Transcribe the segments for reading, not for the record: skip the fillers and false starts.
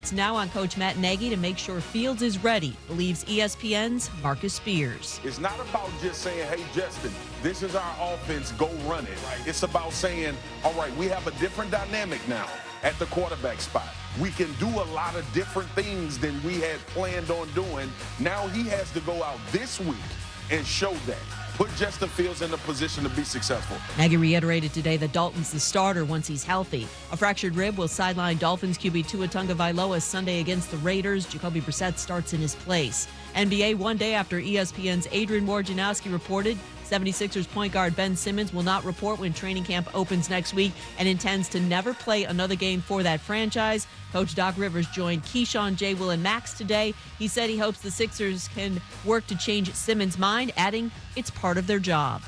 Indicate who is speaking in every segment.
Speaker 1: It's now on Coach Matt Nagy to make sure Fields is ready, believes ESPN's Marcus Spears.
Speaker 2: It's not about just saying, hey, Justin, this is our offense, go run it. It's about saying, all right, we have a different dynamic now at the quarterback spot. We can do a lot of different things than we had planned on doing. Now he has to go out this week and show that. Put Justin Fields in a position to be successful.
Speaker 1: Nagy reiterated today that Dalton's the starter once he's healthy. A fractured rib will sideline Dolphins QB Tua Tagovailoa Sunday against the Raiders. Jacoby Brissett starts in his place. NBA one day after ESPN's Adrian Wojnarowski reported 76ers point guard Ben Simmons will not report when training camp opens next week and intends to never play another game for that franchise. Coach Doc Rivers joined Keyshawn, J. Will, and Max today. He said he hopes the Sixers can work to change Simmons' mind, adding it's part of their job.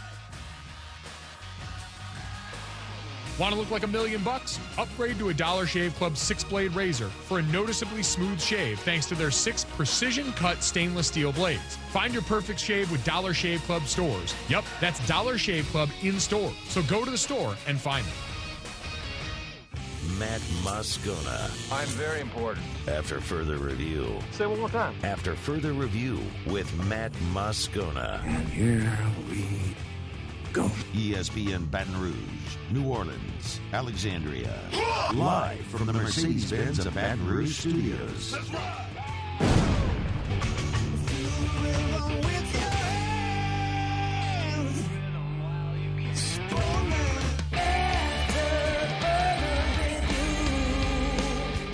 Speaker 3: Want to look like $1 million? Upgrade to a Dollar Shave Club 6-blade razor for a noticeably smooth shave thanks to their 6 precision-cut stainless steel blades. Find your perfect shave with Dollar Shave Club stores. Yep, that's Dollar Shave Club in store. So go to the store and find them.
Speaker 4: Matt Moscona.
Speaker 5: I'm very important.
Speaker 4: After further review.
Speaker 5: Say it one more time.
Speaker 4: After further review with Matt Moscona.
Speaker 6: And here we go.
Speaker 4: ESPN Baton Rouge, New Orleans, Alexandria. Live from the Mercedes-Benz of Baton Rouge studios.
Speaker 6: That's right.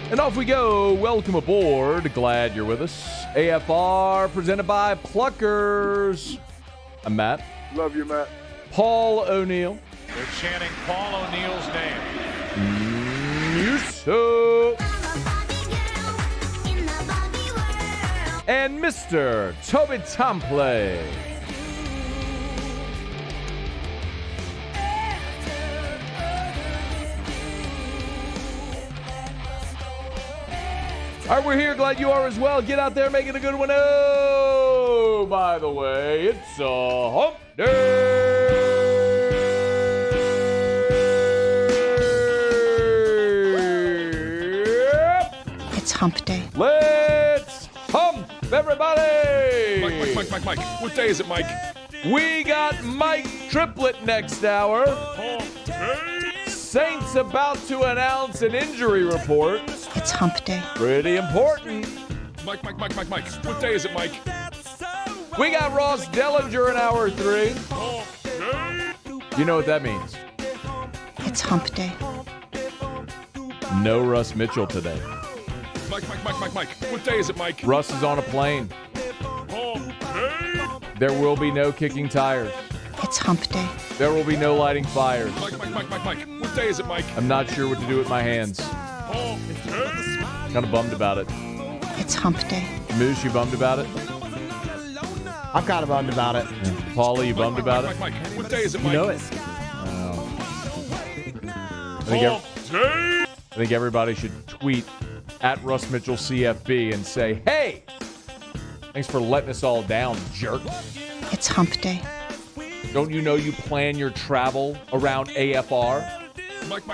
Speaker 7: And off we go. Welcome aboard. Glad you're with us. AFR presented by Pluckers. I'm Matt.
Speaker 8: Love you, Matt.
Speaker 7: Paul O'Neill.
Speaker 5: They're chanting Paul O'Neill's name.
Speaker 7: Musso. And Mr. Toby Tomplay. All right, we're here. Glad you are as well. Get out there, make it a good one. Oh, by the way, it's a hump day.
Speaker 9: It's hump day.
Speaker 7: Let's hump, everybody.
Speaker 3: Mike. What day is it, Mike?
Speaker 7: We got Mike Triplett next hour. Saints about to announce an injury report.
Speaker 9: It's hump day.
Speaker 7: Pretty important.
Speaker 3: Mike. What day is it, Mike?
Speaker 7: We got Ross Dellinger in hour 3. You know what that means.
Speaker 9: It's hump day.
Speaker 7: No Russ Mitchell today.
Speaker 3: Mike. What day is it, Mike?
Speaker 7: Russ is on a plane. There will be no kicking tires.
Speaker 9: It's hump day.
Speaker 7: There will be no lighting fires.
Speaker 3: Mike. What day is it, Mike?
Speaker 7: I'm not sure what to do with my hands. Kind of bummed about it.
Speaker 9: It's hump day.
Speaker 7: Moose, you bummed about it?
Speaker 10: I'm kind of bummed about it.
Speaker 7: Yeah. Paula, you bummed about it?
Speaker 3: Mike. What day is it, Mike?
Speaker 10: You know it.
Speaker 7: I think everybody should tweet at Russ Mitchell CFB and say, hey, thanks for letting us all down, jerk.
Speaker 9: It's hump day.
Speaker 7: Don't you know you plan your travel around AFR?
Speaker 3: Mike.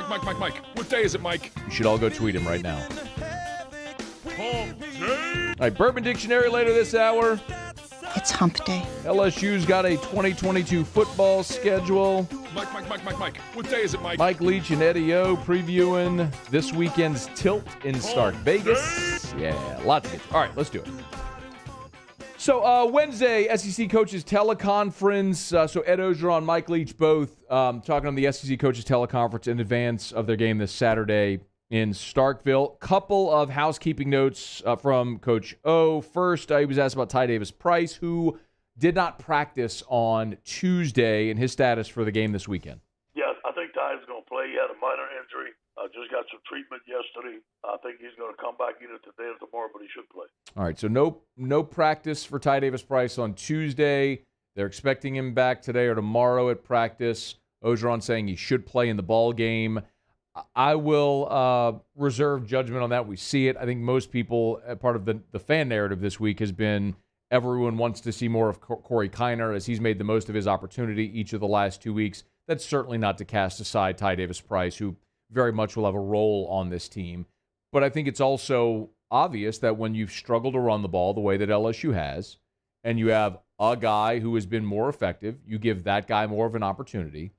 Speaker 3: What day is it, Mike?
Speaker 7: You should all go tweet him right now. All right, Bourbon Dictionary later this hour.
Speaker 9: It's hump day.
Speaker 7: LSU's got a 2022 football schedule.
Speaker 3: Mike. What day is it, Mike?
Speaker 7: Mike Leach and Eddie O previewing this weekend's tilt in Stark Vegas. Yeah, a lot to get to. All right, let's do it. So Wednesday, SEC Coaches Teleconference. So Ed Orgeron, Mike Leach both talking on the SEC Coaches Teleconference in advance of their game this Saturday in Starkville. Couple of housekeeping notes from Coach O. First, he was asked about Ty Davis-Price, who did not practice on Tuesday, and his status for the game this weekend.
Speaker 8: Yeah, I think Ty's going to play. He had a minor injury. Just got some treatment yesterday. I think he's going to come back either today or tomorrow, but he should play.
Speaker 7: All right, so no practice for Ty Davis-Price on Tuesday. They're expecting him back today or tomorrow at practice. Orgeron saying he should play in the ball game. I will reserve judgment on that. We see it. I think most people, part of the fan narrative this week has been everyone wants to see more of Corey Kiner as he's made the most of his opportunity each of the last 2 weeks. That's certainly not to cast aside Ty Davis-Price, who very much will have a role on this team. But I think it's also obvious that when you've struggled to run the ball the way that LSU has, and you have a guy who has been more effective, you give that guy more of an opportunity.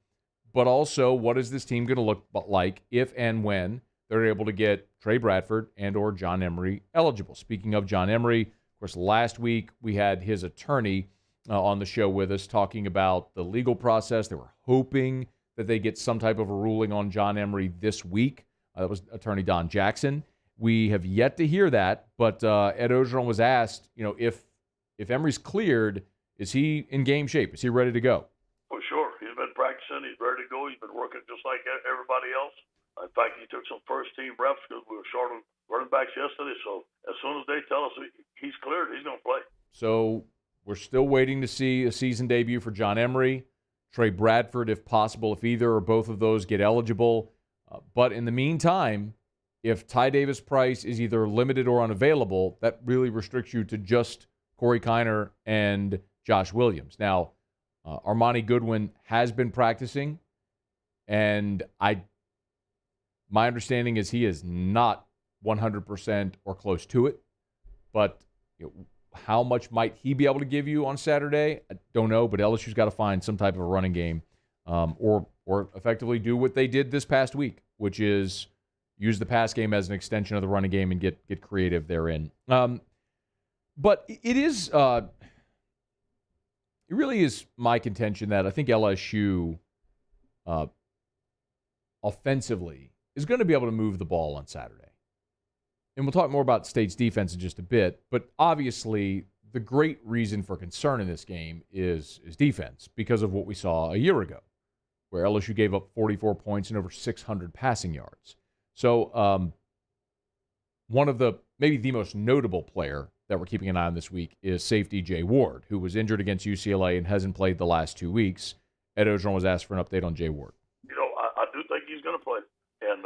Speaker 7: But also, what is this team going to look like if and when they're able to get Trey Bradford and or John Emery eligible? Speaking of John Emery, of course, last week we had his attorney on the show with us talking about the legal process. They were hoping that they get some type of a ruling on John Emery this week. That was attorney Don Jackson. We have yet to hear that, but Ed Orgeron was asked, if Emery's cleared, is he in game shape? Is he ready to go?
Speaker 8: For sure. He's been practicing. He's ready to go. He's been working just like everybody else. In fact, he took some first-team reps because we were short on running backs yesterday. So as soon as they tell us he's cleared, he's going to play. So
Speaker 7: we're still waiting to see a season debut for John Emery, Trey Bradford, if possible, if either or both of those get eligible. But in the meantime, if Ty Davis-Price is either limited or unavailable, that really restricts you to just Corey Kiner and Josh Williams. Now, Armani Goodwin has been practicing, and my understanding is he is not 100% or close to it. But how much might he be able to give you on Saturday? I don't know, but LSU's got to find some type of a running game or effectively do what they did this past week, which is use the pass game as an extension of the running game and get creative therein. But it is it really is my contention that I think LSU offensively is going to be able to move the ball on Saturday. And we'll talk more about State's defense in just a bit, but obviously the great reason for concern in this game is defense because of what we saw a year ago, where LSU gave up 44 points and over 600 passing yards. So one of maybe the most notable player that we're keeping an eye on this week is safety Jay Ward, who was injured against UCLA and hasn't played the last 2 weeks. Ed Orgeron was asked for an update on Jay Ward.
Speaker 8: I do think he's going to play. And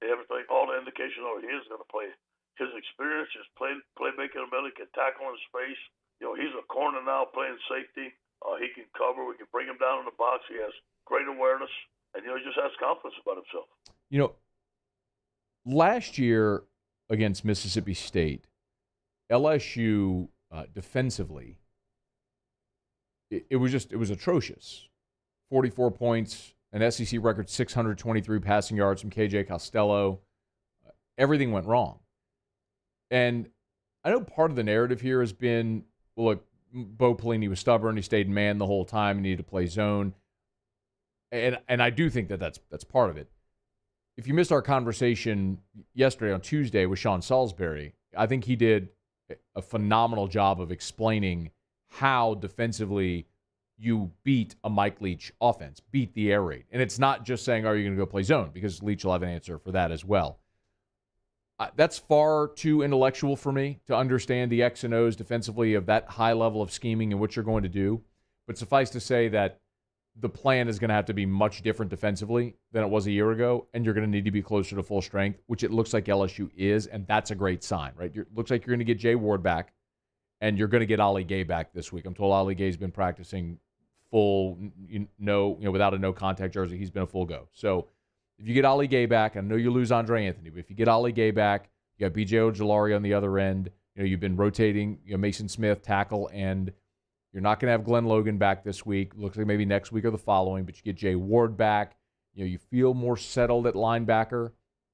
Speaker 8: everything, all the indications are he is going to play. His experience, his playmaking ability, can tackle in space. He's a corner now playing safety. He can cover. We can bring him down in the box. He has great awareness. And, he just has confidence about himself.
Speaker 7: Last year against Mississippi State, LSU defensively, it was atrocious. 44 points, an SEC record 623 passing yards from KJ Costello. Everything went wrong. And I know part of the narrative here has been, well, look, Bo Pelini was stubborn. He stayed man the whole time. He needed to play zone. And I do think that's part of it. If you missed our conversation yesterday on Tuesday with Sean Salisbury, I think he did a phenomenal job of explaining how defensively you beat a Mike Leach offense, beat the air raid. And it's not just saying, are you going to go play zone? Because Leach will have an answer for that as well. That's far too intellectual for me to understand the X and O's defensively of that high level of scheming and what you're going to do. But suffice to say that the plan is going to have to be much different defensively than it was a year ago, and you're going to need to be closer to full strength, which it looks like LSU is, and that's a great sign, right? It looks like you're going to get Jay Ward back, and you're going to get Ali Gay back this week. I'm told Ali Gay's been practicing full, without a no-contact jersey. He's been a full go. So if you get Ali Gay back, I know you lose Andre Anthony, but if you get Ali Gay back, you got B.J. Ojolari on the other end. You've been rotating Mason Smith, tackle, and you're not going to have Glenn Logan back this week. Looks like maybe next week or the following, but you get Jay Ward back. You feel more settled at linebacker.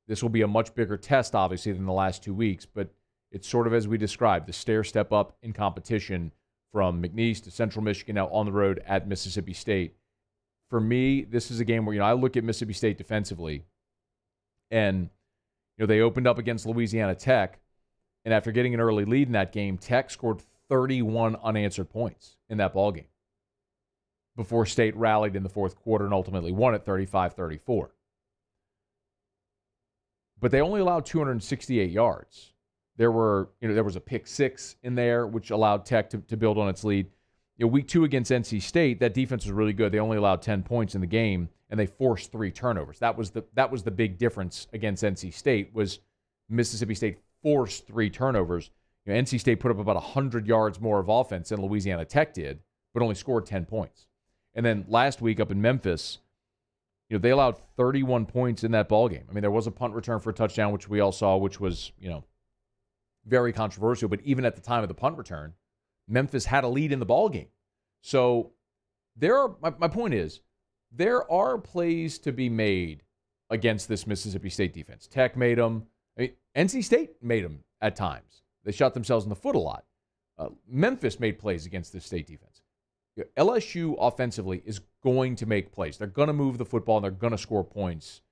Speaker 7: This will be a much bigger test, obviously, than the last 2 weeks, but it's sort of as we described, the stair step up in competition from McNeese to Central Michigan, now on the road at Mississippi State. For me, this is a game where, I look at Mississippi State defensively, and, they opened up against Louisiana Tech, and after getting an early lead in that game, Tech scored 31 unanswered points in that ballgame before State rallied in the fourth quarter and ultimately won at 35-34. But they only allowed 268 yards. There was a pick six in there, which allowed Tech to build on its lead. Week 2 against NC State, that defense was really good. They only allowed 10 points in the game, and they forced 3 turnovers. That was the big difference against NC State, was Mississippi State forced 3 turnovers. NC State put up about 100 yards more of offense than Louisiana Tech did, but only scored 10 points. And then last week up in Memphis, they allowed 31 points in that ballgame. I mean, there was a punt return for a touchdown, which we all saw, which was, very controversial, but even at the time of the punt return, Memphis had a lead in the ball game. So my point is, there are plays to be made against this Mississippi State defense. Tech made them. NC State made them at times. They shot themselves in the foot a lot. Memphis made plays against this State defense. LSU offensively is going to make plays. They're going to move the football, and they're going to score points.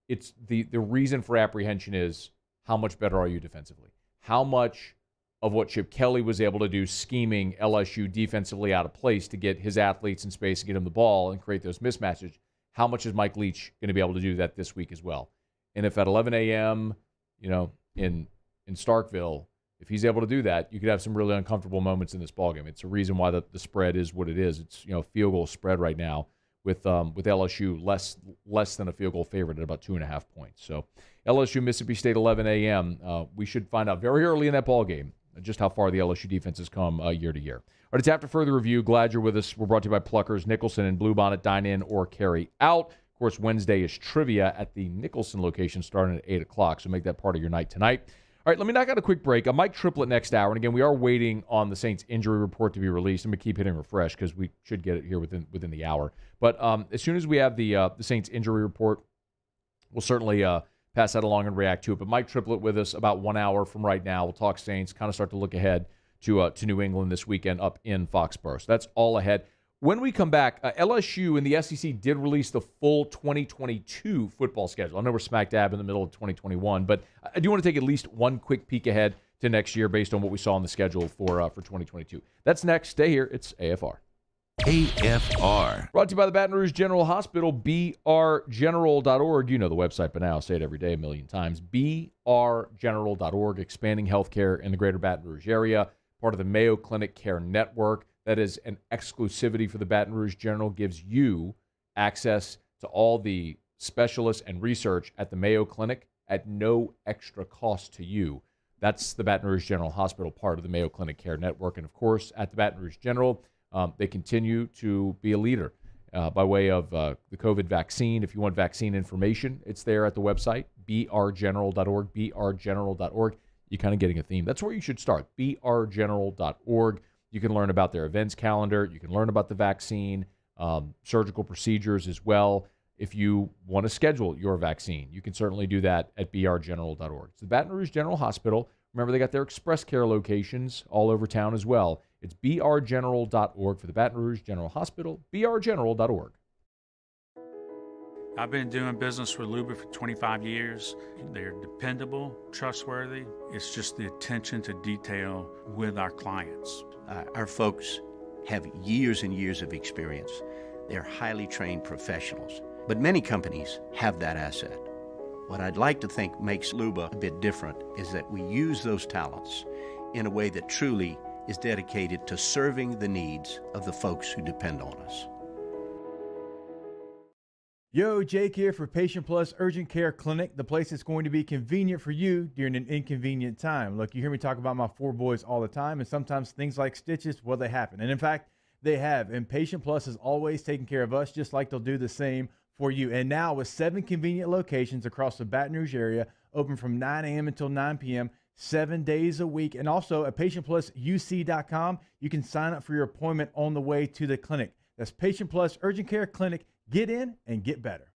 Speaker 7: It's the reason for apprehension is, how much better are you defensively? How much of what Chip Kelly was able to do scheming LSU defensively out of place to get his athletes in space and get them the ball and create those mismatches, how much is Mike Leach going to be able to do that this week as well? And if at 11 a.m., in Starkville, if he's able to do that, you could have some really uncomfortable moments in this ballgame. It's a reason why the spread is what it is. It's field goal spread right now with LSU less than a field goal favorite at about 2.5 points. So LSU Mississippi State 11 a.m. We should find out very early in that ballgame just how far the LSU defense has come year to year. All right, it's After Further Review. Glad you're with us. We're brought to you by Pluckers, Nicholson, and Bluebonnet. Dine in or carry out. Of course, Wednesday is trivia at the Nicholson location starting at 8 o'clock, so make that part of your night tonight. All right, let me knock out a quick break. Mike Triplett next hour. And again, we are waiting on the Saints injury report to be released. I'm going to keep hitting refresh because we should get it here within the hour. But as soon as we have the Saints injury report, we'll certainly pass that along and react to it. But Mike Triplett with us about 1 hour from right now. We'll talk Saints, kind of start to look ahead to New England this weekend up in Foxborough. So that's all ahead. When we come back, LSU and the SEC did release the full 2022 football schedule. I know we're smack dab in the middle of 2021, but I do want to take at least one quick peek ahead to next year based on what we saw on the schedule for 2022. That's next. Stay here. It's AFR.
Speaker 4: AFR.
Speaker 7: Brought to you by the Baton Rouge General Hospital, brgeneral.org. You know the website by now. I'll say it every day a million times. brgeneral.org, expanding healthcare in the greater Baton Rouge area, part of the Mayo Clinic Care Network. That is an exclusivity for the Baton Rouge General, gives you access to all the specialists and research at the Mayo Clinic at no extra cost to you. That's the Baton Rouge General Hospital, part of the Mayo Clinic Care Network. And, of course, at the Baton Rouge General, they continue to be a leader by way of the COVID vaccine. If you want vaccine information, it's there at the website, brgeneral.org, brgeneral.org. You're kind of getting a theme. That's where you should start, brgeneral.org. You can learn about their events calendar. You can learn about the vaccine, surgical procedures as well. If you want to schedule your vaccine, you can certainly do that at brgeneral.org. It's the Baton Rouge General Hospital. Remember, they got their express care locations all over town as well. It's brgeneral.org for the Baton Rouge General Hospital, brgeneral.org.
Speaker 11: I've been doing business with Luba for 25 years. They're dependable, trustworthy. It's just the attention to detail with our clients.
Speaker 12: Our folks have years and years of experience. They're highly trained professionals, but many companies have that asset. What I'd like to think makes Luba a bit different is that we use those talents in a way that truly is dedicated to serving the needs of the folks who depend on us.
Speaker 13: Yo, Jake here for Patient Plus Urgent Care Clinic, the place that's going to be convenient for you during an inconvenient time. Look, you hear me talk about my 4 boys all the time, and sometimes things like stitches, well, they happen. And in fact, they have. And Patient Plus is always taking care of us, just like they'll do the same for you. And now with 7 convenient locations across the Baton Rouge area, open from 9 a.m. until 9 p.m., 7 days a week. And also at PatientPlusUC.com, you can sign up for your appointment on the way to the clinic. That's Patient Plus Urgent Care Clinic. Get in and get better.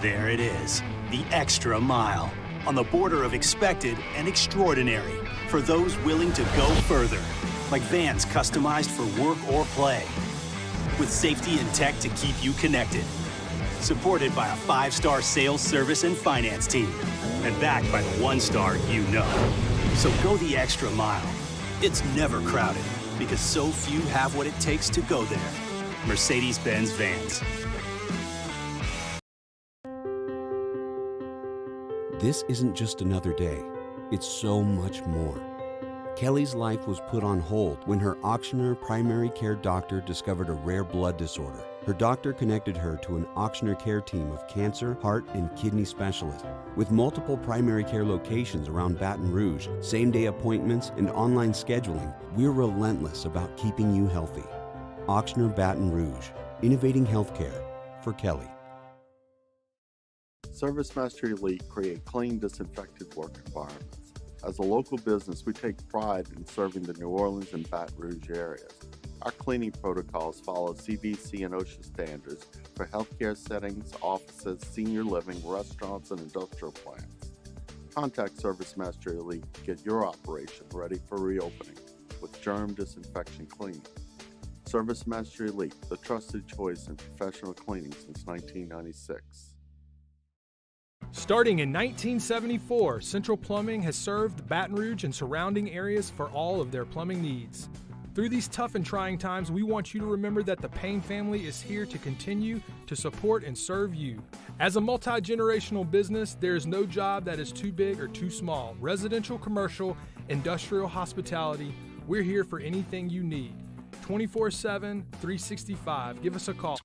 Speaker 14: There it is, the extra mile, on the border of expected and extraordinary, for those willing to go further, like vans customized for work or play, with safety and tech to keep you connected, supported by a 5-star sales, service, and finance team, and backed by the 1-star you know. So go the extra mile. It's never crowded, because so few have what it takes to go there. Mercedes-Benz Vans.
Speaker 15: This isn't just another day. It's so much more. Kelly's life was put on hold when her auctioneer primary care doctor discovered a rare blood disorder. Her doctor connected her to an auctioneer care team of cancer, heart, and kidney specialists. With multiple primary care locations around Baton Rouge, same-day appointments, and online scheduling, we're relentless about keeping you healthy. Auctioneer Baton Rouge, innovating healthcare for Kelly.
Speaker 16: ServiceMaster Elite create clean, disinfected work environments. As a local business, we take pride in serving the New Orleans and Baton Rouge areas. Our cleaning protocols follow CDC and OSHA standards for healthcare settings, offices, senior living, restaurants, and industrial plants. Contact Service Master Elite to get your operation ready for reopening with germ disinfection cleaning. Service Master Elite, the trusted choice in professional cleaning since 1996.
Speaker 17: Starting in 1974, Central Plumbing has served Baton Rouge and surrounding areas for all of their plumbing needs. Through these tough and trying times, we want you to remember that the Payne family is here to continue to support and serve you. As a multi-generational business, there is no job that is too big or too small. Residential, commercial, industrial, hospitality, we're here for anything you need. 24/7, 365. Give us a call.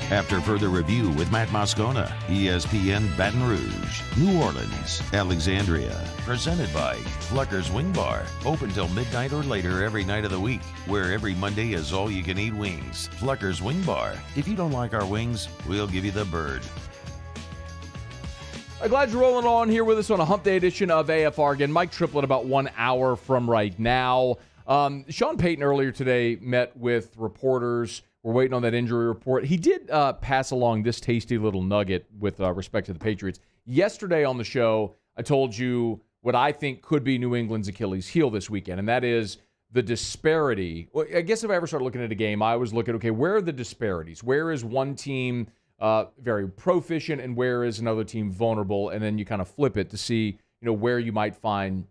Speaker 4: After further review with Matt Moscona, ESPN Baton Rouge, New Orleans, Alexandria. Presented by Flucker's Wing Bar. Open till midnight or later every night of the week, where every Monday is all-you-can-eat wings. Flucker's Wing Bar. If you don't like our wings, we'll give you the bird.
Speaker 7: I'm glad you're rolling on here with us on a Hump Day edition of AFR. Again, Mike Triplett about 1 hour from right now. Sean Payton earlier today met with reporters. We're waiting on that injury report. He did pass along this tasty little nugget with respect to the Patriots. Yesterday on the show, I told you what I think could be New England's Achilles heel this weekend, and that is the disparity. Well, I guess if I ever started looking at a game, I always look at, okay, where are the disparities? Where is one team very proficient and where is another team vulnerable? And then you kind of flip it to see, where you might find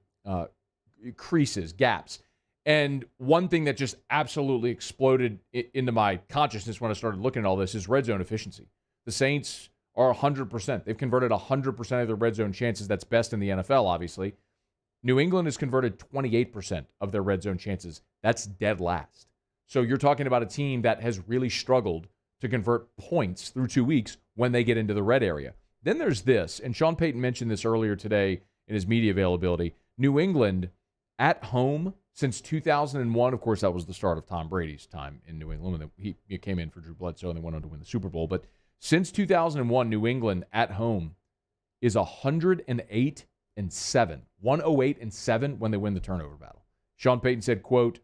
Speaker 7: creases, gaps. And one thing that just absolutely exploded into my consciousness when I started looking at all this is red zone efficiency. The Saints are 100%. They've converted 100% of their red zone chances. That's best in the NFL, obviously. New England has converted 28% of their red zone chances. That's dead last. So you're talking about a team that has really struggled to convert points through 2 weeks when they get into the red area. Then there's this, and Sean Payton mentioned this earlier today in his media availability. New England at home since 2001, of course, that was the start of Tom Brady's time in New England. He came in for Drew Bledsoe and they went on to win the Super Bowl. But since 2001, New England at home is 108-7. 108-7 when they win the turnover battle. Sean Payton said, quote,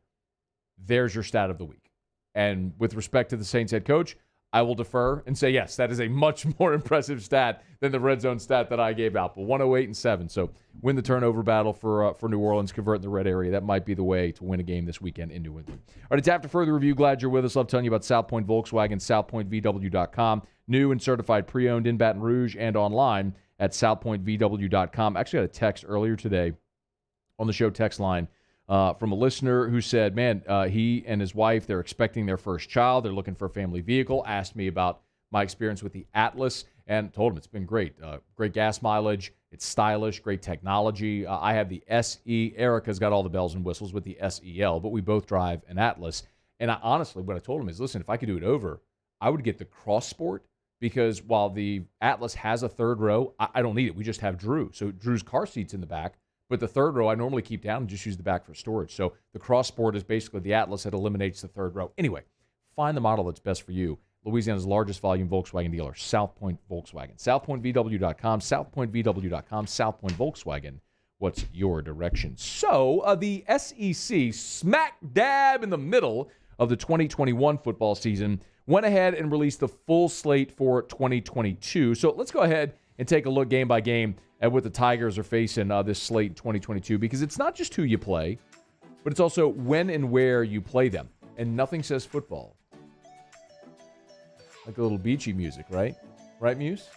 Speaker 7: "There's your stat of the week." And with respect to the Saints head coach, I will defer and say, yes, that is a much more impressive stat than the red zone stat that I gave out. But 108-7. So win the turnover battle for New Orleans, convert in the red area. That might be the way to win a game this weekend in New England. All right, it's After Further Review. Glad you're with us. Love telling you about South Point Volkswagen, southpointvw.com. New and certified pre-owned in Baton Rouge and online at southpointvw.com. I actually got a text earlier today on the show text line from a listener who said, man, he and his wife, they're expecting their first child. They're looking for a family vehicle. Asked me about my experience with the Atlas and told him it's been great. Great gas mileage. It's stylish, great technology. I have the SE. Erica's got all the bells and whistles with the SEL, but we both drive an Atlas. And honestly, what I told him is, listen, if I could do it over, I would get the Cross Sport because while the Atlas has a third row, I don't need it. We just have Drew. So Drew's car seat's in the back. But the third row, I normally keep down and just use the back for storage. So the Cross Sport is basically the Atlas that eliminates the third row. Anyway, find the model that's best for you. Louisiana's largest volume Volkswagen dealer, South Point Volkswagen. SouthPointVW.com, SouthPointVW.com, South Point Volkswagen. What's your direction? So the SEC, smack dab in the middle of the 2021 football season, went ahead and released the full slate for 2022. So let's go ahead and take a look game by game at what the Tigers are facing this slate in 2022, because it's not just who you play, but it's also when and where you play them. And nothing says football like a little beachy music, right? Right, Muse?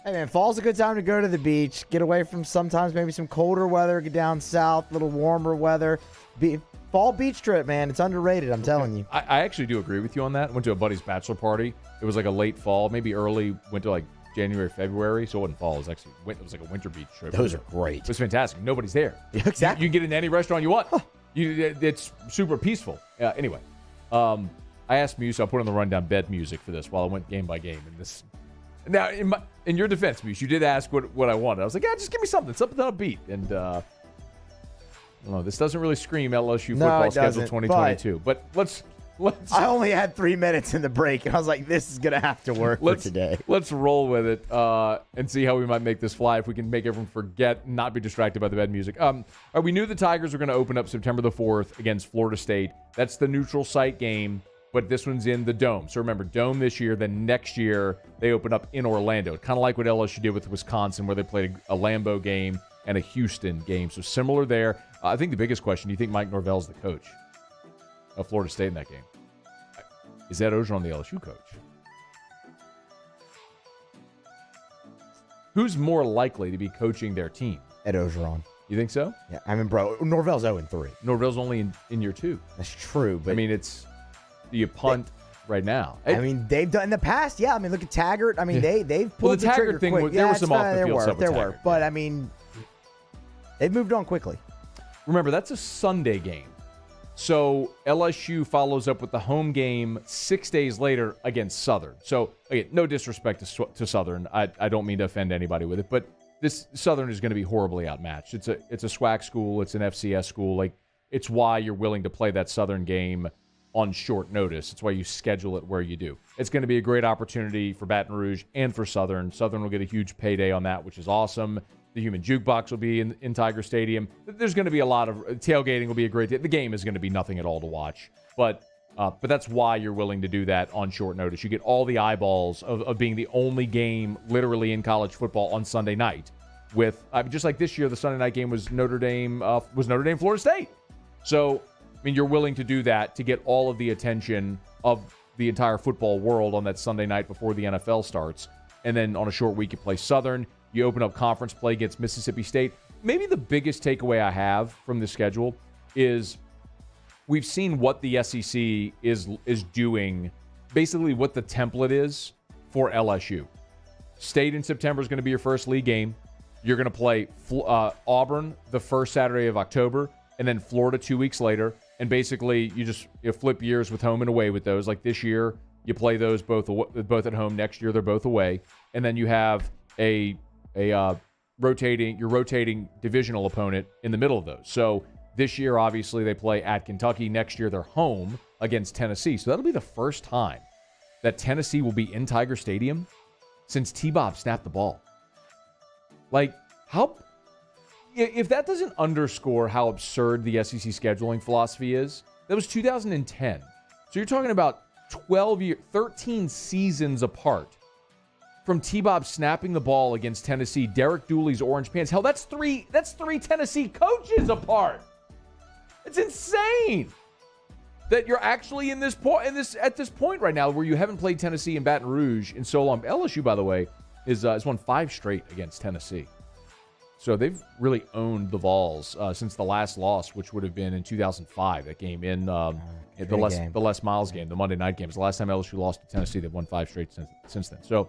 Speaker 10: Hey, man, fall's a good time to go to the beach, get away from sometimes maybe some colder weather, get down south, a little warmer weather. Fall beach trip, man, it's underrated, I'm telling you.
Speaker 7: I actually do agree with you on that. Went to a buddy's bachelor party. It was like a late fall, maybe early, went to like January, February, so it wasn't fall. It was like a winter beach trip.
Speaker 10: Those are great.
Speaker 7: It was fantastic. Nobody's there.
Speaker 10: Yeah, exactly.
Speaker 7: You can get into any restaurant you want. It's super peaceful. Anyway, I asked Muse, so I put on the rundown bed music for this while I went game by game. And this, now, in your defense, Moose, you did ask what I wanted. I was like, yeah, just give me something upbeat. And I don't know, this doesn't really scream LSU football schedule 2022. But let's.
Speaker 10: I only had 3 minutes in the break, and I was like, this is going to have to work for today.
Speaker 7: Let's roll with it and see how we might make this fly, if we can make everyone forget, not be distracted by the bad music. We knew the Tigers were going to open up September the 4th against Florida State. That's the neutral site game, but this one's in the Dome. So remember, Dome this year, then next year they open up in Orlando. Kind of like what LSU did with Wisconsin, where they played a Lambeau game and a Houston game. So similar there. I think the biggest question, do you think Mike Norvell's the coach of Florida State in that game? Is Ed Orgeron the LSU coach? Who's more likely to be coaching their team?
Speaker 10: Ed Orgeron.
Speaker 7: You think so?
Speaker 10: Yeah, I mean, bro, Norvell's 0-3.
Speaker 7: Norvell's only in year 2.
Speaker 10: That's true, but
Speaker 7: I mean, you punt right now.
Speaker 10: I mean, they've done in the past. Yeah, I mean, look at Taggart. I mean, they've pulled
Speaker 7: the Taggart thing.
Speaker 10: Quick.
Speaker 7: There was some off the field stuff with
Speaker 10: Taggart. There were, but I mean, they've moved on quickly.
Speaker 7: Remember, that's a Sunday game. So LSU follows up with the home game 6 days later against Southern. So, again, no disrespect to Southern. I don't mean to offend anybody with it, but this Southern is going to be horribly outmatched. It's a SWAC school. It's an FCS school. Like, it's why you're willing to play that Southern game on short notice. It's why you schedule it where you do. It's going to be a great opportunity for Baton Rouge and for Southern. Southern will get a huge payday on that, which is awesome. The Human Jukebox will be in Tiger Stadium. There's going to be a lot of tailgating. Will be a great day. The game is going to be nothing at all to watch, but that's why you're willing to do that on short notice. You get all the eyeballs of being the only game literally in college football on Sunday night. With just like this year, the Sunday night game was Notre Dame Florida State. So I mean, you're willing to do that to get all of the attention of the entire football world on that Sunday night before the NFL starts, and then on a short week you play Southern. You open up conference play against Mississippi State. Maybe the biggest takeaway I have from the schedule is we've seen what the SEC is doing, basically what the template is for LSU. State in September is going to be your first league game. You're going to play Auburn the first Saturday of October, and then Florida 2 weeks later. And basically, you flip years with home and away with those. Like this year, you play those both at home. Next year, they're both away. And then you have a rotating divisional opponent in the middle of those. So this year, obviously, they play at Kentucky. Next year, they're home against Tennessee. So that'll be the first time that Tennessee will be in Tiger Stadium since T-Bob snapped the ball. Like, if that doesn't underscore how absurd the SEC scheduling philosophy is, that was 2010. So you're talking about 13 seasons apart from T-Bob snapping the ball against Tennessee, Derek Dooley's orange pants. Hell, that's three Tennessee coaches apart. It's insane that you're actually at this point right now where you haven't played Tennessee and Baton Rouge in so long. LSU, by the way, has won 5 straight against Tennessee. So they've really owned the Vols since the last loss, which would have been in 2005. That game in the Les Miles game, the Monday night game. It's the last time LSU lost to Tennessee. They've won 5 straight since then. So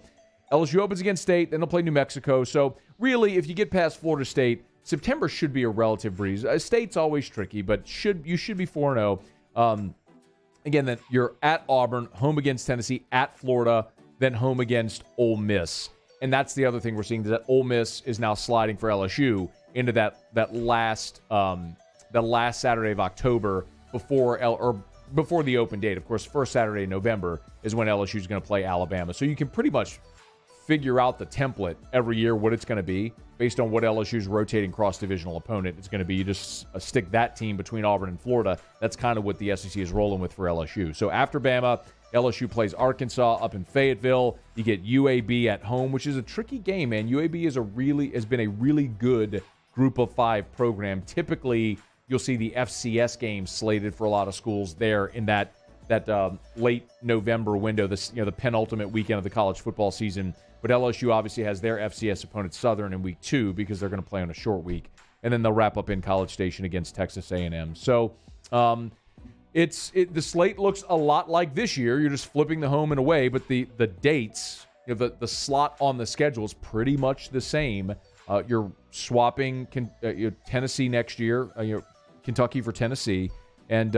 Speaker 7: LSU opens against State, then they'll play New Mexico. So really, if you get past Florida State, September should be a relative breeze. State's always tricky, but you should be 4-0. Again, then you're at Auburn, home against Tennessee, at Florida, then home against Ole Miss. And that's the other thing we're seeing, is that Ole Miss is now sliding for LSU into that last Saturday of October before the open date. Of course, first Saturday in November is when LSU is going to play Alabama. So you can pretty much figure out the template every year, what it's going to be, based on what LSU's rotating cross-divisional opponent is going to be. You just stick that team between Auburn and Florida. That's kind of what the SEC is rolling with for LSU. So after Bama, LSU plays Arkansas up in Fayetteville. You get UAB at home, which is a tricky game, man. UAB has been a really good Group of 5 program. Typically, you'll see the FCS games slated for a lot of schools there in that late November window, the penultimate weekend of the college football season. But LSU obviously has their FCS opponent Southern in week 2 because they're going to play on a short week, and then they'll wrap up in College Station against Texas A&M. So the slate looks a lot like this year. You're just flipping the home and away, but the dates, the slot on the schedule is pretty much the same. You're swapping Tennessee next year, Kentucky for Tennessee, and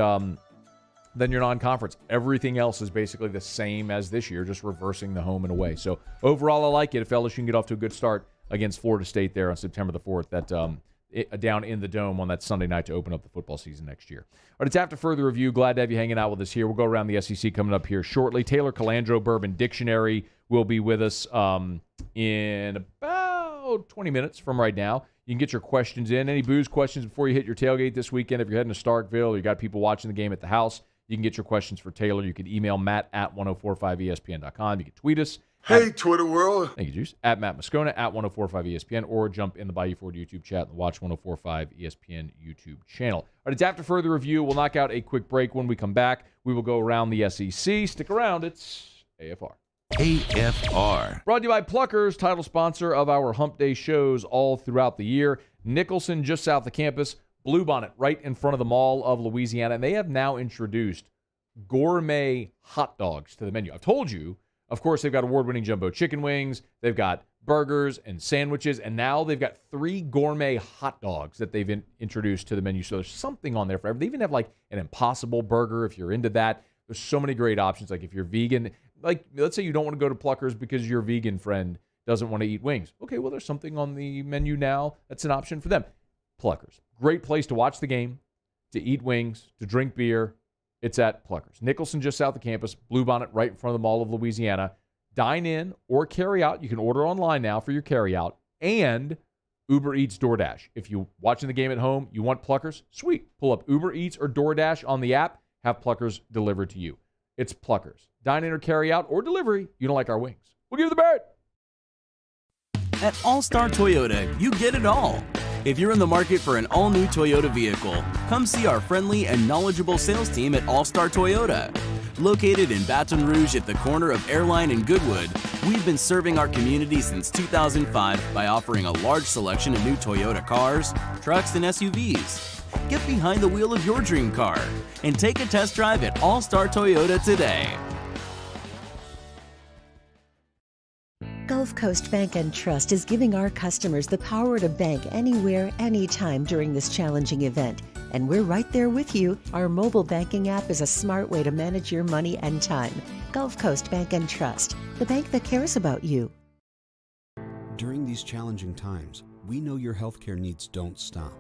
Speaker 7: than your non-conference. Everything else is basically the same as this year, just reversing the home and away. So overall, I like it. If LSU can get off to a good start against Florida State there on September the 4th, that down in the Dome on that Sunday night to open up the football season next year. All right, it's After Further Review. Glad to have you hanging out with us here. We'll go around the SEC coming up here shortly. Taylor Calandro, Bourbon Dictionary, will be with us in about 20 minutes from right now. You can get your questions in. Any booze questions before you hit your tailgate this weekend? If you're heading to Starkville or you got people watching the game at the house, you can get your questions for Taylor. You can email Matt at 1045ESPN.com. You can tweet us.
Speaker 18: Hey, Twitter world.
Speaker 7: Thank you, Juice. At Matt Moscona, at 1045ESPN, or jump in the Bayou Ford YouTube chat and watch 1045 ESPN YouTube channel. All right, it's After Further Review. We'll knock out a quick break. When we come back, we will go around the SEC. Stick around. It's AFR.
Speaker 4: AFR.
Speaker 7: Brought to you by Pluckers, title sponsor of our Hump Day shows all throughout the year. Nicholson, just south of campus. Bluebonnet, right in front of the Mall of Louisiana. And they have now introduced gourmet hot dogs to the menu. I've told you, of course, they've got award-winning jumbo chicken wings. They've got burgers and sandwiches. And now they've got 3 gourmet hot dogs that they've introduced to the menu. So there's something on there for everyone. They even have like an Impossible burger if you're into that. There's so many great options. Like if you're vegan, like let's say you don't want to go to Pluckers because your vegan friend doesn't want to eat wings. Okay, well, there's something on the menu now that's an option for them. Pluckers. Great place to watch the game, to eat wings, to drink beer. It's at Pluckers. Nicholson, just south of campus. Bluebonnet, right in front of the Mall of Louisiana. Dine in or carry out. You can order online now for your carry out. And Uber Eats, DoorDash. If you're watching the game at home, you want Pluckers, sweet. Pull up Uber Eats or DoorDash on the app. Have Pluckers delivered to you. It's Pluckers. Dine in or carry out or delivery. You don't like our wings. We'll give you the bird.
Speaker 19: At All-Star Toyota, you get it all. If you're in the market for an all-new Toyota vehicle, come see our friendly and knowledgeable sales team at All-Star Toyota. Located in Baton Rouge at the corner of Airline and Goodwood, we've been serving our community since 2005 by offering a large selection of new Toyota cars, trucks, and SUVs. Get behind the wheel of your dream car and take a test drive at All-Star Toyota today.
Speaker 20: Gulf Coast Bank and Trust is giving our customers the power to bank anywhere, anytime during this challenging event. And we're right there with you. Our mobile banking app is a smart way to manage your money and time. Gulf Coast Bank and Trust, the bank that cares about you.
Speaker 15: During these challenging times, we know your healthcare needs don't stop.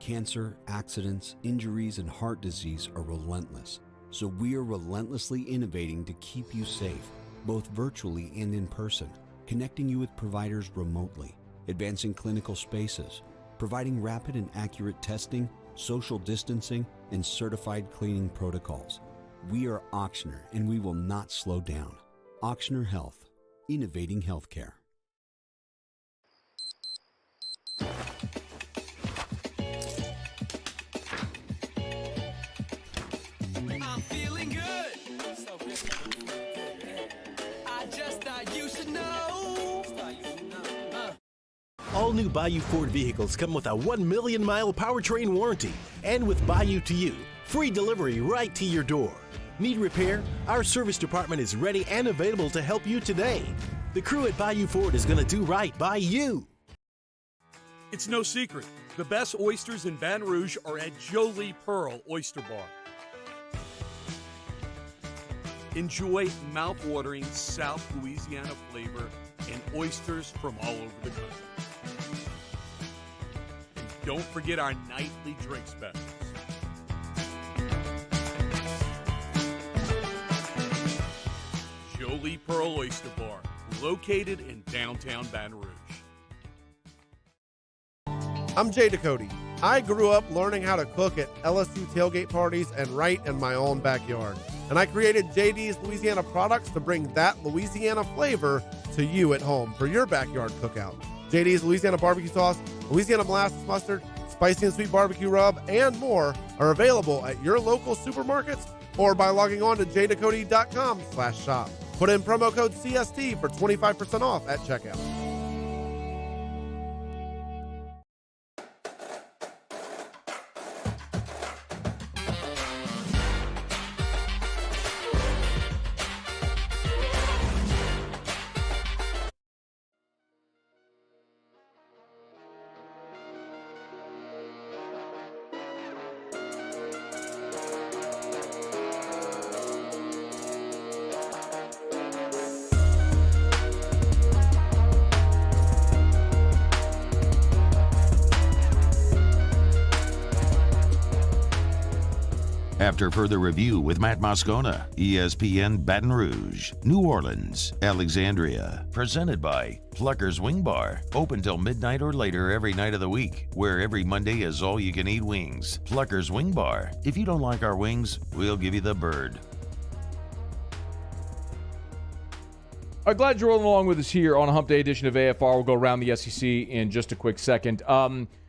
Speaker 15: Cancer, accidents, injuries, and heart disease are relentless. So we are relentlessly innovating to keep you safe, both virtually and in person, connecting you with providers remotely, advancing clinical spaces, providing rapid and accurate testing, social distancing, and certified cleaning protocols. We are Auctioner, and we will not slow down. Auctioner Health, innovating healthcare.
Speaker 21: I'm feeling good. So good. I just thought you should know.
Speaker 22: All new Bayou Ford vehicles come with a 1 million mile powertrain warranty. And with Bayou to You, free delivery right to your door. Need repair? Our service department is ready and available to help you today. The crew at Bayou Ford is going to do right by you.
Speaker 23: It's no secret. The best oysters in Baton Rouge are at Jolie Pearl Oyster Bar. Enjoy mouth-watering South Louisiana flavor and oysters from all over the country. And don't forget our nightly drink specials. Jolie Pearl Oyster Bar, located in downtown Baton Rouge.
Speaker 24: I'm Jay Ducote. I grew up learning how to cook at LSU tailgate parties and right in my own backyard. And I created JD's Louisiana products to bring that Louisiana flavor to you at home for your backyard cookout. JD's Louisiana barbecue sauce, Louisiana molasses mustard, spicy and sweet barbecue rub, and more are available at your local supermarkets or by logging on to jducote.com/shop. Put in promo code CST for 25% off at checkout.
Speaker 4: After further review with Matt Moscona, ESPN Baton Rouge, New Orleans, Alexandria. Presented by Plucker's Wing Bar. Open till midnight or later every night of the week, where every Monday is all-you-can-eat wings. Plucker's Wing Bar. If you don't like our wings, we'll give you the bird.
Speaker 7: I'm glad you're rolling along with us here on a Hump Day edition of AFR. We'll go around the SEC in just a quick second.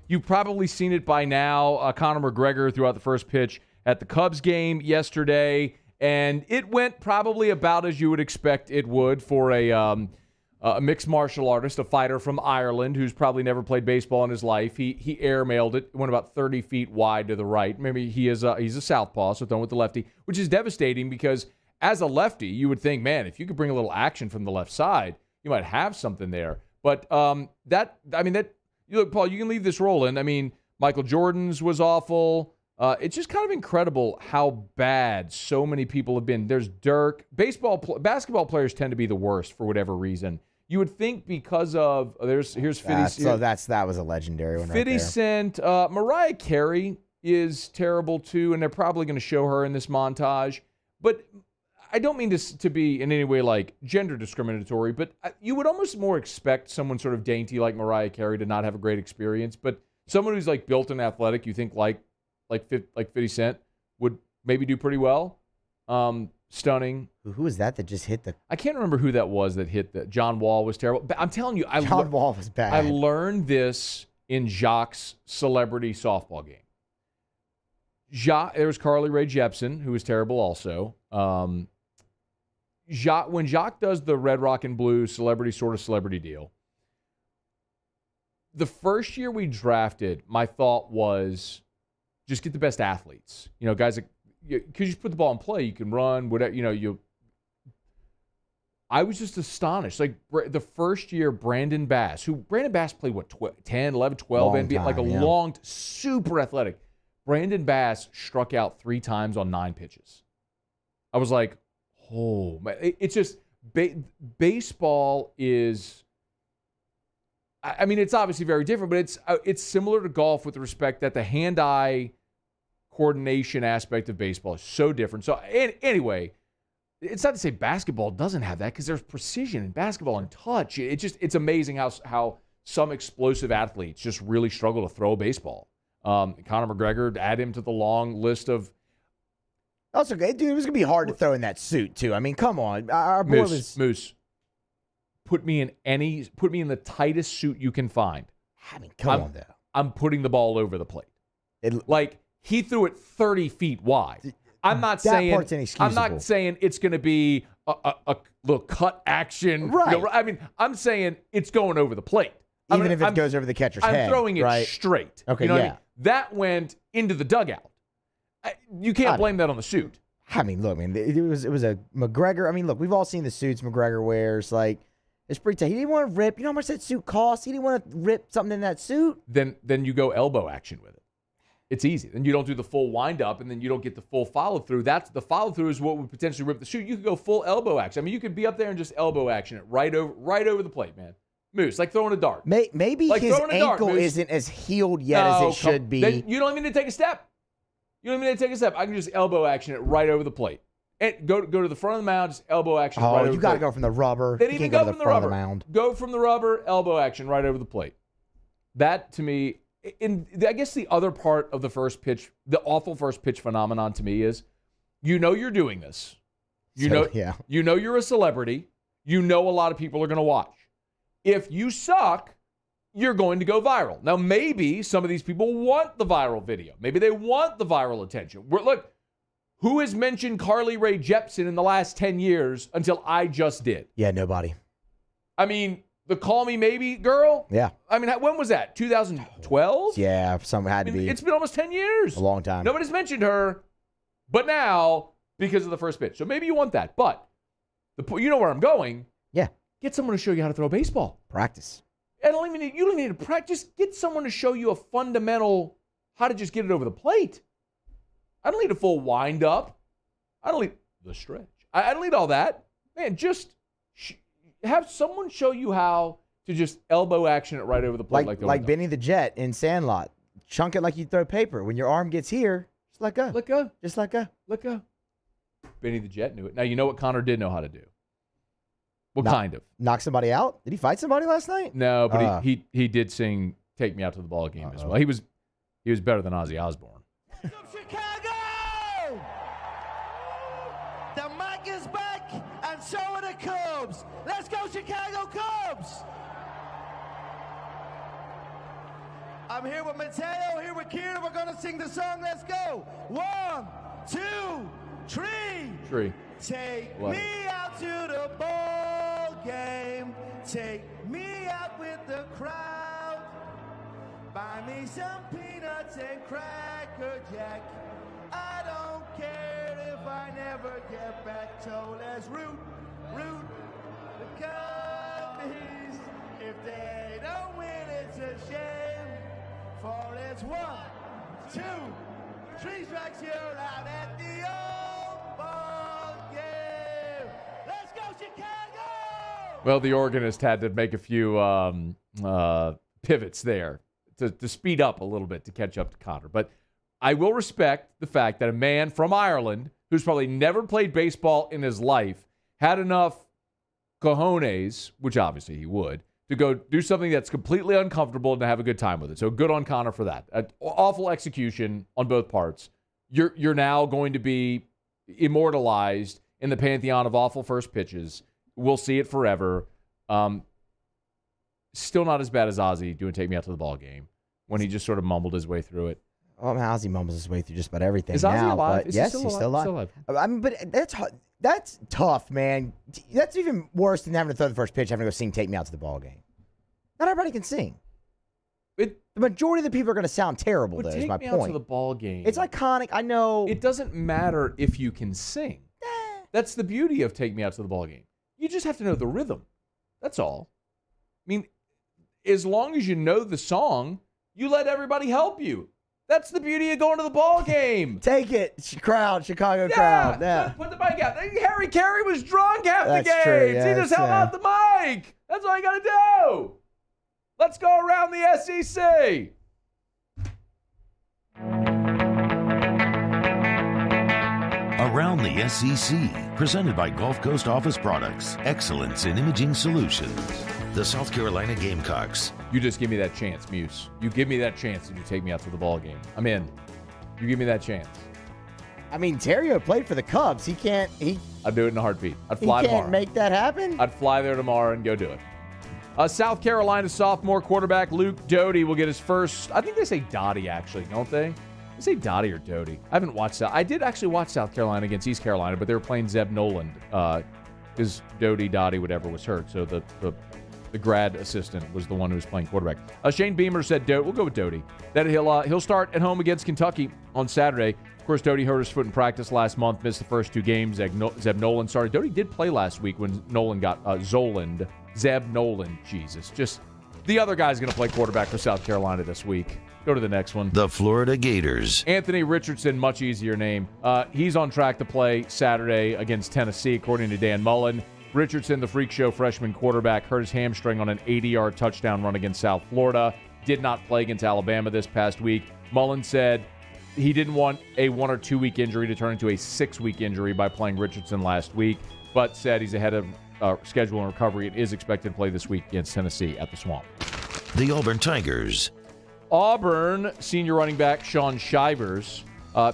Speaker 7: You've probably seen it by now. Conor McGregor threw out the first pitch at the Cubs game yesterday, and it went probably about as you would expect it would for a mixed martial artist, a fighter from Ireland who's probably never played baseball in his life. He airmailed it. It went about 30 feet wide to the right. Maybe he's a southpaw, so throwing with the lefty, which is devastating because as a lefty, you would think, man, if you could bring a little action from the left side, you might have something there. But you look, Paul, you can leave this rolling. I mean, Michael Jordan's was awful. It's just kind of incredible how bad so many people have been. There's Dirk. Basketball players tend to be the worst for whatever reason. You would think because of here's 50 Cent.
Speaker 10: So that was a legendary one.
Speaker 7: 50 Cent. Mariah Carey is terrible too, and they're probably going to show her in this montage. But I don't mean this to be in any way like gender discriminatory, but you would almost more expect someone sort of dainty like Mariah Carey to not have a great experience. But someone who's like built and athletic, you think like 50 Cent would maybe do pretty well. Stunning.
Speaker 10: Who was that just hit the...
Speaker 7: I can't remember who that was that hit the... John Wall was terrible. But I'm telling you,
Speaker 10: John Wall was bad.
Speaker 7: I learned this in Jacques' celebrity softball game. There was Carly Rae Jepsen, who was terrible also. When Jacques does the Red, Rock, and Blue celebrity deal, the first year we drafted, my thought was just get the best athletes. You know, guys, because you put the ball in play, you can run, whatever, I was just astonished. Like, the first year, Brandon Bass played, 10, 11, 12, NBA, long, super athletic. Brandon Bass struck out 3 times on 9 pitches. I was like, oh, man. It's just, baseball is, I mean, it's obviously very different, but it's similar to golf with respect that the hand-eye coordination aspect of baseball is so different. So anyway, it's not to say basketball doesn't have that, because there's precision in basketball and touch. It's amazing how some explosive athletes just really struggle to throw a baseball. Conor McGregor, add him to the long list of.
Speaker 10: Also, dude, it was gonna be hard to throw in that suit too. I mean, come on, our boy
Speaker 7: Moose. Put me in the tightest suit you can find.
Speaker 10: I mean, come on, though.
Speaker 7: I'm putting the ball over the plate. He threw it 30 feet wide. I'm not saying it's going to be a little cut action.
Speaker 10: Right.
Speaker 7: I mean, I'm saying it's going over the plate.
Speaker 10: Even if it goes over the catcher's head.
Speaker 7: I'm throwing it straight.
Speaker 10: Okay,
Speaker 7: you know what I mean? That went into the dugout. You can't blame that on the suit.
Speaker 10: I mean, look, man, it was a McGregor. I mean, look, we've all seen the suits McGregor wears. Like, it's pretty tight. He didn't want to rip. You know how much that suit costs? He didn't want to rip something in that suit.
Speaker 7: Then you go elbow action with it. It's easy. Then you don't do the full wind up, and then you don't get the full follow through. The follow through is what would potentially rip the suit. You could go full elbow action. I mean, you could be up there and just elbow action it right over the plate, man. Moose, like throwing a dart.
Speaker 10: Maybe
Speaker 7: like
Speaker 10: his ankle isn't as healed yet as it should be.
Speaker 7: Then you don't even need to take a step. I can just elbow action it right over the plate. And go to the front of the mound, just elbow action right over the plate.
Speaker 10: Oh, you got to go from the rubber.
Speaker 7: They didn't even go from the rubber. Go from the rubber, elbow action right over the plate. That, to me, I guess the other part of the first pitch, the awful first pitch phenomenon to me is, you're doing this. You know you're a celebrity. You know a lot of people are going to watch. If you suck, you're going to go viral. Now, maybe some of these people want the viral video. Maybe they want the viral attention. Look, who has mentioned Carly Rae Jepsen in the last 10 years until I just did?
Speaker 10: Yeah, nobody.
Speaker 7: I mean, the Call Me Maybe girl?
Speaker 10: Yeah.
Speaker 7: I mean, when was that? 2012?
Speaker 10: Yeah, some had to be.
Speaker 7: It's been almost 10 years.
Speaker 10: A long time.
Speaker 7: Nobody's mentioned her, but now, because of the first pitch. So maybe you want that. But you know where I'm going.
Speaker 10: Yeah.
Speaker 7: Get someone to show you how to throw a baseball.
Speaker 10: Practice.
Speaker 7: You don't even need to practice. Get someone to show you a fundamental how to just get it over the plate. I don't need a full wind up. I don't need the stretch. I don't need all that. Man, just have someone show you how to just elbow action it right over the plate.
Speaker 10: Like Benny the Jet in Sandlot. Chunk it like you throw paper. When your arm gets here, just let go.
Speaker 7: Let go.
Speaker 10: Just let go.
Speaker 7: Let go. Benny the Jet knew it. Now, you know what Connor did know how to do? What kind of?
Speaker 10: Knock somebody out? Did he fight somebody last night?
Speaker 7: No, but he did sing "Take Me Out to the Ball Game" as well. He was better than Ozzy Osbourne.
Speaker 21: Chicago! The mic is back, and so are the Cubs. Let's go, Chicago Cubs! I'm here with Mateo, here with Kieran. We're going to sing the song. Let's go. 1, 2, 3.
Speaker 7: Tree.
Speaker 21: Take
Speaker 7: What?
Speaker 21: me out to the ball game. Take me out with the crowd. Buy me some peanuts and Cracker Jack. I don't care if I never get back. So let's root the Cubbies. If they don't win, it's a shame. For it's 1, 2, 3 strikes, you're out at the old ball game. Let's go, Chicago!
Speaker 7: Well, the organist had to make a few pivots there to speed up a little bit to catch up to Connor. But I will respect the fact that a man from Ireland who's probably never played baseball in his life had enough cojones, which obviously he would, to go do something that's completely uncomfortable and to have a good time with it. So good on Connor for that. Awful execution on both parts. You're now going to be immortalized in the pantheon of awful first pitches. We'll see it forever. Still not as bad as Ozzy doing "Take Me Out to the Ball Game" when he just sort of mumbled his way through it.
Speaker 10: Oh, Ozzy mumbles his way through just about everything
Speaker 7: Is
Speaker 10: now.
Speaker 7: Ozzy alive?
Speaker 10: But
Speaker 7: Is
Speaker 10: yes,
Speaker 7: he
Speaker 10: he's still alive.
Speaker 7: Still alive.
Speaker 10: I mean, but that's tough, man. That's even worse than having to throw the first pitch, having to go sing "Take Me Out to the Ball Game." Not everybody can sing. The majority of the people are going to sound terrible, though, is my
Speaker 7: Take Me Out
Speaker 10: point.
Speaker 7: to the Ball Game.
Speaker 10: It's iconic. I know.
Speaker 7: It doesn't matter if you can sing. That's the beauty of "Take Me Out to the Ball Game." You just have to know the rhythm. That's all. I mean, as long as you know the song, you let everybody help you. That's the beauty of going to the ball game.
Speaker 10: Take it, crowd, Chicago crowd. Yeah.
Speaker 7: Put the mic out. Harry Carey was drunk half the
Speaker 10: That's
Speaker 7: games.
Speaker 10: true,
Speaker 7: He
Speaker 10: yeah,
Speaker 7: just held out the mic. That's all you got to do. Let's go around the SEC.
Speaker 4: Around the SEC, presented by Gulf Coast Office Products, excellence in imaging solutions. The South Carolina Gamecocks.
Speaker 7: You just give me that chance, Muse. You give me that chance and you take me out to the ball game. I'm in. You give me that chance.
Speaker 10: I mean, Terrio played for the Cubs.
Speaker 7: I'd do it in a heartbeat. I'd fly
Speaker 10: he can't
Speaker 7: tomorrow.
Speaker 10: make that happen?
Speaker 7: I'd fly there tomorrow and go do it. South Carolina sophomore quarterback Luke Doty will get his first, I think they say Dottie actually, don't they? They say Dottie or Doty. I haven't watched that. I did actually watch South Carolina against East Carolina, but they were playing Zeb Noland because Doty, Dottie, whatever was hurt. So the grad assistant was the one who was playing quarterback. Shane Beamer said, we'll go with Doty, that he'll start at home against Kentucky on Saturday. Of course, Doty hurt his foot in practice last month, missed the first 2 games. Zeb Noland started. Doty did play last week when Noland got Zeb Noland, Jesus. Just the other guy's going to play quarterback for South Carolina this week. Go to the next one.
Speaker 4: The Florida Gators.
Speaker 7: Anthony Richardson, much easier name. He's on track to play Saturday against Tennessee, according to Dan Mullen. Richardson, the freak show freshman quarterback, hurt his hamstring on an 80-yard touchdown run against South Florida. Did not play against Alabama this past week. Mullen said he didn't want a 1 or 2 week injury to turn into a 6-week injury by playing Richardson last week, but said he's ahead of schedule and recovery and is expected to play this week against Tennessee at the Swamp.
Speaker 4: The Auburn Tigers.
Speaker 7: Auburn senior running back Sean Shivers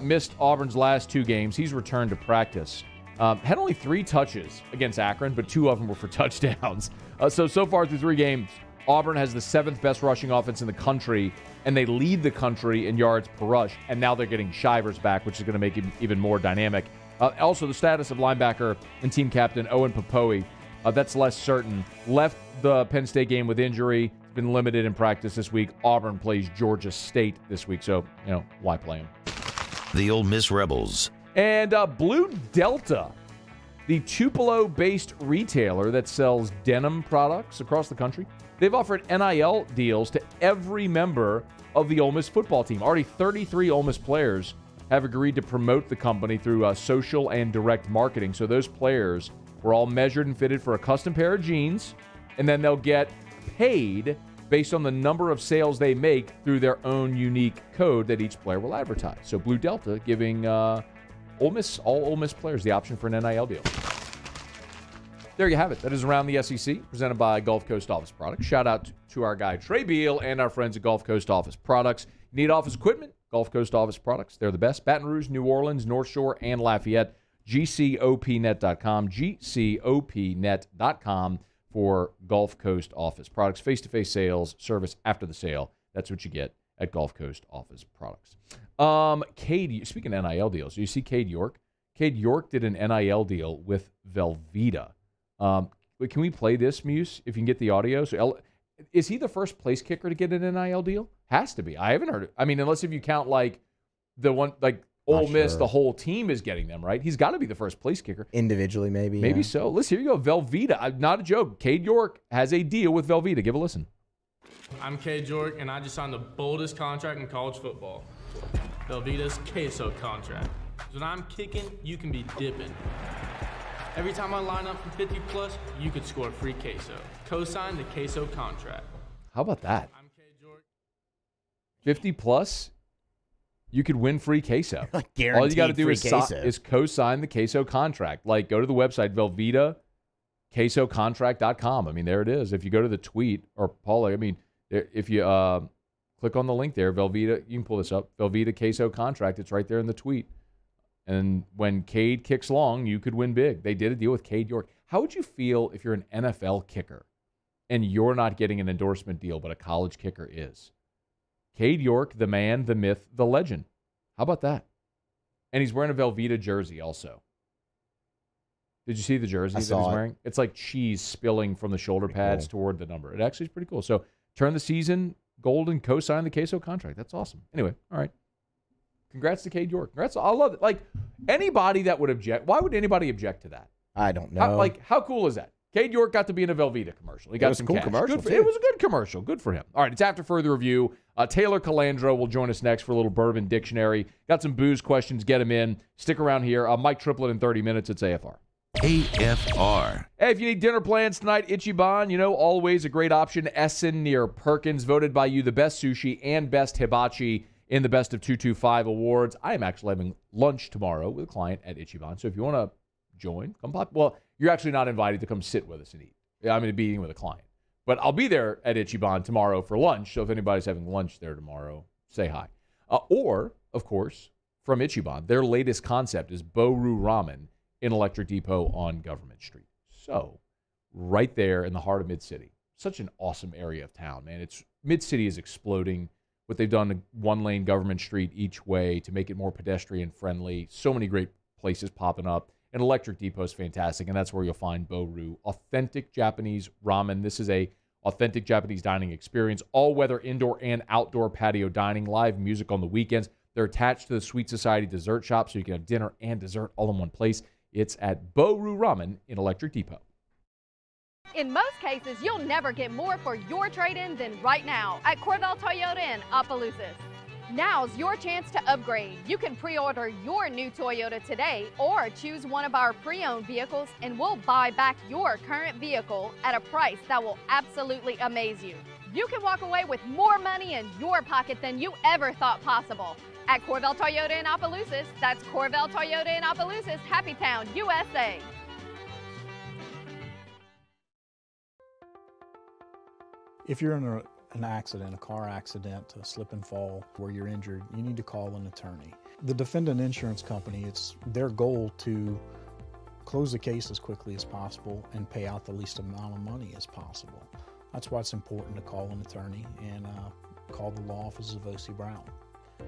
Speaker 7: missed Auburn's last 2 games. He's returned to practice. Had only 3 touches against Akron, but 2 of them were for touchdowns. So far through 3 games, Auburn has the 7th best rushing offense in the country, and they lead the country in yards per rush, and now they're getting Shivers back, which is going to make him even more dynamic. Also, the status of linebacker and team captain Owen Popoe, that's less certain. Left the Penn State game with injury, been limited in practice this week. Auburn plays Georgia State this week, so, why play him?
Speaker 4: The Ole Miss Rebels.
Speaker 7: And Blue Delta, the Tupelo-based retailer that sells denim products across the country, they've offered NIL deals to every member of the Ole Miss football team. Already 33 Ole Miss players have agreed to promote the company through social and direct marketing. So those players were all measured and fitted for a custom pair of jeans, and then they'll get paid based on the number of sales they make through their own unique code that each player will advertise. So Blue Delta giving all Ole Miss players the option for an NIL deal. There you have it. That is Around the SEC, presented by Gulf Coast Office Products. Shout out to our guy Trey Beal and our friends at Gulf Coast Office Products. Need office equipment? Gulf Coast Office Products. They're the best. Baton Rouge, New Orleans, North Shore, and Lafayette. GCOPnet.com. GCOPnet.com for Gulf Coast Office Products. Face-to-face sales, service after the sale. That's what you get at Gulf Coast Office Products. Cade, speaking of NIL deals, you see Cade York? Cade York did an NIL deal with Velveeta. Can we play this, Muse, if you can get the audio? So, is he the first place kicker to get an NIL deal? Has to be. I haven't heard it. I mean, unless if you count like the one, like Ole Miss, the whole team is getting them, right? He's got to be the first place kicker.
Speaker 10: Individually, maybe.
Speaker 7: Maybe so. Listen, here you go. Velveeta. Not a joke. Cade York has a deal with Velveeta. Give a listen.
Speaker 1: I'm Cade York, and I just signed the boldest contract in college football. Velveeta's queso contract. When I'm kicking, you can be dipping. Every time I line up for 50 plus, you could score a free queso. Co-sign the queso contract.
Speaker 7: How about that? 50 plus, you could win free queso. All you got to do is co-sign the queso contract. Like, go to the website, Velveeta, quesocontract.com. I mean, there it is. If you go to the tweet, or Paula, I mean, if you click on the link there, Velveeta, you can pull this up, Velveeta queso contract. It's right there in the tweet. And when Cade kicks long, you could win big. They did a deal with Cade York. How would you feel if you're an NFL kicker and you're not getting an endorsement deal, but a college kicker is? Cade York, the man, the myth, the legend. How about that? And he's wearing a Velveeta jersey also. Did you see the jersey that he's wearing? It's like cheese spilling from the shoulder pads toward the number. It actually is pretty cool. So turn the season gold and co-sign the queso contract. That's awesome. Anyway, all right. Congrats to Cade York. Congrats. I love it. Like, anybody that would object, why would anybody object to that?
Speaker 10: I don't know.
Speaker 7: How cool is that? Cade York got to be in a Velveeta commercial. He got some
Speaker 10: cool
Speaker 7: cash.
Speaker 10: commercial,
Speaker 7: It was a good commercial. Good for him. All right, it's after further review. Taylor Calandro will join us next for a little bourbon dictionary. Got some booze questions. Get him in. Stick around here. Mike Triplett in 30 minutes. It's AFR.
Speaker 4: AFR.
Speaker 7: Hey, if you need dinner plans tonight, Ichiban, always a great option. Essen near Perkins, voted by you the best sushi and best hibachi in the Best of 225 awards. I am actually having lunch tomorrow with a client at Ichiban. So if you want to join, come pop. Well, you're actually not invited to come sit with us and eat. I'm in a meeting with a client. But I'll be there at Ichiban tomorrow for lunch. So if anybody's having lunch there tomorrow, say hi. Or, of course, from Ichiban, their latest concept is Boru Ramen in Electric Depot on Government Street. So right there in the heart of Mid-City. Such an awesome area of town, man. Mid-City is exploding. What they've done to one-lane Government Street each way to make it more pedestrian-friendly. So many great places popping up. And Electric Depot is fantastic, and that's where you'll find Boru. Authentic Japanese ramen. This is a authentic Japanese dining experience. All-weather indoor and outdoor patio dining. Live music on the weekends. They're attached to the Sweet Society dessert shop, so you can have dinner and dessert all in one place. It's at Boru Ramen in Electric Depot.
Speaker 2: In most cases, you'll never get more for your trade-in than right now at Corval Toyota in Opelousas. Now's your chance to upgrade. You can pre-order your new Toyota today or choose one of our pre-owned vehicles and we'll buy back your current vehicle at a price that will absolutely amaze you. You can walk away with more money in your pocket than you ever thought possible. At Corval Toyota in Opelousas, that's Corval Toyota in Opelousas, Happy Town, USA.
Speaker 6: If you're in an accident, a car accident, a slip and fall where you're injured, you need to call an attorney. The defendant insurance company, it's their goal to close the case as quickly as possible and pay out the least amount of money as possible. That's why it's important to call an attorney and call the law office of O.C. Brown.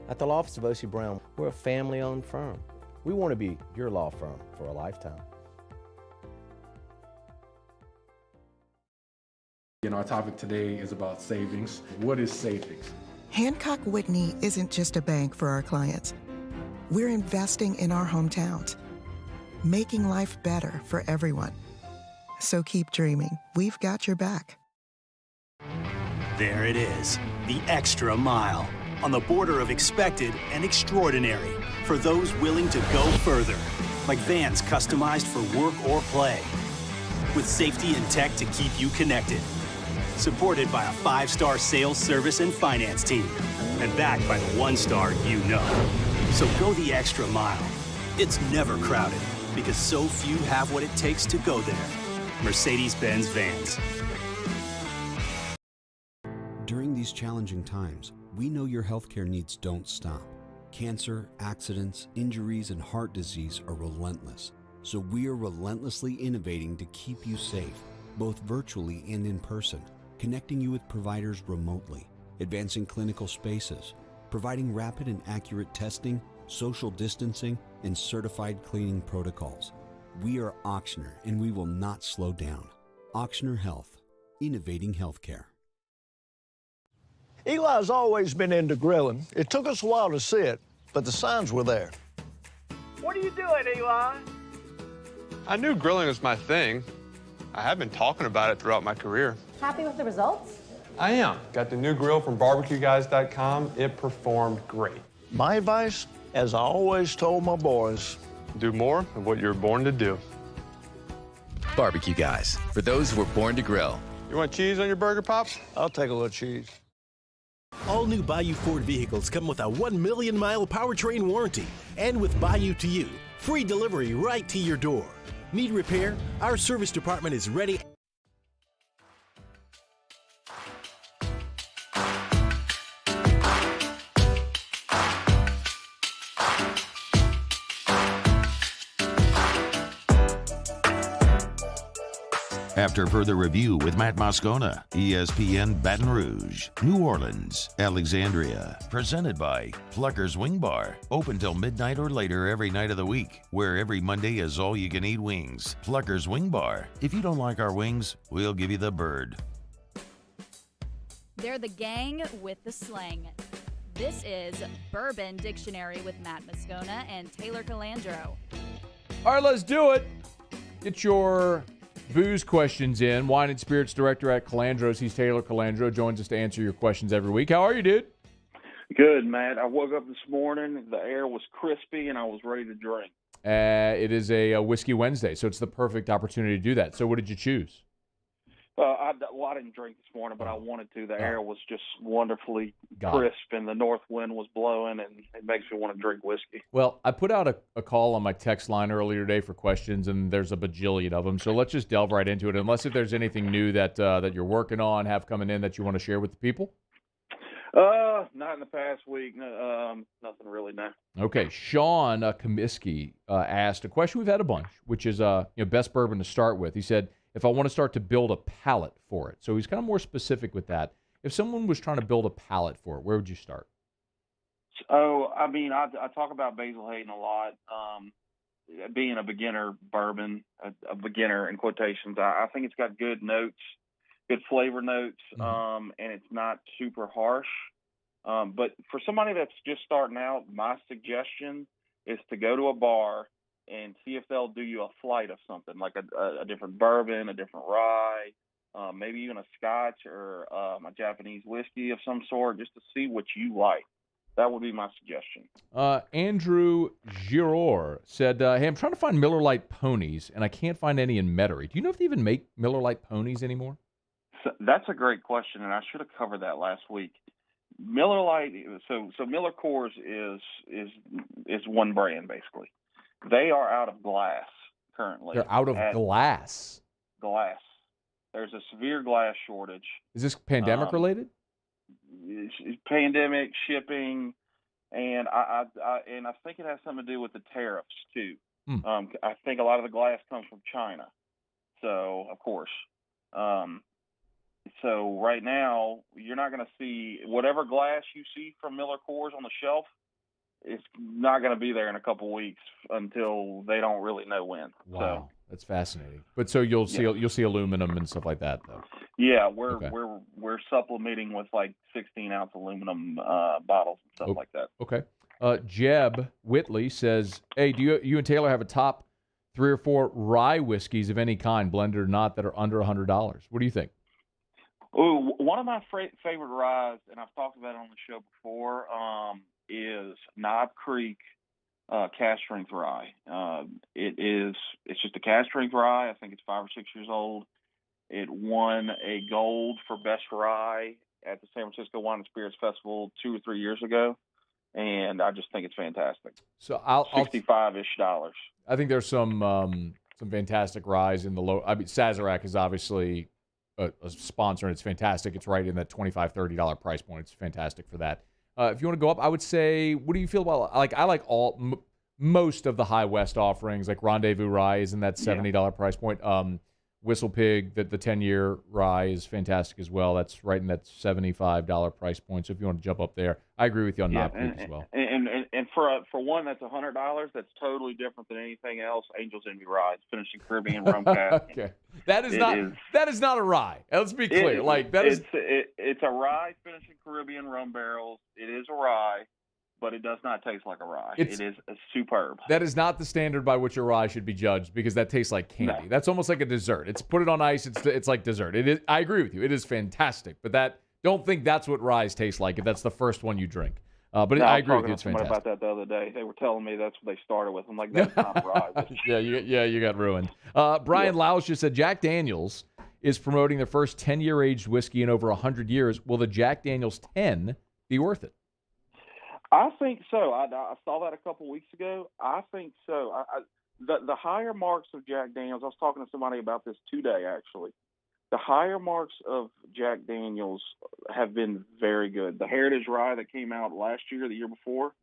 Speaker 18: At the law office of O.C. Brown, we're a family-owned firm. We want to be your law firm for a lifetime.
Speaker 25: Our topic today is about savings. What is savings?
Speaker 26: Hancock Whitney isn't just a bank for our clients. We're investing in our hometowns, making life better for everyone. So keep dreaming. We've got your back.
Speaker 14: There it is, the extra mile, on the border of expected and extraordinary for those willing to go further, like vans customized for work or play, with safety and tech to keep you connected. supported by a 5-star sales, service, and finance team, and backed by the 1-star you know. So go the extra mile. It's never crowded because so few have what it takes to go there. Mercedes-Benz Vans.
Speaker 15: During these challenging times, we know your healthcare needs don't stop. Cancer, accidents, injuries, and heart disease are relentless. So we are relentlessly innovating to keep you safe, both virtually and in person, connecting you with providers remotely, advancing clinical spaces, providing rapid and accurate testing, social distancing, and certified cleaning protocols. We are Auctioner, and we will not slow down. Auctioner Health, innovating healthcare.
Speaker 3: Eli's always been into grilling. It took us a while to see it, but the signs were there.
Speaker 5: What are you doing, Eli?
Speaker 8: I knew grilling was my thing. I have been talking about it throughout my career.
Speaker 9: Happy with the results?
Speaker 8: I am. Got the new grill from barbecueguys.com. It performed great.
Speaker 3: My advice, as I always told my boys,
Speaker 8: do more of what you're born to do.
Speaker 11: Barbecue Guys, for those who were born to grill.
Speaker 8: You want cheese on your burger, Pops?
Speaker 3: I'll take a little cheese.
Speaker 22: All new Bayou Ford vehicles come with a 1 million mile powertrain warranty. And with Bayou to You, free delivery right to your door. Need repair? Our service department is ready.
Speaker 4: After further review with Matt Moscona, ESPN Baton Rouge, New Orleans, Alexandria. Presented by Plucker's Wing Bar. Open till midnight or later every night of the week, where every Monday is all-you-can-eat wings. Plucker's Wing Bar. If you don't like our wings, we'll give you the bird.
Speaker 12: They're the gang with the slang. This is Bourbon Dictionary with Matt Moscona and Taylor Calandro.
Speaker 7: All right, let's do it. Get your booze questions in. Wine and Spirits Director at Calandro's. He's Taylor Calandro. Joins us to answer your questions every week. How are you, dude?
Speaker 27: Good, Matt. I woke up this morning. The air was crispy, and I was ready to drink.
Speaker 7: It is a Whiskey Wednesday, so it's the perfect opportunity to do that. So what did you choose?
Speaker 27: I didn't drink this morning, but I wanted to. The air was just wonderfully crisp, and the north wind was blowing, and it makes me want to drink whiskey.
Speaker 7: Well, I put out a call on my text line earlier today for questions, and there's a bajillion of them. So let's just delve right into it, unless if there's anything new that you're working on, have coming in that you want to share with the people.
Speaker 27: Not in the past week. Nothing really, no.
Speaker 7: Okay, Sean Comiskey asked a question we've had a bunch, which is best bourbon to start with. He said, if I want to start to build a palate for it. So he's kind of more specific with that. If someone was trying to build a palate for it, where would you start?
Speaker 27: So, I mean, I talk about Basil Hayden a lot. Being a beginner bourbon, a beginner in quotations, I think it's got good notes, good flavor notes, and it's not super harsh. But for somebody that's just starting out, my suggestion is to go to a bar and see if they'll do you a flight of something, like a different bourbon, a different rye, maybe even a scotch or a Japanese whiskey of some sort, just to see what you like. That would be my suggestion.
Speaker 7: Andrew Giror said, hey, I'm trying to find Miller Lite ponies, and I can't find any in Metairie. Do you know if they even make Miller Lite ponies anymore?
Speaker 27: So that's a great question, and I should have covered that last week. Miller Lite, so Miller Coors is one brand, basically. They are out of glass currently.
Speaker 7: They're out of glass.
Speaker 27: Glass. There's a severe glass shortage.
Speaker 7: Is this pandemic related?
Speaker 27: Pandemic, shipping, and I think it has something to do with the tariffs too. I think a lot of the glass comes from China. So of course. So right now you're not going to see whatever glass you see from Miller Coors on the shelf. It's not going to be there in a couple of weeks until they don't really know when.
Speaker 7: Wow,
Speaker 27: so,
Speaker 7: that's fascinating. But so you'll see aluminum and stuff like that, though.
Speaker 27: Yeah, we're supplementing with like 16-ounce aluminum bottles and stuff like that.
Speaker 7: Okay. Jeb Whitley says, "Hey, do you and Taylor have a top 3 or 4 rye whiskeys of any kind, blended or not, that are under $100? What do you think?"
Speaker 27: Ooh, one of my favorite ryes, and I've talked about it on the show before, is Knob Creek cast strength rye. It's just a cast strength rye. I think it's 5 or 6 years old. It won a gold for best rye at the San Francisco Wine and Spirits Festival 2 or 3 years ago, and I just think it's fantastic.
Speaker 7: So I'll
Speaker 27: $65-ish dollars.
Speaker 7: I think there's some fantastic ryes in the low. I mean, Sazerac is obviously a sponsor, and it's fantastic. It's right in that $25, $30 price point. It's fantastic for that. If you want to go up, I would say, what do you feel about? I like most of the High West offerings, like Rendezvous Rye is in that $70 price point. Whistle Pig, the 10-year rye is fantastic as well. That's right in that $75 price point. So if you want to jump up there, I agree with you on Knob Creek as well.
Speaker 27: And for one that's $100, that's totally different than anything else. Angel's Envy Rye, finishing Caribbean rum cask.
Speaker 7: Okay, that is not a rye. Let's be clear.
Speaker 27: It's a rye finishing Caribbean rum barrels. It is a rye, but it does not taste like a rye. It is superb.
Speaker 7: That is not the standard by which a rye should be judged, because that tastes like candy. No. That's almost like a dessert. It's put it on ice. It's like dessert. It is. I agree with you. It is fantastic, but don't think that's what ryes taste like if that's the first one you drink. But I agree with you. It's fantastic.
Speaker 27: About that the other day. They were telling me that's what they started with. I'm like, that's not rye.
Speaker 7: You got ruined. Brian Lausch just said Jack Daniels is promoting their first 10-year aged whiskey in over 100 years. Will the Jack Daniels 10 be worth it?
Speaker 27: I think so. I saw that a couple weeks ago. I think so. The higher marks of Jack Daniels, I was talking to somebody about this today, actually. The higher marks of Jack Daniels have been very good. The Heritage Rye that came out last year, the year before,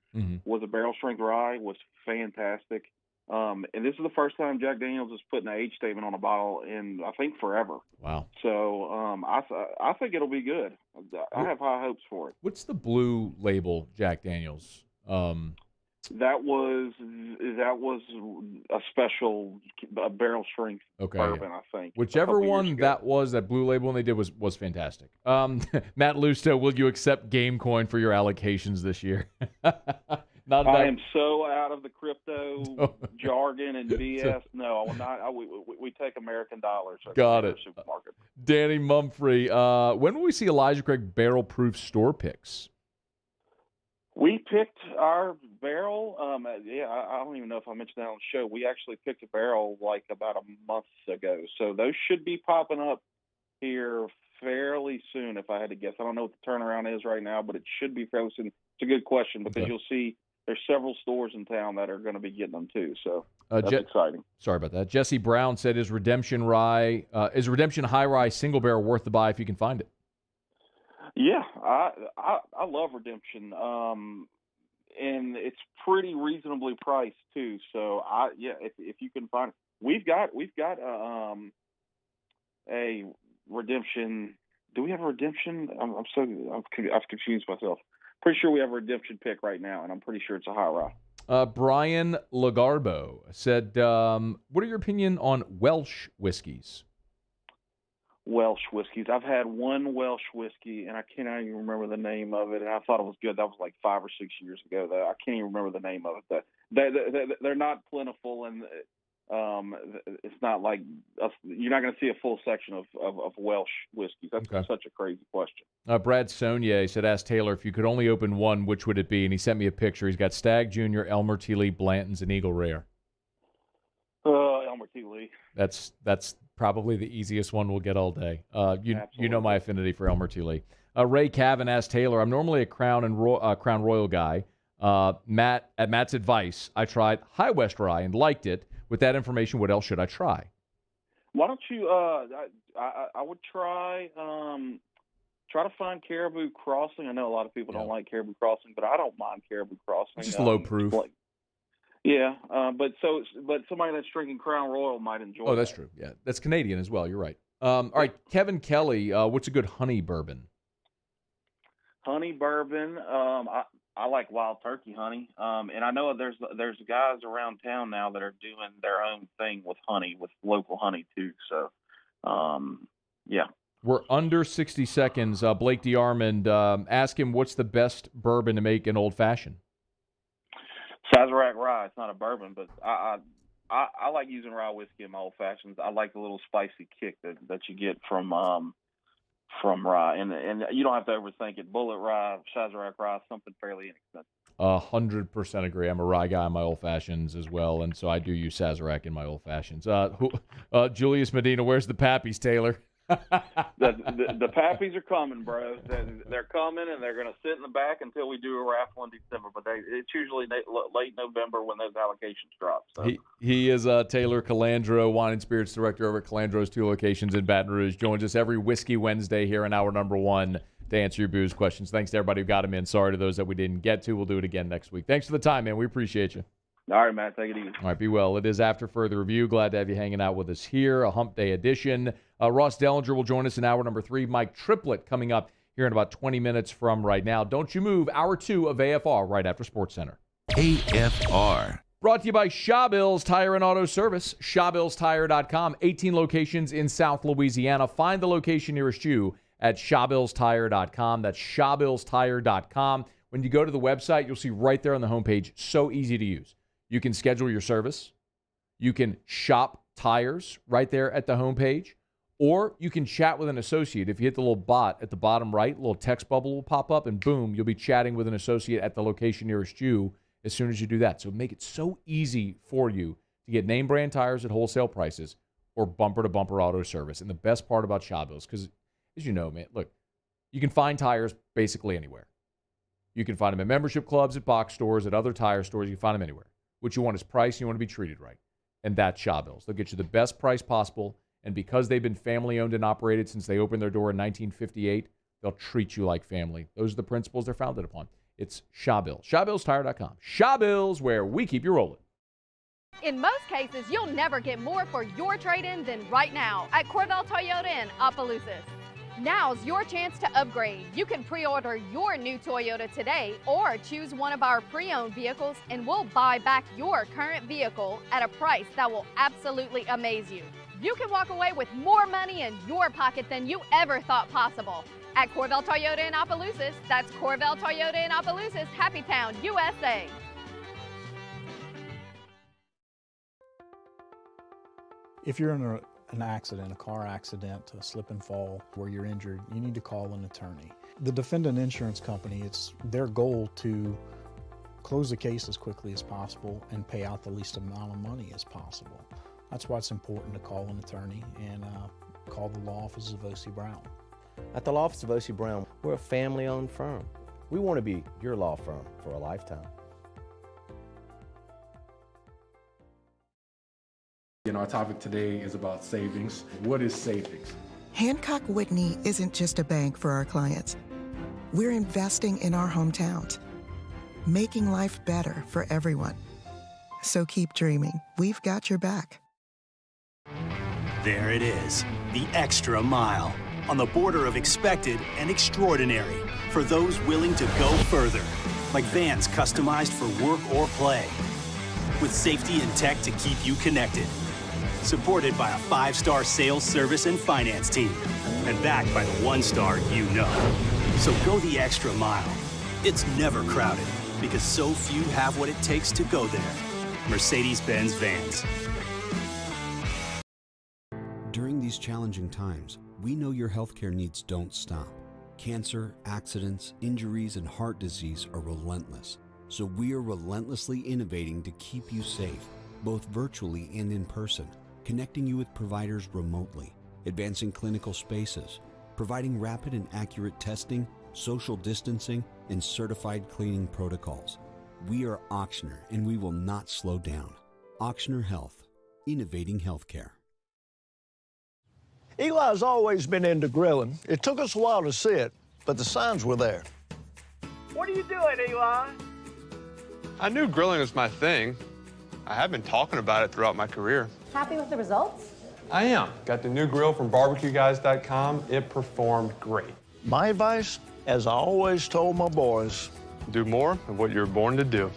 Speaker 27: was a barrel strength rye, was fantastic. And this is the first time Jack Daniels is putting an age statement on a bottle in, I think, forever.
Speaker 7: Wow.
Speaker 27: So I think it'll be good. I have high hopes for it.
Speaker 7: What's the blue label Jack Daniels?
Speaker 27: That was a special barrel strength bourbon, I think.
Speaker 7: Whichever one that was, that blue label one they did was fantastic. Matt Lusto, will you accept Gamecoin for your allocations this year?
Speaker 27: I am so out of the crypto jargon and BS. No, I will not. We take American dollars.
Speaker 7: Got it.
Speaker 27: Supermarket.
Speaker 7: Danny Mumphrey, when will we see Elijah Craig barrel-proof store picks?
Speaker 27: We picked our barrel. I don't even know if I mentioned that on the show. We actually picked a barrel like about a month ago. So those should be popping up here fairly soon, if I had to guess. I don't know what the turnaround is right now, but it should be fairly soon. It's a good question because you'll see there's several stores in town that are going to be getting them too. So that's exciting. Sorry
Speaker 7: about that. Jesse Brown said, is Redemption High Rye single barrel worth the buy if you can find it?
Speaker 27: Yeah, I love Redemption, and it's pretty reasonably priced too. So if you can find it, we've got a Redemption. Do we have a Redemption? I've confused myself. Pretty sure we have a Redemption pick right now, and I'm pretty sure it's a high rye.
Speaker 7: Brian Lagarbo said, what are your opinion on Welsh whiskeys?
Speaker 27: Welsh whiskeys. I've had one Welsh whiskey, and I cannot even remember the name of it, and I thought it was good. That was like 5 or 6 years ago. I can't even remember the name of it. They're not plentiful, and it's not like you're not going to see a full section of Welsh whiskeys. That's such a crazy question.
Speaker 7: Brad Saunier said, ask Taylor, if you could only open one, which would it be? And he sent me a picture. He's got Stag Jr., Elmer T. Lee, Blanton's, and Eagle Rare.
Speaker 27: Elmer T. Lee.
Speaker 7: That's probably the easiest one we'll get all day. You know my affinity for Elmer T. Lee. Ray Cavan asked Taylor, I'm normally a Crown Royal guy. At Matt's advice, I tried High West Rye and liked it. With that information, what else should I try?
Speaker 27: Why don't you? I would try to find Caribou Crossing. I know a lot of people don't like Caribou Crossing, but I don't mind Caribou Crossing.
Speaker 7: It's just low proof.
Speaker 27: But somebody that's drinking Crown Royal might enjoy.
Speaker 7: Oh, that's true. Yeah, that's Canadian as well. You're right. All right, Kevin Kelly, what's a good honey bourbon?
Speaker 27: Honey bourbon. I like Wild Turkey honey. And I know there's guys around town now that are doing their own thing with honey, with local honey too. So, yeah.
Speaker 7: We're under 60 seconds. Blake DeArmond, ask him what's the best bourbon to make an old fashioned.
Speaker 27: Sazerac rye. It's not a bourbon, but I like using rye whiskey in my old fashions. I like the little spicy kick that you get from rye, and you don't have to overthink it. Bullet rye, Sazerac rye, something fairly inexpensive.
Speaker 7: 100% agree. I'm a rye guy in my old fashions as well, and so I do use Sazerac in my old fashions. Julius Medina, where's the Pappies, Taylor?
Speaker 27: The Pappies are coming, bro. They're coming, and they're going to sit in the back until we do a raffle in December. But it's usually late November when those allocations drop. So.
Speaker 7: He is Taylor Calandro, Wine and Spirits Director over at Calandro's 2 locations in Baton Rouge. Joins us every Whiskey Wednesday here in hour number 1 to answer your booze questions. Thanks to everybody who got him in. Sorry to those that we didn't get to. We'll do it again next week. Thanks for the time, man. We appreciate you.
Speaker 27: All right, Matt. Take it easy.
Speaker 7: All right, be well. It is After Further Review. Glad to have you hanging out with us here, a Hump Day edition. Ross Dellinger will join us in hour number 3. Mike Triplett coming up here in about 20 minutes from right now. Don't you move. Hour 2 of AFR right after SportsCenter.
Speaker 4: AFR.
Speaker 7: Brought to you by Shawbills Tire and Auto Service. ShawbillsTire.com. 18 locations in South Louisiana. Find the location nearest you at ShawbillsTire.com. That's ShawbillsTire.com. When you go to the website, you'll see right there on the homepage, so easy to use. You can schedule your service. You can shop tires right there at the homepage. Or you can chat with an associate. If you hit the little bot at the bottom right, a little text bubble will pop up, and boom, you'll be chatting with an associate at the location nearest you as soon as you do that. So make it so easy for you to get name brand tires at wholesale prices or bumper-to-bumper auto service. And the best part about Shawbills, because as you know, man, look, you can find tires basically anywhere. You can find them at membership clubs, at box stores, at other tire stores. You can find them anywhere. What you want is price, and you want to be treated right. And that's Shawbills. They'll get you the best price possible, and because they've been family-owned and operated since they opened their door in 1958, they'll treat you like family. Those are the principles they're founded upon. It's Shawbills. ShawbillsTire.com. Shawbills, where we keep you rolling.
Speaker 2: In most cases, you'll never get more for your trade-in than right now at Corval Toyota in Opelousas. Now's your chance to upgrade. You can pre-order your new Toyota today or choose one of our pre-owned vehicles and we'll buy back your current vehicle at a price that will absolutely amaze you. You can walk away with more money in your pocket than you ever thought possible. At Corval Toyota in Opelousas, that's Corval Toyota in Opelousas, Happy Town, USA.
Speaker 6: If you're in an accident, a car accident, a slip and fall where you're injured, you need to call an attorney. The defendant insurance company, it's their goal to close the case as quickly as possible and pay out the least amount of money as possible. That's why it's important to call an attorney and call the law office of O.C. Brown.
Speaker 18: At the law office of O.C. Brown, we're a family-owned firm. We want to be your law firm for a lifetime.
Speaker 25: Our topic today is about savings. What is savings?
Speaker 26: Hancock Whitney isn't just a bank for our clients. We're investing in our hometowns, making life better for everyone. So keep dreaming. We've got your back.
Speaker 14: There it is, the extra mile, on the border of expected and extraordinary for those willing to go further, like vans customized for work or play, with safety and tech to keep you connected. Supported by a 5-star sales, service, and finance team. And backed by the 1-star you know. So go the extra mile. It's never crowded because so few have what it takes to go there. Mercedes-Benz Vans.
Speaker 15: During these challenging times, we know your healthcare needs don't stop. Cancer, accidents, injuries, and heart disease are relentless. So we are relentlessly innovating to keep you safe, both virtually and in person. Connecting you with providers remotely, advancing clinical spaces, providing rapid and accurate testing, social distancing, and certified cleaning protocols. We are Auctioner, and we will not slow down. Auctioner Health, innovating healthcare.
Speaker 3: Eli's always been into grilling. It took us a while to see it, but the signs were there.
Speaker 5: What are you doing, Eli?
Speaker 8: I knew grilling was my thing. I have been talking about it throughout my career.
Speaker 9: Happy with the results?
Speaker 8: I am. Got the new grill from barbecueguys.com. It performed great.
Speaker 3: My advice, as I always told my boys,
Speaker 8: do more of what you were born to do.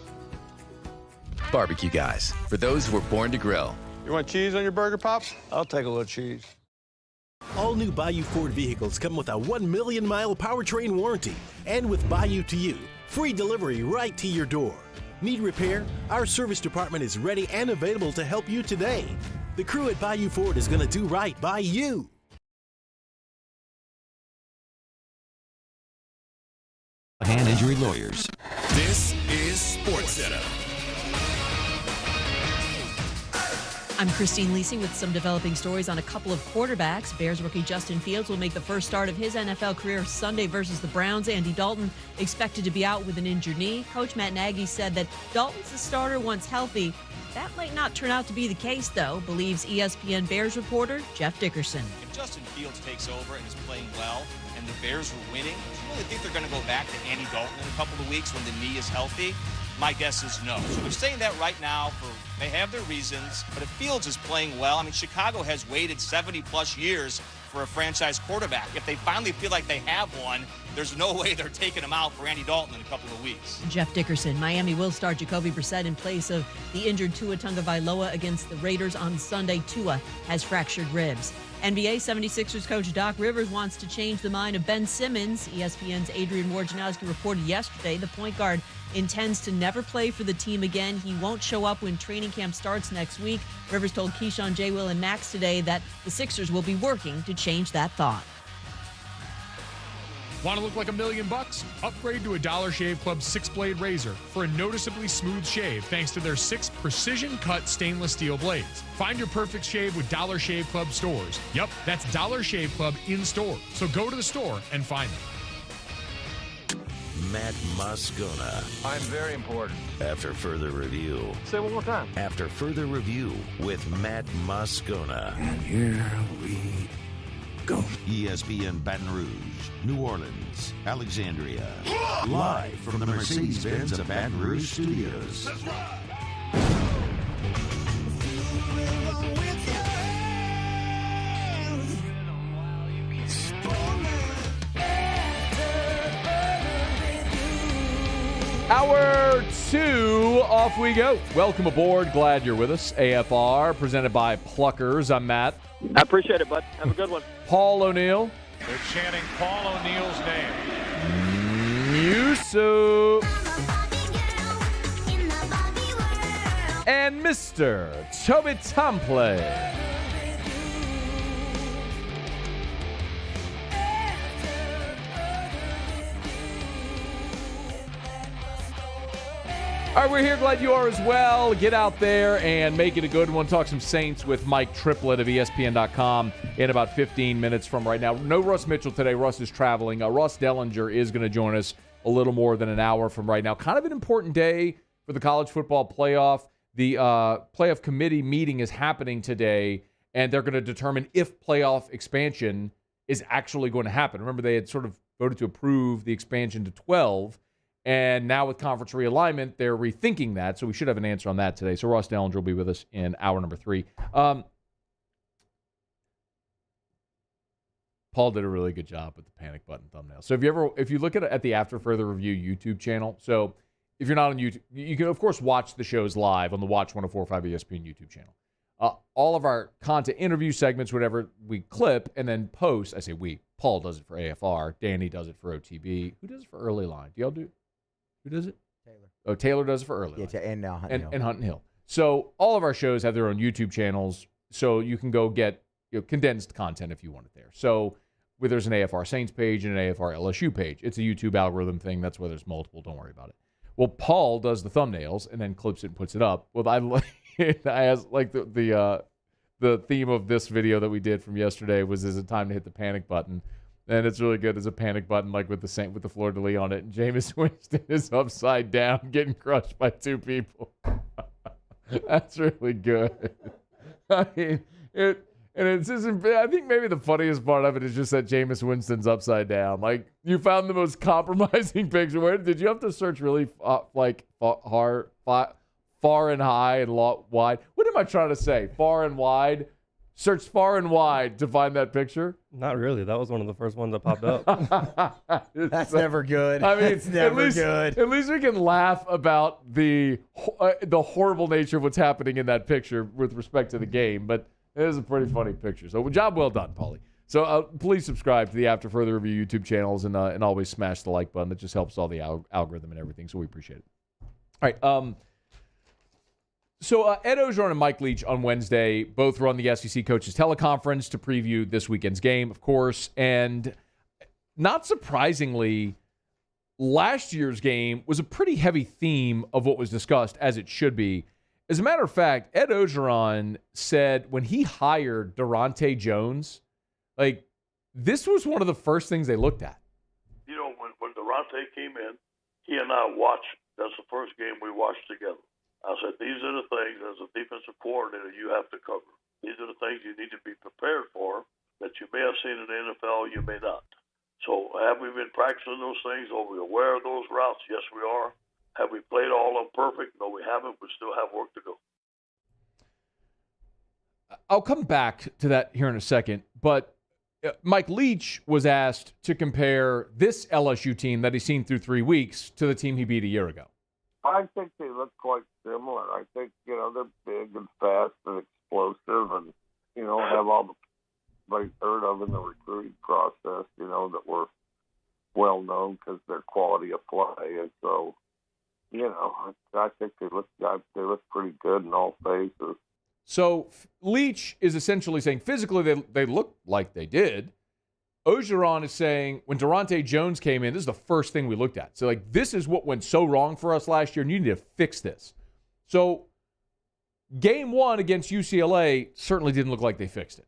Speaker 11: Barbecue Guys, for those who were born to grill.
Speaker 8: You want cheese on your burger, Pops?
Speaker 3: I'll take a little cheese.
Speaker 22: All new Bayou Ford vehicles come with a 1 million mile powertrain warranty. And with Bayou to You, free delivery right to your door. Need repair? Our service department is ready and available to help you today. The crew at Bayou Ford is going to do right by you.
Speaker 4: Hand Injury Lawyers.
Speaker 13: This is SportsCenter.
Speaker 9: I'm Christine Leasing with some developing stories on a couple of quarterbacks. Bears rookie Justin Fields will make the first start of his NFL career Sunday versus the Browns. Andy Dalton expected to be out with an injured knee. Coach Matt Nagy said that Dalton's the starter once healthy. That might not turn out to be the case, though, believes ESPN Bears reporter Jeff Dickerson.
Speaker 13: If Justin Fields takes over and is playing well and the Bears are winning, do you really think they're going to go back to Andy Dalton in a couple of weeks when the knee is healthy? My guess is no. So they're saying that right now. They have their reasons. But if Fields is playing well, I mean, Chicago has waited 70-plus years for a franchise quarterback. If they finally feel like they have one, there's no way they're taking him out for Andy Dalton in a couple of weeks.
Speaker 9: Jeff Dickerson. Miami will start Jacoby Brissett in place of the injured Tua Tagovailoa against the Raiders on Sunday. Tua has fractured ribs. NBA 76ers coach Doc Rivers wants to change the mind of Ben Simmons. ESPN's Adrian Wojnarowski reported yesterday the point guard intends to never play for the team again. He won't show up when training camp starts next week. Rivers told Keyshawn, J. Will, and Max today that the Sixers will be working to change that thought.
Speaker 16: Want to look like $1 million? Upgrade to a Dollar Shave Club 6-blade razor for a noticeably smooth shave thanks to their 6 precision-cut stainless steel blades. Find your perfect shave with Dollar Shave Club stores. Yep, that's Dollar Shave Club in store. So go to the store and find them.
Speaker 4: Matt Moscona.
Speaker 21: I'm very important.
Speaker 4: After further review.
Speaker 21: Say it one more time.
Speaker 4: After further review with Matt Moscona.
Speaker 21: And here we go.
Speaker 4: ESPN Baton Rouge, New Orleans, Alexandria. Live from the Mercedes-Benz of Baton Rouge studios.
Speaker 21: That's right.
Speaker 7: Hour 2, off we go. Welcome aboard. Glad you're with us. AFR, presented by Pluckers. I'm Matt.
Speaker 5: I appreciate it, bud. Have a good one.
Speaker 7: Paul O'Neill.
Speaker 21: They're chanting Paul O'Neill's name.
Speaker 7: Yusuf. And Mr. Toby Tomplay. All right, we're here. Glad you are as well. Get out there and make it a good one. Talk some Saints with Mike Triplett of ESPN.com in about 15 minutes from right now. No Russ Mitchell today. Russ is traveling. Ross Dellinger is going to join us a little more than an hour from right now. Kind of an important day for the college football playoff. The playoff committee meeting is happening today, and they're going to determine if playoff expansion is actually going to happen. Remember, they had sort of voted to approve the expansion to 12. And now with conference realignment, they're rethinking that. So we should have an answer on that today. So Ross Dellinger will be with us in hour number 3. Paul did a really good job with the panic button thumbnail. So if you look at the After Further Review YouTube channel, so if you're not on YouTube, you can of course watch the shows live on the Watch 104.5 ESPN YouTube channel. All of our content, interview segments, whatever, we clip and then post. I say we. Paul does it for AFR. Danny does it for OTB. Who does it for Early Line? Do y'all do? Who does it?
Speaker 10: Taylor.
Speaker 7: Oh, Taylor does it for Early Line.
Speaker 10: Yeah, and now Hunt Hill.
Speaker 7: And Hunt Hill. So all of our shows have their own YouTube channels, so you can go get condensed content if you want it there. So there's an AFR Saints page and an AFR LSU page. It's a YouTube algorithm thing. That's why there's multiple. Don't worry about it. Well, Paul does the thumbnails and then clips it and puts it up. Well, I asked, like the theme of this video that we did from yesterday was, is it time to hit the panic button? And it's really good as a panic button, like with the fleur-de-lis on it. And Jameis Winston is upside down, getting crushed by 2 people. That's really good. I mean, I think maybe the funniest part of it is just that Jameis Winston's upside down. Like, you found the most compromising picture. Where did you have to search really far and high and wide? What am I trying to say? Far and wide. Search far and wide to find that picture?
Speaker 17: Not really. That was one of the first ones that popped up.
Speaker 10: That's never good.
Speaker 7: I mean,
Speaker 10: it's never good.
Speaker 7: At least we can laugh about the horrible nature of what's happening in that picture with respect to the game. But it is a pretty funny picture. So job well done, Paulie. So please subscribe to the After Further Review YouTube channels and always smash the like button. It just helps all the algorithm and everything. So we appreciate it. All right. So Ed Orgeron and Mike Leach on Wednesday both were on the SEC Coaches Teleconference to preview this weekend's game, of course. And not surprisingly, last year's game was a pretty heavy theme of what was discussed, as it should be, As a matter of fact, Ed Orgeron said when he hired Durante Jones, like, this was one of the first things they looked at.
Speaker 1: You know, when Durante came in, he and I watched. That's the first game we watched together. I said, these are the things as a defensive coordinator you have to cover. These are the things you need to be prepared for that you may have seen in the NFL, you may not. So have we been practicing those things? Are we aware of those routes? Yes, we are. Have we played all of them perfect? No, we haven't. We still have work to go.
Speaker 7: I'll come back to that here in a second, but Mike Leach was asked to compare this LSU team that he's seen through 3 weeks to the team he beat a year ago.
Speaker 12: I think they look quite similar. I think, they're big and fast and explosive and, have all the right heard of in the recruiting process, that were well known because their quality of play. And so, I think they look pretty good in all phases.
Speaker 7: So Leach is essentially saying physically they look like they did. Orgeron is saying when Durante Jones came in, this is the first thing we looked at. So, this is what went so wrong for us last year, and you need to fix this. So, game 1 against UCLA certainly didn't look like they fixed it.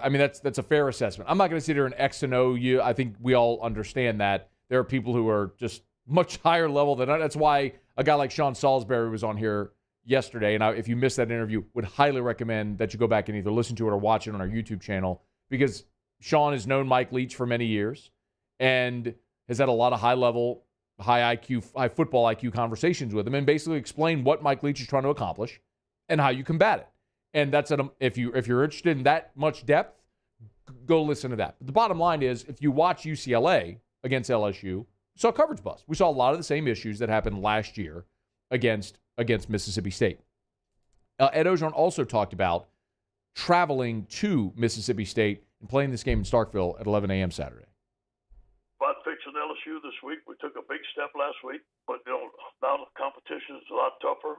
Speaker 7: I mean, that's a fair assessment. I'm not going to sit here and X and O you. I think we all understand that. There are people who are just much higher level than that. That's why a guy like Sean Salisbury was on here yesterday, and if you missed that interview, would highly recommend that you go back and either listen to it or watch it on our YouTube channel, because Sean has known Mike Leach for many years and has had a lot of high-level, high football IQ conversations with him, and basically explained what Mike Leach is trying to accomplish and how you combat it. And that's if you're interested in that much depth, go listen to that. But the bottom line is, if you watch UCLA against LSU, we saw coverage bust. We saw a lot of the same issues that happened last year against Mississippi State. Ed Orgeron also talked about traveling to Mississippi State and playing this game in Starkville at 11 a.m. Saturday.
Speaker 1: About fixing LSU this week, we took a big step last week, but now the competition is a lot tougher.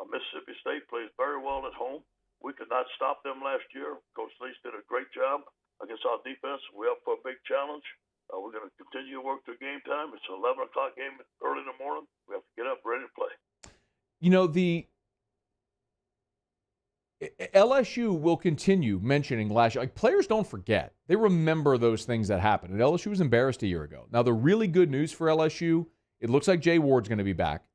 Speaker 1: Mississippi State plays very well at home. We could not stop them last year. Coach Leach did a great job against our defense. We're up for a big challenge. We're going to continue to work through game time. It's an 11 o'clock game early in the morning. We have to get up ready to play. The LSU will continue mentioning last year. Players don't forget. They remember those things that happened. And LSU was embarrassed a year ago. Now, the really good news for LSU, it looks like Jay Ward's going to be back.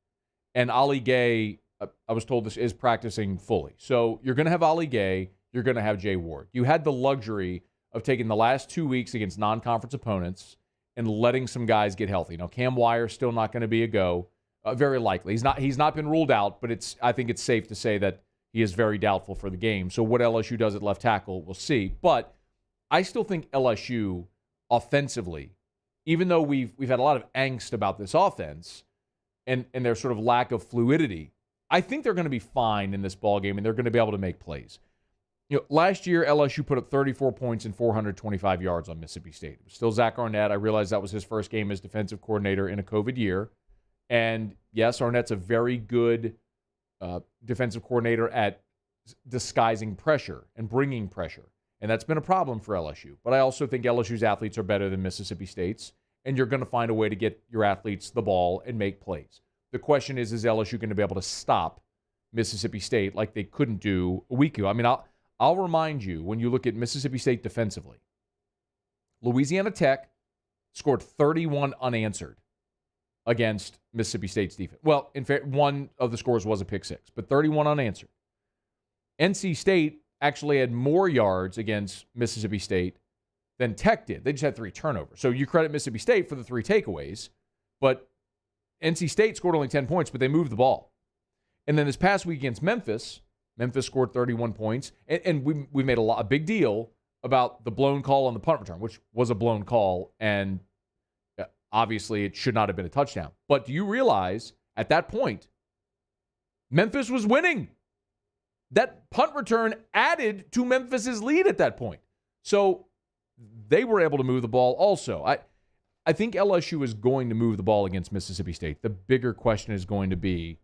Speaker 1: And Ali Gay, I was told this, is practicing fully. So you're going to have Ali Gay. You're going to have Jay Ward. You had the luxury of taking the last 2 weeks against non-conference opponents and letting some guys get healthy. Now, Cam Wire's still not going to be a go. Very likely. He's not been ruled out, but I think it's safe to say that he is very doubtful for the game. So what LSU does at left tackle, we'll see. But I still think LSU offensively, even though we've had a lot of angst about this offense and their sort of lack of fluidity, I think they're going to be fine in this ballgame, and they're going to be able to make plays. Last year, LSU put up 34 points and 425 yards on Mississippi State. It was still Zach Arnett. I realized that was his first game as defensive coordinator in a COVID year. And yes, Arnett's a very good defensive coordinator at disguising pressure and bringing pressure. And that's been a problem for LSU. But I also think LSU's athletes are better than Mississippi State's, and you're going to find a way to get your athletes the ball and make plays. The question is LSU going to be able to stop Mississippi State like they couldn't do a week ago? I mean, I'll remind you, when you look at Mississippi State defensively, Louisiana Tech scored 31 unanswered against Mississippi State's defense. Well, in fact, one of the scores was a pick six, but 31 unanswered. NC State actually had more yards against Mississippi State than Tech did. They just had 3 turnovers. So you credit Mississippi State for the 3 takeaways, but NC State scored only 10 points, but they moved the ball. And then this past week against Memphis scored 31 points, and we made a big deal about the blown call on the punt return, which was a blown call, and obviously it should not have been a touchdown. But do you realize at that point, Memphis was winning? That punt return added to Memphis's lead at that point. So they were able to move the ball also. I think LSU is going to move the ball against Mississippi State. The bigger question is going to be,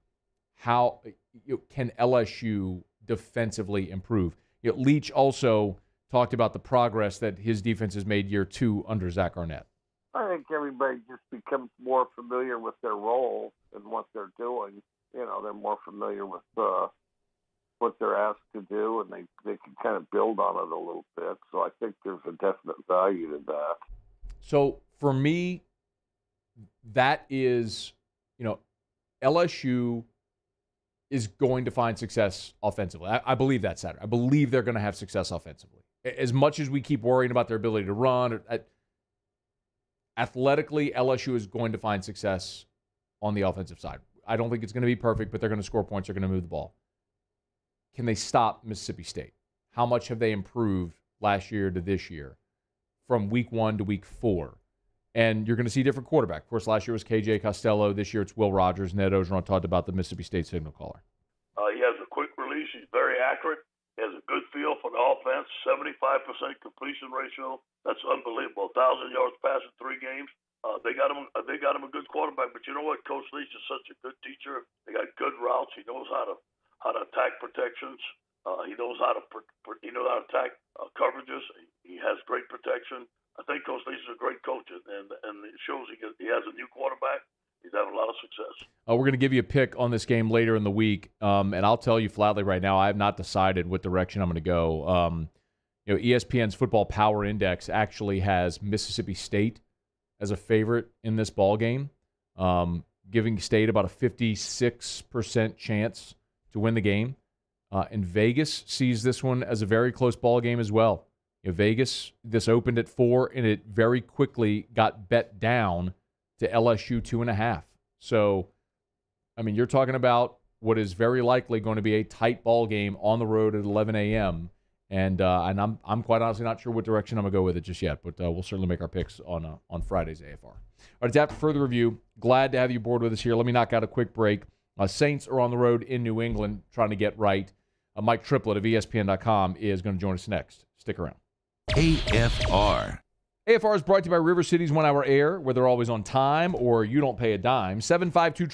Speaker 1: how can LSU defensively improve? Leach also talked about the progress that his defense has made year 2 under Zach Arnett.
Speaker 12: I think everybody just becomes more familiar with their role and what they're doing. You know, they're more familiar with what they're asked to do, and they can kind of build on it a little bit. So I think there's a definite value to that.
Speaker 1: So for me, that is, LSU is going to find success offensively. I believe that Saturday. I believe they're going to have success offensively. As much as we keep worrying about their ability to run, athletically, LSU is going to find success on the offensive side. I don't think it's going to be perfect, but they're going to score points. They're going to move the ball. Can they stop Mississippi State? How much have they improved last year to this year from week 1 to week 4? And you're going to see different quarterback. Of course, last year was KJ Costello. This year it's Will Rogers. Ned Orgeron talked about the Mississippi State signal caller.
Speaker 2: He has a quick release. He's very accurate. He has a good feel for the offense. 75% completion ratio. That's unbelievable. 1,000 yards passing 3 games. They got him a good quarterback. But you know what? Coach Leach is such a good teacher. They got good routes. He knows how to attack protections. He knows how to attack coverages. He has great protection. I think Coach Leach is a great coach, and it shows he has a new quarterback. He's having a lot of success.
Speaker 1: We're going to give you a pick on this game later in the week, and I'll tell you flatly right now, I have not decided what direction I'm going to go. ESPN's Football Power Index actually has Mississippi State as a favorite in this ball game, giving State about a 56% chance to win the game. And Vegas sees this one as a very close ball game as well. Vegas, this opened at 4, and it very quickly got bet down to LSU 2.5. So, you're talking about what is very likely going to be a tight ball game on the road at 11 a.m. And I'm quite honestly not sure what direction I'm going to go with it just yet, but we'll certainly make our picks on Friday's AFR. All right, it's after further review. Glad to have you aboard with us here. Let me knock out a quick break. Saints are on the road in New England trying to get right. Mike Triplett of ESPN.com is going to join us next. Stick around.
Speaker 4: AFR.
Speaker 1: AFR is brought to you by River City's 1 Hour Air, where they're always on time or you don't pay a dime. 752-0001,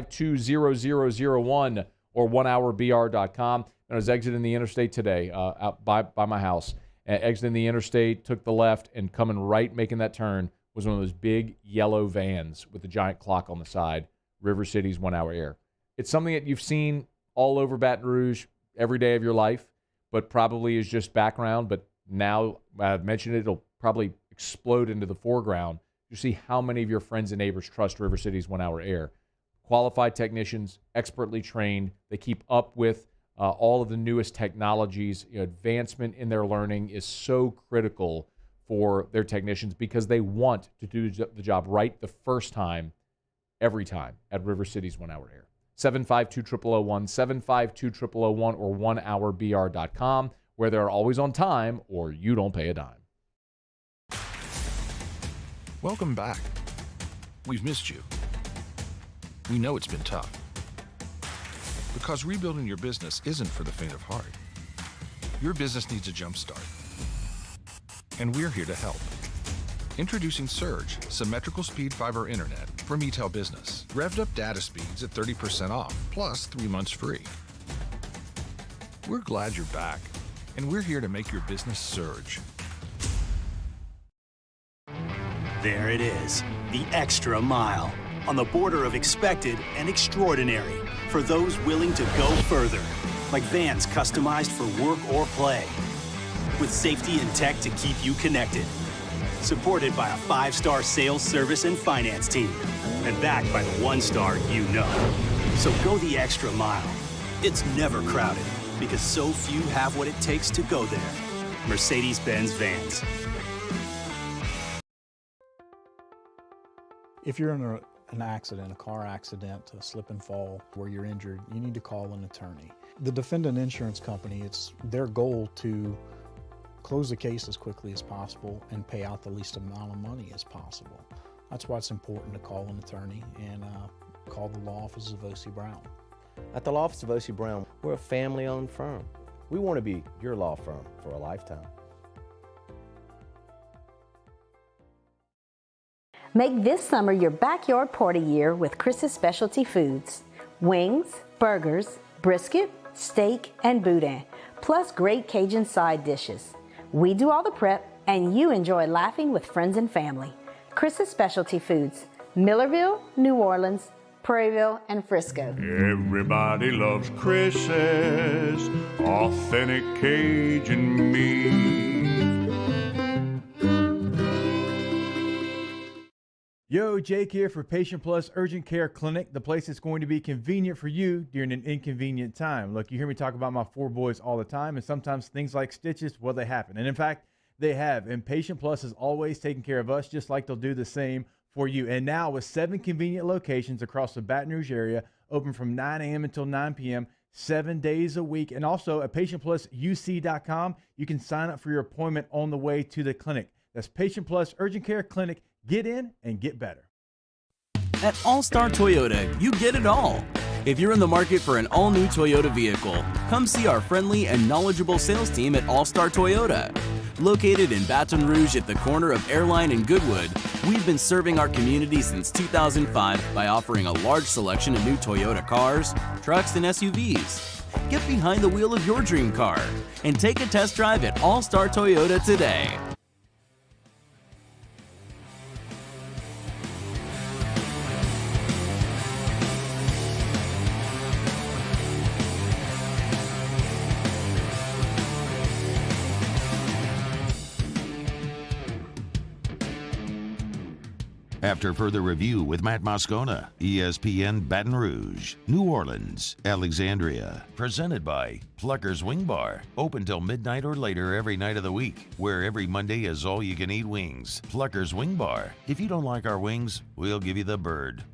Speaker 1: 752-0001, or onehourbr.com. I was exiting the interstate today out by my house. Exiting the interstate, took the left, and coming right, making that turn, was one of those big yellow vans with the giant clock on the side. River City's 1 Hour Air. It's something that you've seen all over Baton Rouge every day of your life, but probably is just background. But now I've mentioned it, it'll probably explode into the foreground. You see how many of your friends and neighbors trust River City's 1 Hour Air. Qualified technicians, expertly trained. They keep up with all of the newest technologies. Advancement in their learning is so critical for their technicians because they want to do the job right the first time, every time at River City's 1 Hour Air. 752-0001, 752-0001, or onehourbr.com, where they're always on time or you don't pay a dime.
Speaker 6: Welcome back. We've missed you. We know it's been tough. Because rebuilding your business isn't for the faint of heart. Your business needs a jump start. And we're here to help. Introducing Surge, symmetrical speed fiber internet from eTel Business. Revved up data speeds at 30% off, plus 3 months free. We're glad you're back, and we're here to make your business surge.
Speaker 14: There it is, the extra mile, on the border of expected and extraordinary, for those willing to go further, like vans customized for work or play, with safety and tech to keep you connected. Supported by a 5-star sales, service, and finance team. And backed by the 1-star you know. So go the extra mile. It's never crowded because so few have what it takes to go there. Mercedes-Benz Vans.
Speaker 19: If you're in an accident, a car accident, a slip and fall, where you're injured, you need to call an attorney. The defendant insurance company, it's their goal to close the case as quickly as possible and pay out the least amount of money as possible. That's why it's important to call an attorney and call the law office of O.C. Brown.
Speaker 18: At the law office of O.C. Brown, we're a family-owned firm. We want to be your law firm for a lifetime.
Speaker 20: Make this summer your backyard party year with Chris's Specialty Foods. Wings, burgers, brisket, steak, and boudin, plus great Cajun side dishes. We do all the prep and you enjoy laughing with friends and family. Chris's Specialty Foods, Millerville, New Orleans, Prairieville, and Frisco.
Speaker 21: Everybody loves Chris's authentic Cajun meat.
Speaker 11: Yo, Jake here for Patient Plus Urgent Care Clinic, the place that's going to be convenient for you during an inconvenient time. Look, you hear me talk about my 4 boys all the time, and sometimes things like stitches, well, they happen. And in fact, they have. And Patient Plus is always taking care of us, just like they'll do the same for you. And now with 7 convenient locations across the Baton Rouge area, open from 9 a.m. until 9 p.m., 7 days a week. And also at patientplusuc.com, you can sign up for your appointment on the way to the clinic. That's Patient Plus Urgent Care Clinic. Get in and get better.
Speaker 15: At All-Star Toyota, you get it all. If you're in the market for an all-new Toyota vehicle, come see our friendly and knowledgeable sales team at All-Star Toyota. Located in Baton Rouge at the corner of Airline and Goodwood, we've been serving our community since 2005 by offering a large selection of new Toyota cars, trucks, and SUVs. Get behind the wheel of your dream car and take a test drive at All-Star Toyota today.
Speaker 4: After further review with Matt Moscona, ESPN Baton Rouge, New Orleans, Alexandria. Presented by Plucker's Wing Bar. Open till midnight or later every night of the week, where every Monday is all-you-can-eat wings. Plucker's Wing Bar. If you don't like our wings, we'll give you the bird.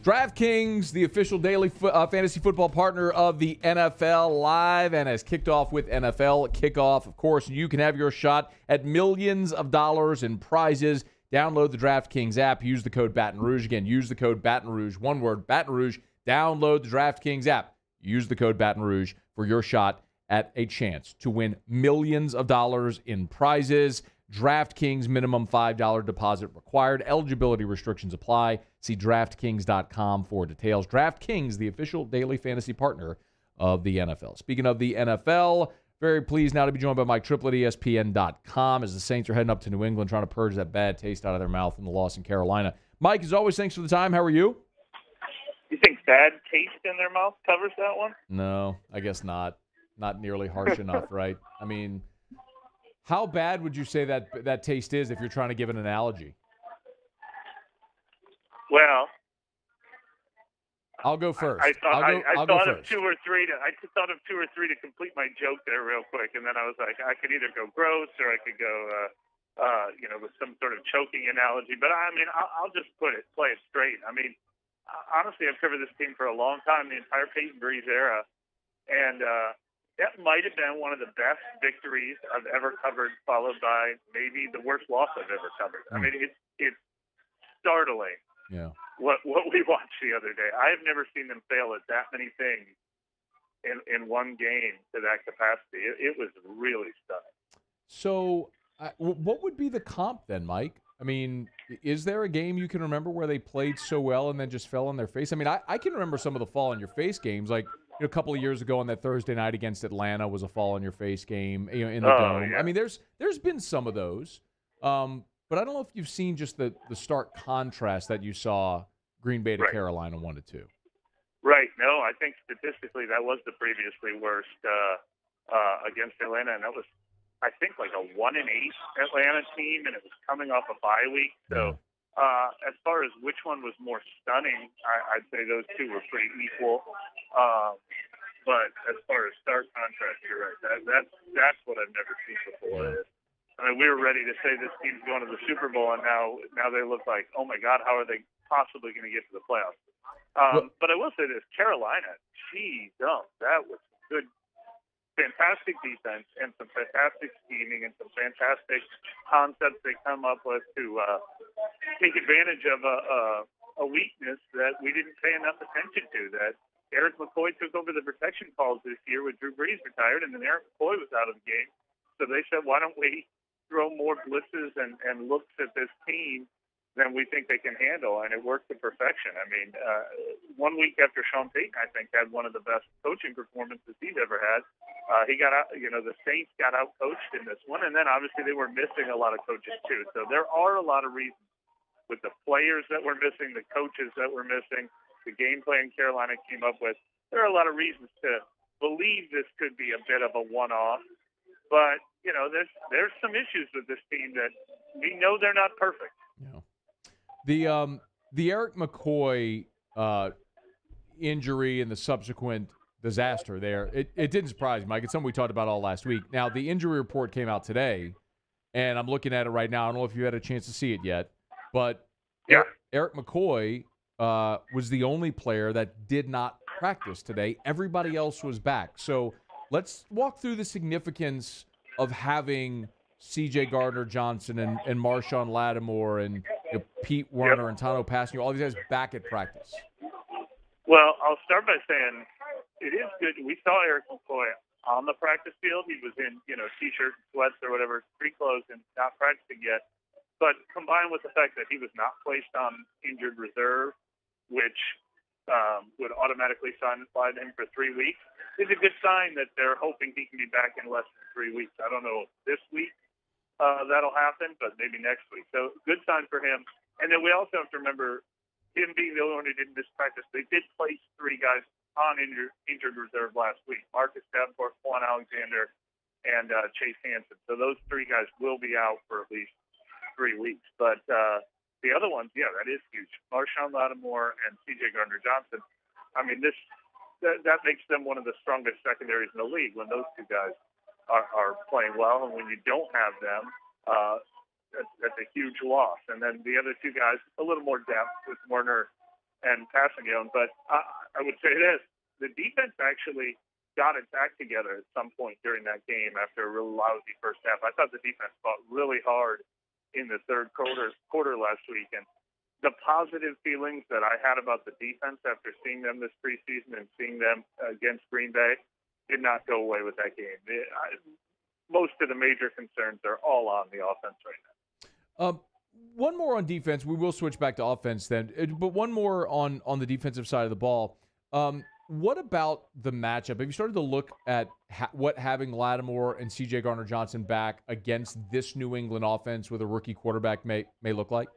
Speaker 1: DraftKings, the official daily fantasy football partner of the NFL Live, and has kicked off with NFL Kickoff. Of course, you can have your shot at millions of dollars in prizes. Download the DraftKings app. Use the code Baton Rouge. Again, use the code Baton Rouge. One word, Baton Rouge. Download the DraftKings app. Use the code Baton Rouge for your shot at a chance to win millions of dollars in prizes. DraftKings minimum $5 deposit required. Eligibility restrictions apply. See DraftKings.com for details. DraftKings, the official daily fantasy partner of the NFL. Speaking of the NFL, very pleased now to be joined by Mike Triplett, ESPN.com, as the Saints are heading up to New England trying to purge that bad taste out of their mouth in the loss in Carolina. Mike, as always, thanks for the time. How are you?
Speaker 23: You think bad taste in their mouth covers that one?
Speaker 1: No, I guess not. Not nearly harsh enough, right? I mean, how bad would you say that taste is if you're trying to give an analogy?
Speaker 23: Well,
Speaker 1: I'll go first.
Speaker 23: I thought of
Speaker 1: first.
Speaker 23: two or three to complete my joke there real quick, and then I was like, I could either go gross or I could go, with some sort of choking analogy. But I mean, I'll just play it straight. I mean, honestly, I've covered this team for a long time, the entire Peyton Breeze era, and that might have been one of the best victories I've ever covered, followed by maybe the worst loss I've ever covered. I mean, it's startling.
Speaker 1: Yeah.
Speaker 23: What we watched the other day. I have never seen them fail at that many things in one game to that capacity. It was really stunning.
Speaker 1: So, what would be the comp then, Mike? I mean, is there a game you can remember where they played so well and then just fell on their face? I mean, I can remember some of the fall on your face games, like a couple of years ago on that Thursday night against Atlanta was a fall on your face game, in the dome.
Speaker 23: Yeah.
Speaker 1: I mean, there's been some of those. But I don't know if you've seen just the stark contrast that you saw Green Bay to Carolina 1-2.
Speaker 23: Right. No, I think statistically that was the previously worst against Atlanta, and that was, I think, like a 1-8 Atlanta team, and it was coming off a bye week. So as far as which one was more stunning, I'd say those two were pretty equal. But as far as stark contrast, you're right. That's what I've never seen before. I mean, we were ready to say this team's going to the Super Bowl, and now they look like, oh my God, how are they possibly going to get to the playoffs? But I will say this: Carolina, that was good, fantastic defense and some fantastic scheming and some fantastic concepts they come up with to take advantage of a weakness that we didn't pay enough attention to. That Eric McCoy took over the protection calls this year with Drew Brees retired, and then Eric McCoy was out of the game. So they said, why don't we throw more blitzes and looks at this team than we think they can handle, and it worked to perfection. I mean, 1 week after Sean Payton, I think, had one of the best coaching performances he's ever had, He got out. The Saints got out coached in this one, and then obviously they were missing a lot of coaches too. So there are a lot of reasons with the players that were missing, the coaches that were missing, the game plan Carolina came up with. There are a lot of reasons to believe this could be a bit of a one-off. But there's some issues with this team that we know they're not perfect.
Speaker 1: Yeah. The Eric McCoy injury and the subsequent disaster there, it didn't surprise me, Mike. It's something we talked about all last week. Now, the injury report came out today, and I'm looking at it right now. I don't know if you had a chance to see it yet, but
Speaker 23: yeah.
Speaker 1: Eric McCoy was the only player that did not practice today. Everybody else was back. So let's walk through the significance of having C.J. Gardner-Johnson and Marshawn Lattimore and Pete Werner and Tano Passanio, all these guys back at practice.
Speaker 23: Well, I'll start by saying it is good. We saw Eric McCoy on the practice field. He was in, T-shirt, sweats or whatever, pre-clothes and not practicing yet. But combined with the fact that he was not placed on injured reserve, which would automatically slide him for 3 weeks, is a good sign that they're hoping he can be back in less than 3 weeks. I don't know if this week that'll happen, but maybe next week. So good sign for him. And then we also have to remember him being the only one who didn't miss practice. They did place 3 guys on injured reserve last week: Marcus Davenport, Quan Alexander, and Chase Hansen. So those 3 guys will be out for at least 3 weeks. But the other ones, yeah, that is huge. Marshawn Lattimore and C.J. Gardner-Johnson. I mean, that makes them one of the strongest secondaries in the league when those 2 guys are playing well. And when you don't have them, that's a huge loss. And then the other 2 guys, a little more depth with Werner and Passanio. But I would say this: the defense actually got its act together at some point during that game after a really lousy first half. I thought the defense fought really hard in the third quarter last week. And the positive feelings that I had about the defense after seeing them this preseason and seeing them against Green Bay did not go away with that game. Most of the major concerns are all on the offense right now.
Speaker 1: One more on defense. We will switch back to offense then, but one more on the defensive side of the ball. What about the matchup? Have you started to look at what having Lattimore and C.J. Gardner-Johnson back against this New England offense with a rookie quarterback may look like?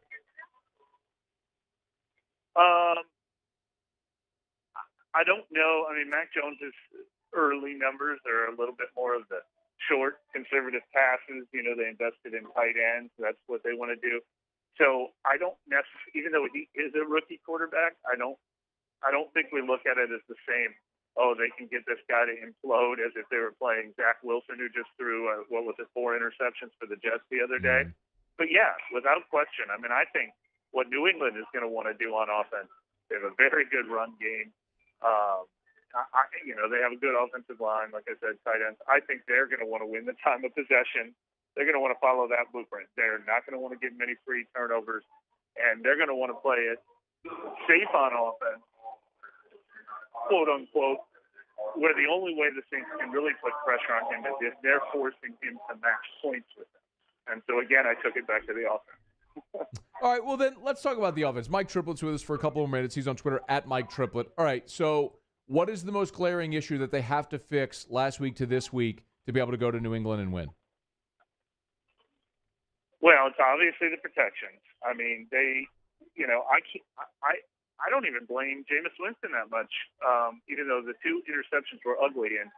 Speaker 23: I don't know. I mean, Mac Jones's early numbers are a little bit more of the short, conservative passes. They invested in tight ends. That's what they want to do. So I don't necessarily, even though he is a rookie quarterback, I don't think we look at it as the same. Oh, they can get this guy to implode as if they were playing Zach Wilson, who just threw 4 interceptions for the Jets the other day. But yeah, without question. I mean, I think what New England is going to want to do on offense, they have a very good run game. They have a good offensive line, like I said, tight ends. I think they're going to want to win the time of possession. They're going to want to follow that blueprint. They're not going to want to give many free turnovers, and they're going to want to play it safe on offense, quote unquote, where the only way the Saints can really put pressure on him is if they're forcing him to match points with them. And so again, I took it back to the offense.
Speaker 1: All right, well then let's talk about the offense. Mike Triplett's with us for a couple more minutes. He's on Twitter at Mike Triplett. All right, so what is the most glaring issue that they have to fix last week to this week to be able to go to New England and win?
Speaker 23: Well, it's obviously the protections. I mean, I don't even blame Jameis Winston that much, even though the 2 interceptions were ugly. And,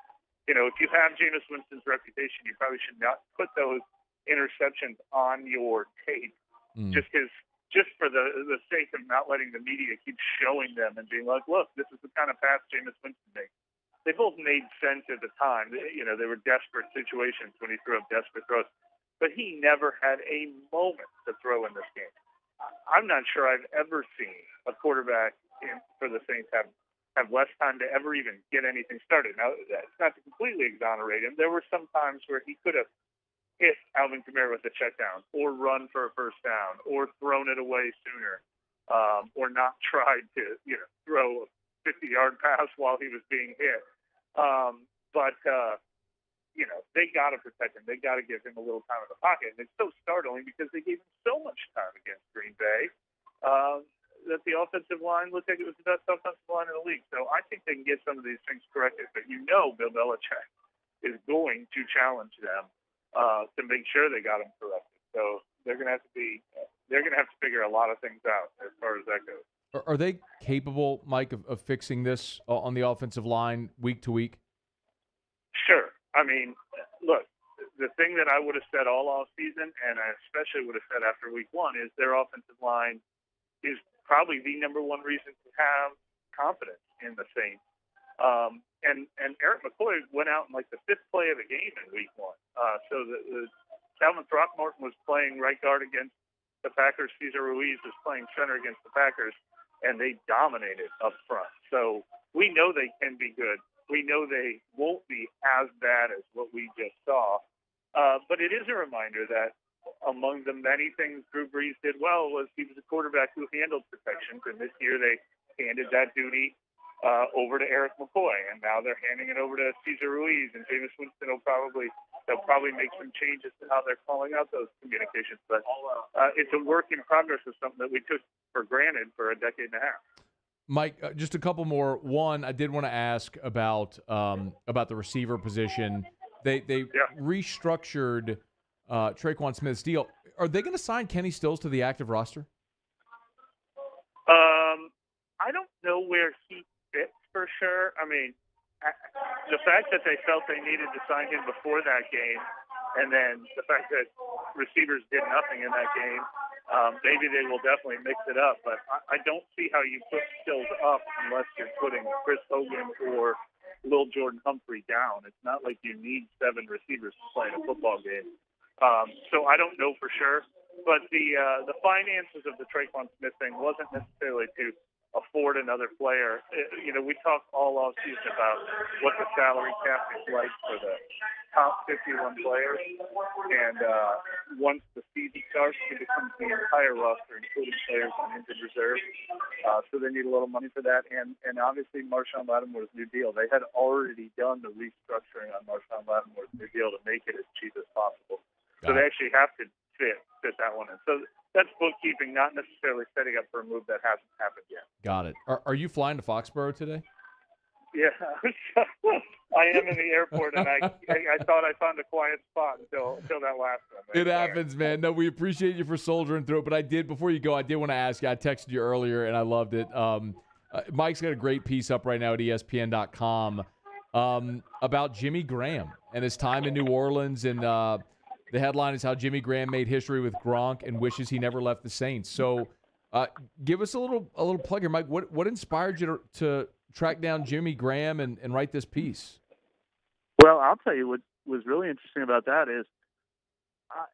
Speaker 23: if you have Jameis Winston's reputation, you probably should not put those interceptions on your tape just for the sake of not letting the media keep showing them and being like, look, this is the kind of pass Jameis Winston makes. They both made sense at the time. They were desperate situations when he threw up desperate throws. But he never had a moment to throw in this game. I'm not sure I've ever seen a quarterback for the Saints have less time to ever even get anything started. Now, that's not to completely exonerate him. There were some times where he could have hit Alvin Kamara with a check down or run for a first down or thrown it away sooner or not tried to throw a 50-yard pass while he was being hit. They got to protect him. They got to give him a little time in the pocket. And it's so startling because they gave him so much time against Green Bay that the offensive line looked like it was the best offensive line in the league. So I think they can get some of these things corrected. But Bill Belichick is going to challenge them to make sure they got them corrected. So they're going to have to figure a lot of things out as far as that goes.
Speaker 1: Are they capable, Mike, of fixing this on the offensive line week to week?
Speaker 23: Sure. I mean, look, the thing that I would have said all off season, and I especially would have said after week one, is their offensive line is probably the number one reason to have confidence in the Saints. And Eric McCoy went out in like the fifth play of the game in week one. So the Calvin Throckmorton was playing right guard against the Packers. Cesar Ruiz was playing center against the Packers, and they dominated up front. So we know they can be good. We know they won't be as bad as what we just saw. But it is a reminder that among the many things Drew Brees did well was he was a quarterback who handled protections, and this year they handed that duty over to Eric McCoy, and now they're handing it over to Cesar Ruiz, and Jameis Winston they'll probably make some changes to how they're calling out those communications. But it's a work in progress of something that we took for granted for a decade and a half.
Speaker 1: Mike, just a couple more. One, I did want to ask about the receiver position. They restructured Traquan Smith's deal. Are they going to sign Kenny Stills to the active roster?
Speaker 23: I don't know where he fits for sure. I mean, the fact that they felt they needed to sign him before that game, and then the fact that receivers did nothing in that game, maybe they will definitely mix it up. But I don't see how you put Stills up unless you're putting Chris Hogan or Lil Jordan Humphrey down. It's not like you need 7 receivers to play in a football game. So I don't know for sure. But the finances of the Traquan Smith thing wasn't necessarily to afford another player. We talked all off season about what the salary cap is like for the top 51 players, and once the season starts, it becomes the entire roster, including players on injured reserve. So they need a little money for that, and obviously Marshawn Lattimore's new deal. They had already done the restructuring on Marshawn Lattimore's new deal to make it as cheap as possible. So they actually have to fit that one in. So that's bookkeeping, not necessarily setting up for a move that hasn't happened yet.
Speaker 1: Got it. Are you flying to Foxborough today?
Speaker 23: Yeah, I am in the airport, and I thought I found a quiet spot until that last one.
Speaker 1: It happens, man. No, we appreciate you for soldiering through it. But before you go, I did want to ask you. I texted you earlier, and I loved it. Mike's got a great piece up right now at ESPN.com about Jimmy Graham and his time in New Orleans, and the headline is how Jimmy Graham made history with Gronk and wishes he never left the Saints. So give us a little plug here, Mike. What inspired you to track down Jimmy Graham and write this piece?
Speaker 23: Well, I'll tell you what was really interesting about that is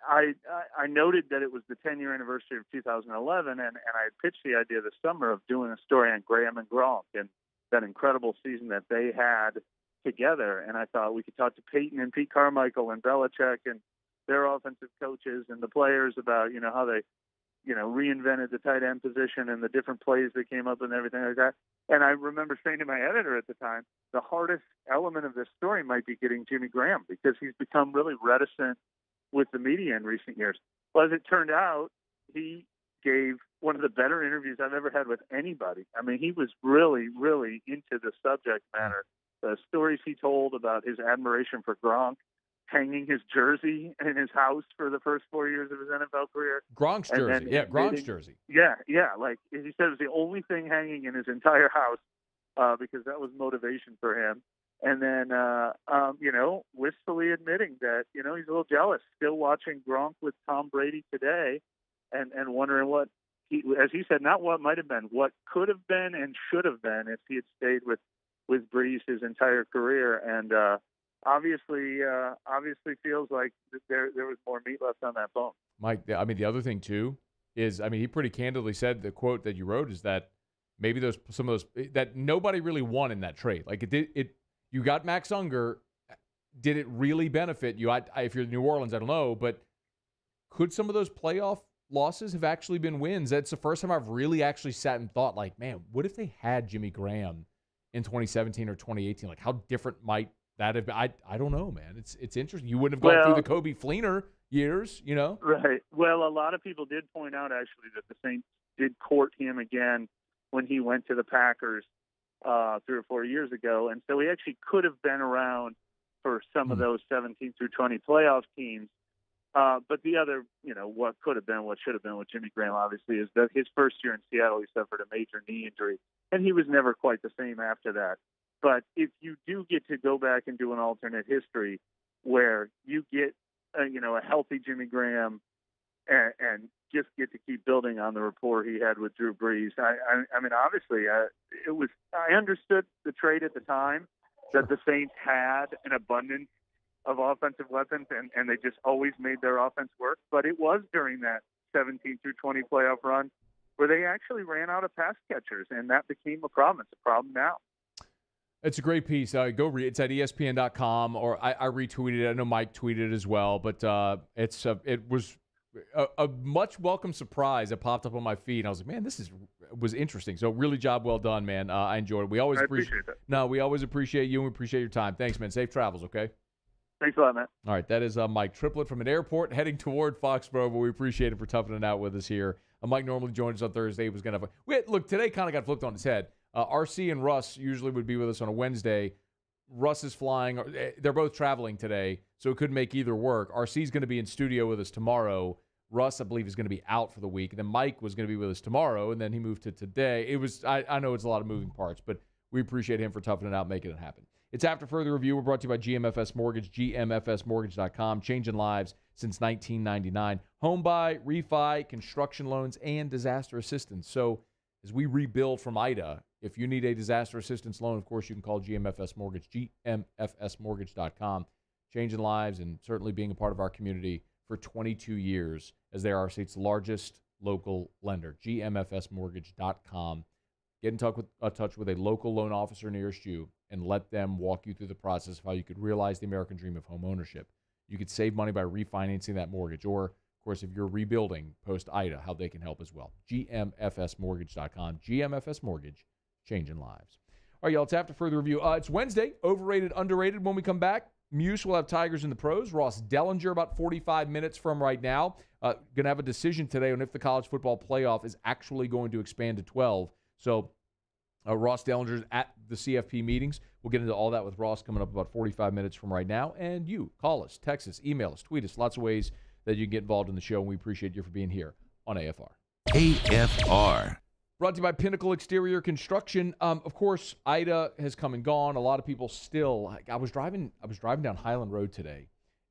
Speaker 23: I noted that it was the 10-year anniversary of 2011, and I had pitched the idea this summer of doing a story on Graham and Gronk and that incredible season that they had together. And I thought we could talk to Peyton and Pete Carmichael and Belichick and their offensive coaches and the players about, how they, reinvented the tight end position and the different plays that came up and everything like that. And I remember saying to my editor at the time, the hardest element of this story might be getting Jimmy Graham because he's become really reticent with the media in recent years. Well, as it turned out, he gave one of the better interviews I've ever had with anybody. I mean, he was really, really into the subject matter. The stories he told about his admiration for Gronk, hanging his jersey in his house for the first 4 years of his NFL career.
Speaker 1: Gronk's jersey. Yeah, Gronk's jersey.
Speaker 23: Yeah. Like he said, it was the only thing hanging in his entire house because that was motivation for him. And then, wistfully admitting that, he's a little jealous, still watching Gronk with Tom Brady today and wondering what as he said, not what might have been, what could have been and should have been if he had stayed with Brees his entire career. And, obviously feels like there was more meat left on that bone.
Speaker 1: Mike, the other thing too is, he pretty candidly said the quote that you wrote is that maybe some of those that nobody really won in that trade. Like you got Max Unger. Did it really benefit you? If you're New Orleans, I don't know, but could some of those playoff losses have actually been wins? That's the first time I've really actually sat and thought, like, man, what if they had Jimmy Graham in 2017 or 2018? Like, how different might that have been? I don't know, man. It's interesting. You wouldn't have gone through the Kobe Fleener years,
Speaker 23: Right. Well, a lot of people did point out, actually, that the Saints did court him again when he went to the Packers 3 or 4 years ago. And so he actually could have been around
Speaker 3: for some of those 17 through 20 playoff teams. But the other, what could have been, what should have been with Jimmy Graham, obviously, is that his first year in Seattle, he suffered a major knee injury, and he was never quite the same after that. But if you do get to go back and do an alternate history where you get, a healthy Jimmy Graham and just get to keep building on the rapport he had with Drew Brees, I mean, obviously, I understood the trade at the time that the Saints had an abundance of offensive weapons, and they just always made their offense work. But it was during that 17 through 20 playoff run where they actually ran out of pass catchers, and that became a problem. It's a problem now.
Speaker 1: It's a great piece. Go read it. It's at ESPN.com, or I retweeted it. I know Mike tweeted it as well, but it was a much welcome surprise that popped up on my feed. I was like, man, this was interesting. So really job well done, man. I enjoyed it. We always
Speaker 3: appreciate that.
Speaker 1: No, we always appreciate you, and we appreciate your time. Thanks, man. Safe travels, okay?
Speaker 3: Thanks a lot, Matt.
Speaker 1: All right, that is Mike Triplett from an airport heading toward Foxborough, but we appreciate it for toughing it out with us here. Mike normally joins us on Thursday. He was going to have look, today kind of got flipped on its head. RC and Russ usually would be with us on a Wednesday. Russ is flying. They're both traveling today, so it could make either work. RC's going to be in studio with us tomorrow. Russ, I believe, is going to be out for the week. And then Mike was going to be with us tomorrow, and then he moved to today. I know it's a lot of moving parts, but we appreciate him for toughing it out, making it happen. It's After Further Review. We're brought to you by GMFS Mortgage, GMFSmortgage.com, changing lives since 1999. Home buy, refi, construction loans, and disaster assistance. So as we rebuild from Ida, if you need a disaster assistance loan, of course, you can call GMFS Mortgage, GMFSmortgage.com. Changing lives and certainly being a part of our community for 22 years as they are our state's largest local lender, GMFSmortgage.com. Get in touch with a local loan officer nearest you and let them walk you through the process of how you could realize the American dream of home ownership. You could save money by refinancing that mortgage, or, of course, if you're rebuilding post-Ida, how they can help as well. GMFSmortgage.com. GMFS Mortgage, changing lives. All right, y'all, it's After Further Review. It's Wednesday, overrated, underrated. When we come back, Muse will have Tigers in the pros. Ross Dellinger about 45 minutes from right now. Going to have a decision today on if the college football playoff is actually going to expand to 12. So Ross Dellinger's at the CFP meetings. We'll get into all that with Ross coming up about 45 minutes from right now. And you, call us, text us, email us, tweet us. Lots of ways that you can get involved in the show, and we appreciate you for being here on AFR.
Speaker 4: AFR.
Speaker 1: Brought to you by Pinnacle Exterior Construction. Of course, Ida has come and gone. A lot of people still. I was driving down Highland Road today,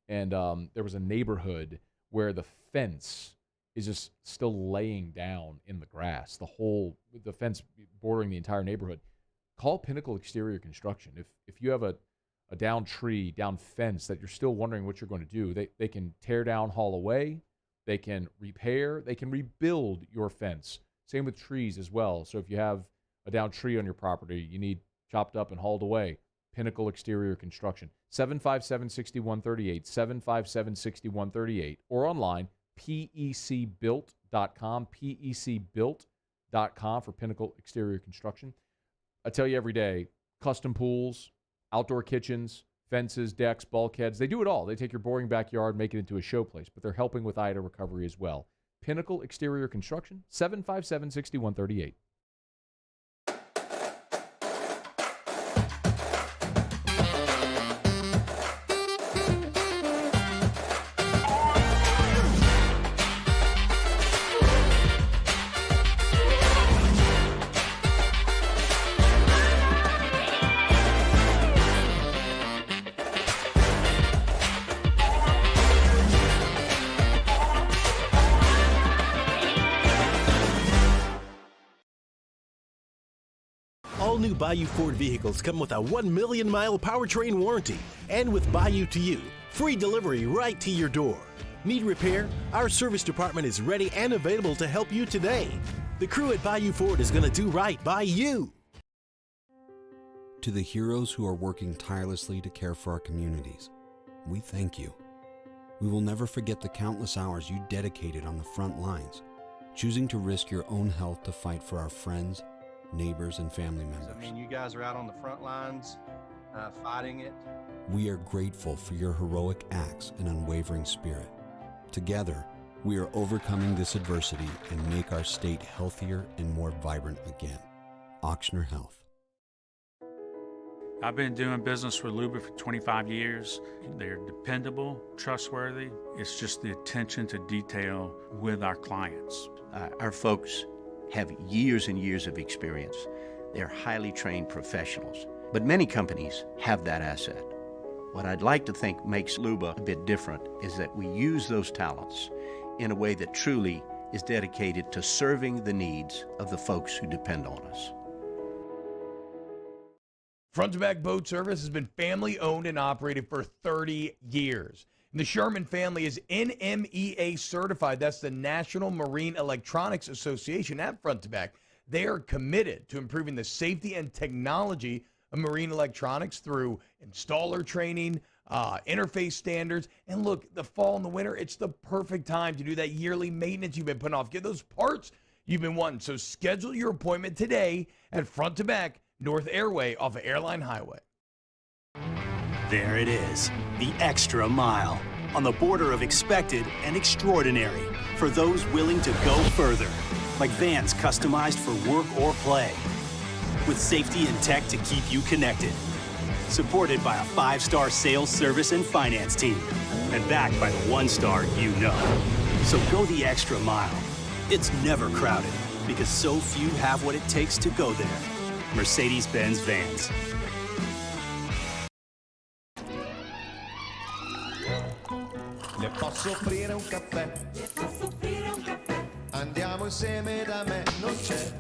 Speaker 1: and there was a neighborhood where the fence is just still laying down in the grass. The fence bordering the entire neighborhood. Call Pinnacle Exterior Construction. If you have a down tree, down fence that you're still wondering what you're going to do, they can tear down, haul away. They can repair. They can rebuild your fence. Same with trees as well. So if you have a down tree on your property, you need chopped up and hauled away, Pinnacle Exterior Construction. 757-6138, 757-6138, or online, pecbuilt.com, pecbuilt.com for Pinnacle Exterior Construction. I tell you every day, custom pools, outdoor kitchens, fences, decks, bulkheads, they do it all. They take your boring backyard, make it into a showplace, but they're helping with Ida recovery as well. Pinnacle Exterior Construction, 757-6138.
Speaker 8: All new Bayou Ford vehicles come with a 1 million mile powertrain warranty. And with Bayou to You, free delivery right to your door. Need repair? Our service department is ready and available to help you today. The crew at Bayou Ford is going to do right by you.
Speaker 22: To the heroes who are working tirelessly to care for our communities, we thank you. We will never forget the countless hours you dedicated on the front lines, choosing to risk your own health to fight for our friends, neighbors, and family members.
Speaker 24: I mean, you guys are out on the front lines fighting it.
Speaker 22: We are grateful for your heroic acts and unwavering spirit. Together, we are overcoming this adversity and make our state healthier and more vibrant again. Ochsner Health.
Speaker 5: I've been doing business with Luba for 25 years. They're dependable, trustworthy. It's just the attention to detail with our clients.
Speaker 9: Our folks have years and years of experience. They're highly trained professionals, but many companies have that asset. What I'd like to think makes Luba a bit different is that we use those talents in a way that truly is dedicated to serving the needs of the folks who depend on us.
Speaker 13: Front to Back Boat Service has been family owned and operated for 30 years. And the Sherman family is NMEA certified. That's the National Marine Electronics Association at Front to Back. They are committed to improving the safety and technology of marine electronics through installer training, interface standards. And look, the fall and the winter, it's the perfect time to do that yearly maintenance you've been putting off. Get those parts you've been wanting. So schedule your appointment today at Front to Back North Airway off of Airline Highway.
Speaker 14: There it is, the extra mile, on the border of expected and extraordinary, for those willing to go further, like vans customized for work or play, with safety and tech to keep you connected, supported by a 5-star sales, service, and finance team, and backed by the 1-star you know. So go the extra mile. It's never crowded, because so few have what it takes to go there. Mercedes-Benz Vans.
Speaker 21: Le posso offrire un caffè? Andiamo insieme da me, non c'è.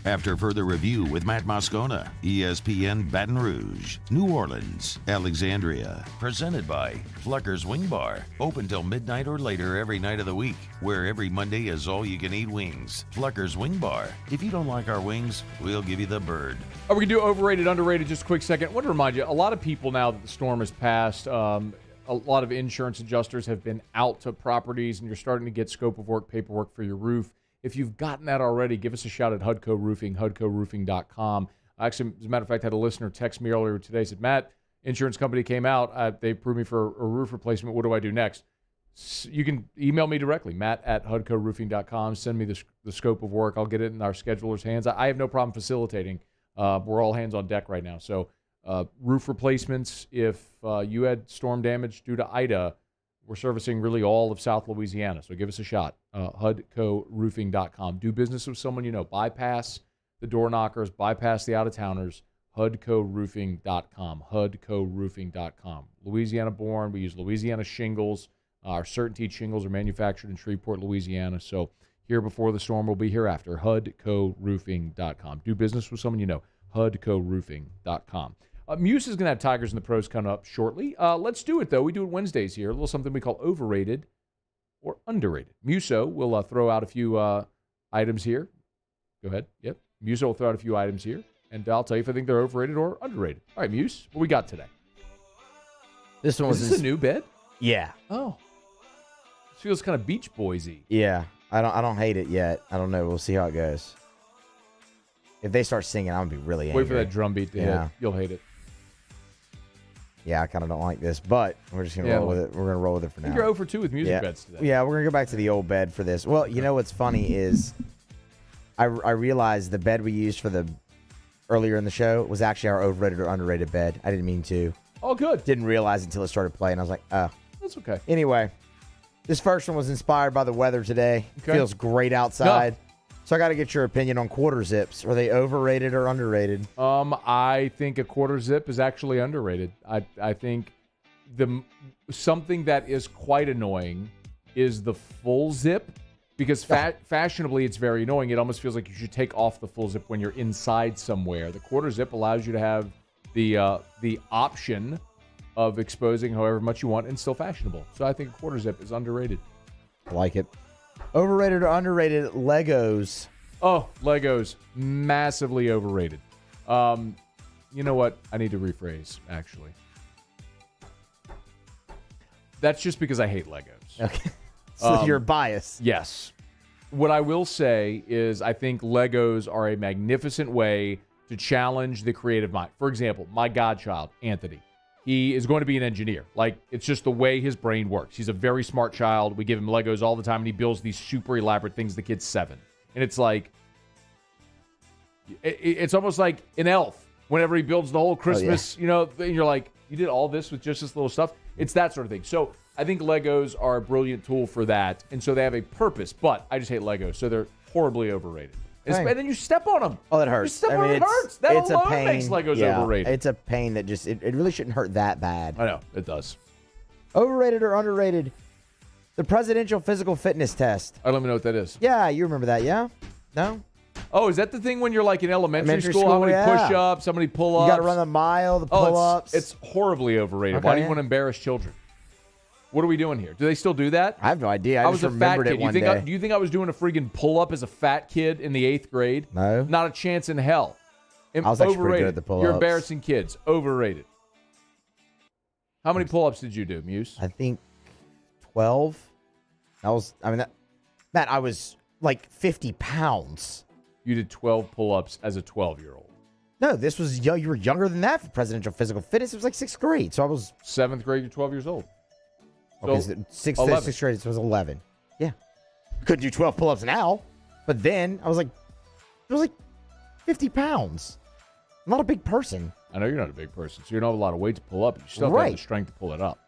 Speaker 4: After further review with Matt Moscona, ESPN Baton Rouge, New Orleans, Alexandria. Presented by Flucker's Wing Bar. Open till midnight or later every night of the week, where every Monday is all-you-can-eat wings. Flucker's Wing Bar. If you don't like our wings, we'll give you the bird.
Speaker 1: Are we going to do overrated, underrated? Just a quick second. I want to remind you, a lot of people now that the storm has passed, a lot of insurance adjusters have been out to properties, and you're starting to get scope of work paperwork for your roof. If you've gotten that already, give us a shout at HUDCO Roofing, HUDCOroofing.com. Actually, as a matter of fact, I had a listener text me earlier today, said, Matt, insurance company came out. They approved me for a roof replacement. What do I do next? You can email me directly, Matt at HUDCOroofing.com. Send me the scope of work. I'll get it in our scheduler's hands. I have no problem facilitating. We're all hands on deck right now. So roof replacements, if you had storm damage due to Ida, we're servicing really all of South Louisiana, so give us a shot. HUDCOroofing.com. Do business with someone you know. Bypass the door knockers, bypass the out-of-towners. HUDCOroofing.com. HUDCOroofing.com. Louisiana-born. We use Louisiana shingles. Our CertainTeed shingles are manufactured in Shreveport, Louisiana. So here before the storm, we'll be here after. HUDCOroofing.com. Do business with someone you know. HUDCOroofing.com. Muse is going to have Tigers and the Pros coming up shortly. Let's do it, though. We do it Wednesdays here. A little something we call overrated or underrated. Muso will throw out a few items here. Go ahead. Yep. Muso will throw out a few items here, and I'll tell you if I think they're overrated or underrated. All right, Muse, what we got today?
Speaker 10: This one was
Speaker 1: Is this a new bed?
Speaker 10: Yeah.
Speaker 1: Oh. This feels kind of Beach Boys-y.
Speaker 10: Yeah. I don't hate it yet. I don't know. We'll see how it goes. If they start singing, I'm going to be really angry.
Speaker 1: Wait for that drum beat to hit. You'll hate it.
Speaker 10: Yeah, I kind of don't like this, but we're just going to roll with it. We're going to roll with it for now.
Speaker 1: I think you're 0 for 2 with music beds today.
Speaker 10: Yeah, we're going to go back to the old bed for this. Well, you know what's funny is I realized the bed we used for the earlier in the show was actually our overrated or underrated bed. I didn't mean to.
Speaker 1: Oh, good.
Speaker 10: Didn't realize until it started playing. I was like, oh.
Speaker 1: That's okay.
Speaker 10: Anyway, this first one was inspired by the weather today.
Speaker 1: Okay.
Speaker 10: Feels great outside. No. So I got to get your opinion on quarter zips. Are they overrated or underrated?
Speaker 1: I think a quarter zip is actually underrated. I think something that is quite annoying is the full zip, because fashionably it's very annoying. It almost feels like you should take off the full zip when you're inside somewhere. The quarter zip allows you to have the option of exposing however much you want and still fashionable. So I think a quarter zip is underrated.
Speaker 10: I like it. Overrated or underrated Legos?
Speaker 1: Oh, Legos. Massively overrated. You know what? I need to rephrase, actually. That's just because I hate Legos.
Speaker 10: Okay. So you're biased.
Speaker 1: Yes. What I will say is I think Legos are a magnificent way to challenge the creative mind. For example, my godchild, Anthony, he is going to be an engineer. Like, it's just the way his brain works. He's a very smart child. We give him Legos all the time, and he builds these super elaborate things. The kid's 7. And it's like, it's almost like an elf whenever he builds the whole Christmas, and you're like, you did all this with just this little stuff. It's that sort of thing. So I think Legos are a brilliant tool for that. And so they have a purpose, but I just hate Legos. So they're horribly overrated. And then you step on them.
Speaker 10: Oh, that hurts.
Speaker 1: You step on them, it hurts. That alone makes Legos overrated.
Speaker 10: It's a pain that just, it really shouldn't hurt that bad.
Speaker 1: I know, it does.
Speaker 10: Overrated or underrated? The presidential physical fitness test.
Speaker 1: Let me know what that is.
Speaker 10: Yeah, you remember that, yeah? No?
Speaker 1: Oh, is that the thing when you're like in elementary school? How many push-ups, how many pull-ups?
Speaker 10: You got to run the mile, the pull-ups.
Speaker 1: It's horribly overrated. Why do you want to embarrass children? What are we doing here? Do they still do that?
Speaker 10: I have no idea. I
Speaker 1: was
Speaker 10: just
Speaker 1: a fat
Speaker 10: remembered
Speaker 1: kid.
Speaker 10: it one day.
Speaker 1: Do you think I was doing a freaking pull-up as a fat kid in the 8th grade?
Speaker 10: No.
Speaker 1: Not a chance in hell.
Speaker 10: I was actually pretty good at the pull-ups.
Speaker 1: You're embarrassing kids. Overrated. How many pull-ups did you do, Muse?
Speaker 10: I think 12. I was like 50 pounds.
Speaker 1: You did 12 pull-ups as a 12-year-old.
Speaker 10: No, this was you were younger than that for presidential physical fitness. It was like 6th grade, so I was
Speaker 1: 7th grade. You're 12 years old.
Speaker 10: Okay, so 6th grade, so it was 11. Yeah, couldn't do 12 pull-ups now, but then I was like 50 pounds. I'm not a big person.
Speaker 1: I know you're not a big person, so you don't have a lot of weight to pull up. You still have to have the strength to pull it up.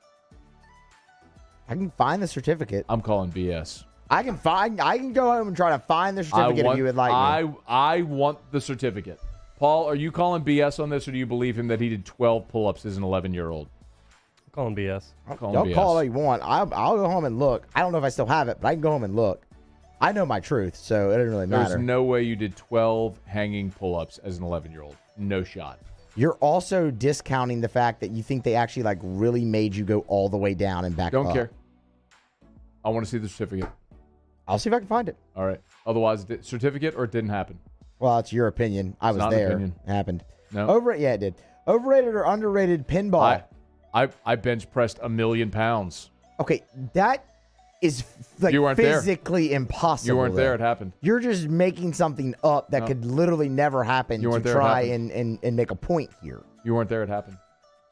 Speaker 10: I can find the certificate.
Speaker 1: I'm calling BS.
Speaker 10: I can go home and try to find the certificate if you would like me.
Speaker 1: I want the certificate. Paul, are you calling BS on this, or do you believe him that he did 12 pull-ups as an 11-year-old?
Speaker 7: I'm calling BS.
Speaker 10: Y'all call it all you want. I'll go home and look. I don't know if I still have it, but I can go home and look. I know my truth, so it doesn't really matter.
Speaker 1: There's no way you did 12 hanging pull-ups as an 11-year-old. No shot.
Speaker 10: You're also discounting the fact that you think they actually really made you go all the way down and back up.
Speaker 1: Don't care. I want to see the certificate.
Speaker 10: I'll see if I can find it.
Speaker 1: All right. Otherwise, certificate or it didn't happen?
Speaker 10: Well, it's your opinion. I was there. It happened.
Speaker 1: No.
Speaker 10: Yeah, it did. Overrated or underrated pinball?
Speaker 1: I bench pressed 1,000,000 pounds.
Speaker 10: Okay, that is physically impossible.
Speaker 1: You weren't there. It happened.
Speaker 10: You're just making something up that could literally never happen to try and make a point here.
Speaker 1: You weren't there. It happened.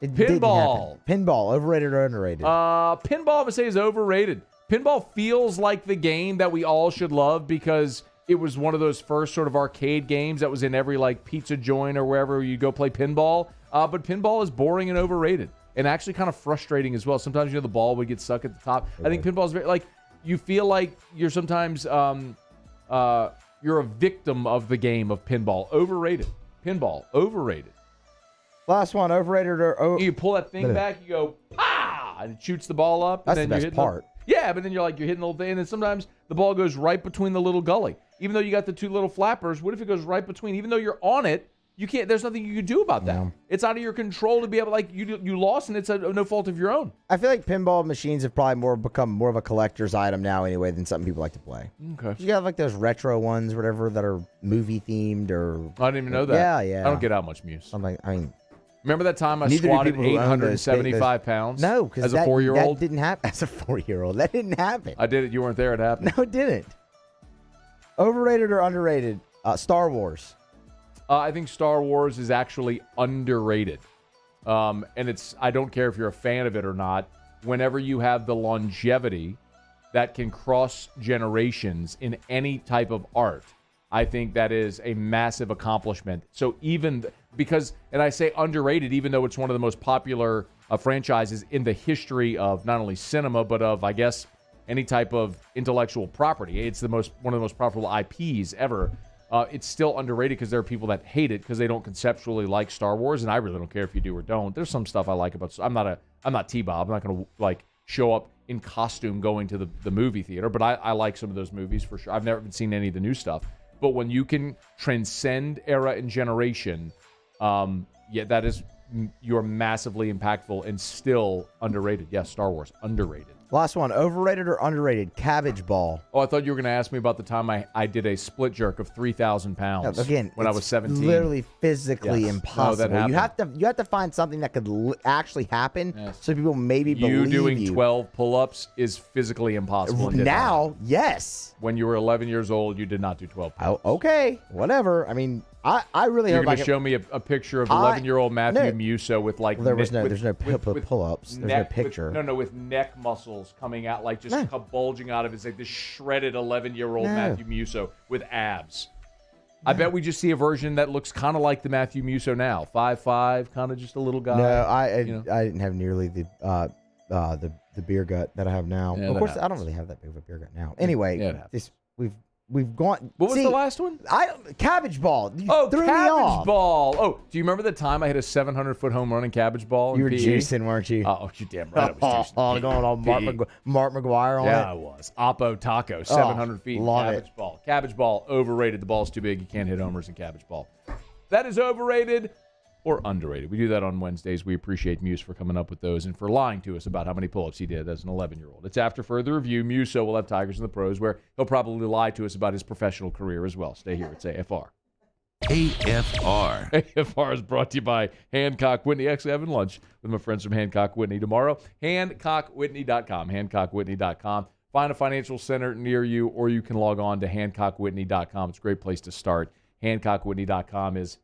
Speaker 10: Pinball. Pinball, overrated or underrated?
Speaker 1: Pinball, I would say, is overrated. Pinball feels like the game that we all should love because it was one of those first sort of arcade games that was in every pizza joint or wherever you go play pinball. But pinball is boring and overrated and actually kind of frustrating as well. Sometimes, the ball would get stuck at the top. I think pinball is very, you feel like you're sometimes, you're a victim of the game of pinball. Overrated. Pinball, overrated.
Speaker 10: Last one, overrated or...
Speaker 1: You pull that thing back, you go, "Pah!" and it shoots the ball up.
Speaker 10: That's
Speaker 1: and
Speaker 10: the
Speaker 1: then
Speaker 10: best part.
Speaker 1: Yeah, but then you're hitting the little thing, and then sometimes the ball goes right between the little gully. Even though you got the two little flappers, what if it goes right between? Even though you're on it, you can't. There's nothing you can do about that. No. It's out of your control to be able you lost, and it's no fault of your own.
Speaker 10: I feel like pinball machines have probably become more of a collector's item now anyway than something people like to play.
Speaker 1: Okay.
Speaker 10: You got those retro ones, whatever, that are movie themed or.
Speaker 1: I didn't even know that.
Speaker 10: Yeah.
Speaker 1: I don't get out much, Muse. Remember that time I
Speaker 10: Neither
Speaker 1: squatted
Speaker 10: do people
Speaker 1: 875 pounds?
Speaker 10: No, because
Speaker 1: as a 4-year-old,
Speaker 10: that didn't happen. As a 4-year-old, that didn't happen.
Speaker 1: I did it. You weren't there. It happened.
Speaker 10: No, it didn't. Overrated or underrated? Star Wars.
Speaker 1: I think Star Wars is actually underrated. And I don't care if you're a fan of it or not. Whenever you have the longevity that can cross generations in any type of art, I think that is a massive accomplishment. So and I say underrated, even though it's one of the most popular franchises in the history of not only cinema, but of, I guess, any type of intellectual property. It's one of the most profitable IPs ever. It's still underrated because there are people that hate it because they don't conceptually like Star Wars, and I really don't care if you do or don't. There's some stuff I like about. I'm not T-Bob. I'm not going to show up in costume going to the movie theater, but I like some of those movies for sure. I've never seen any of the new stuff, but when you can transcend era and generation, that is, you're massively impactful and still underrated. Yes, Star Wars underrated.
Speaker 10: Last one, overrated or underrated? Cabbage ball.
Speaker 1: Oh, I thought you were going to ask me about the time I did a split jerk of 3,000 pounds.
Speaker 10: Again,
Speaker 1: when I was 17.
Speaker 10: Literally physically impossible.
Speaker 1: No,
Speaker 10: you have to find something that could actually happen, so people maybe believe you.
Speaker 1: Doing 12 pull-ups is physically impossible.
Speaker 10: Now, yes.
Speaker 1: When you were 11 years old, you did not do 12 pull-ups.
Speaker 10: Oh, okay, whatever. I mean, I really
Speaker 1: You're
Speaker 10: hope
Speaker 1: going to show me a picture of 11-year-old Matthew Musso with like
Speaker 10: there's no pull-ups. There's no picture.
Speaker 1: With neck muscles coming out, like just bulging out of his, like this shredded 11-year-old Matthew Musso with abs. I bet we just see a version that looks kind of like the Matthew Musso now, 5'5", kind of just a little guy.
Speaker 10: No, I didn't have nearly the beer gut that I have now.
Speaker 1: Yeah,
Speaker 10: of course,
Speaker 1: happens.
Speaker 10: I don't really have that big of a beer gut now. Anyway, we've gone.
Speaker 1: What was the last one?
Speaker 10: Cabbage ball. You threw me
Speaker 1: cabbage
Speaker 10: off.
Speaker 1: ball. Oh, do you remember the time I hit a 700-foot home run in cabbage ball?
Speaker 10: You were
Speaker 1: PE?
Speaker 10: juicing, weren't you?
Speaker 1: Oh, you damn right. I was juicing.
Speaker 10: Going on Mark McGuire on it.
Speaker 1: Yeah, I was. Oppo Taco, 700 feet in
Speaker 10: love
Speaker 1: cabbage ball. Cabbage ball, overrated. The ball's too big. You can't hit homers in cabbage ball. That is overrated or underrated. We do that on Wednesdays. We appreciate Muse for coming up with those and for lying to us about how many pull-ups he did as an 11-year-old. It's after further review. Musso will have Tigers in the Pros, where he'll probably lie to us about his professional career as well. Stay here. It's AFR.
Speaker 4: AFR.
Speaker 1: AFR is brought to you by Hancock Whitney. Actually, having lunch with my friends from Hancock Whitney tomorrow. HancockWhitney.com. HancockWhitney.com. Find a financial center near you, or you can log on to HancockWhitney.com. It's a great place to start. HancockWhitney.com is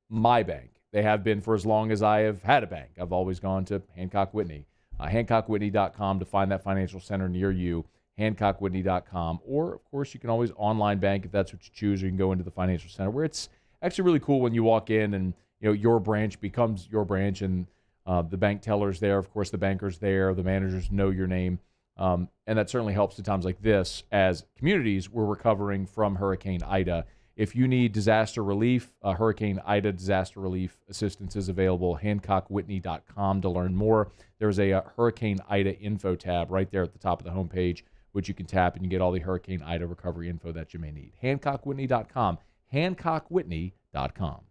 Speaker 1: my bank. They have been for as long as I have had a bank. I've always gone to Hancock Whitney. HancockWhitney.com to find that financial center near you. HancockWhitney.com. Or, of course, you can always online bank if that's what you choose, or you can go into the financial center, where it's actually really cool when you walk in and your branch becomes your branch, and the bank teller's there. Of course, the banker's there. The managers know your name. And that certainly helps at times like this, as communities were recovering from Hurricane Ida. If you need disaster relief, Hurricane Ida disaster relief assistance is available. HancockWhitney.com to learn more. There's a Hurricane Ida info tab right there at the top of the homepage, which you can tap, and you get all the Hurricane Ida recovery info that you may need. HancockWhitney.com. HancockWhitney.com.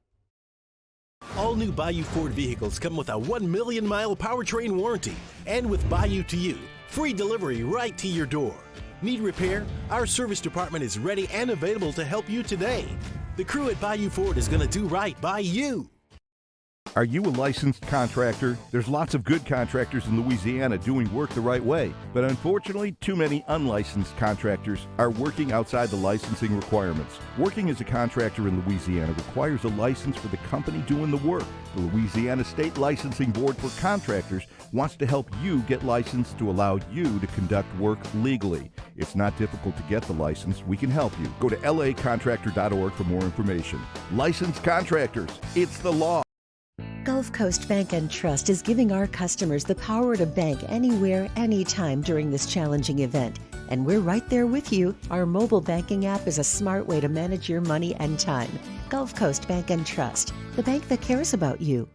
Speaker 8: All new Bayou Ford vehicles come with a 1 million mile powertrain warranty. And with Bayou to You, free delivery right to your door. Need repair? Our service department is ready and available to help you today. The crew at Bayou Ford is going to do right by you.
Speaker 7: Are you a licensed contractor? There's lots of good contractors in Louisiana doing work the right way, but unfortunately, too many unlicensed contractors are working outside the licensing requirements. Working as a contractor in Louisiana requires a license for the company doing the work. The Louisiana State Licensing Board for Contractors wants to help you get licensed to allow you to conduct work legally. It's not difficult to get the license. We can help you. Go to lacontractor.org for more information. Licensed contractors, it's the law.
Speaker 12: Gulf Coast Bank and Trust is giving our customers the power to bank anywhere, anytime during this challenging event. And we're right there with you. Our mobile banking app is a smart way to manage your money and time. Gulf Coast Bank and Trust, the bank that cares about you.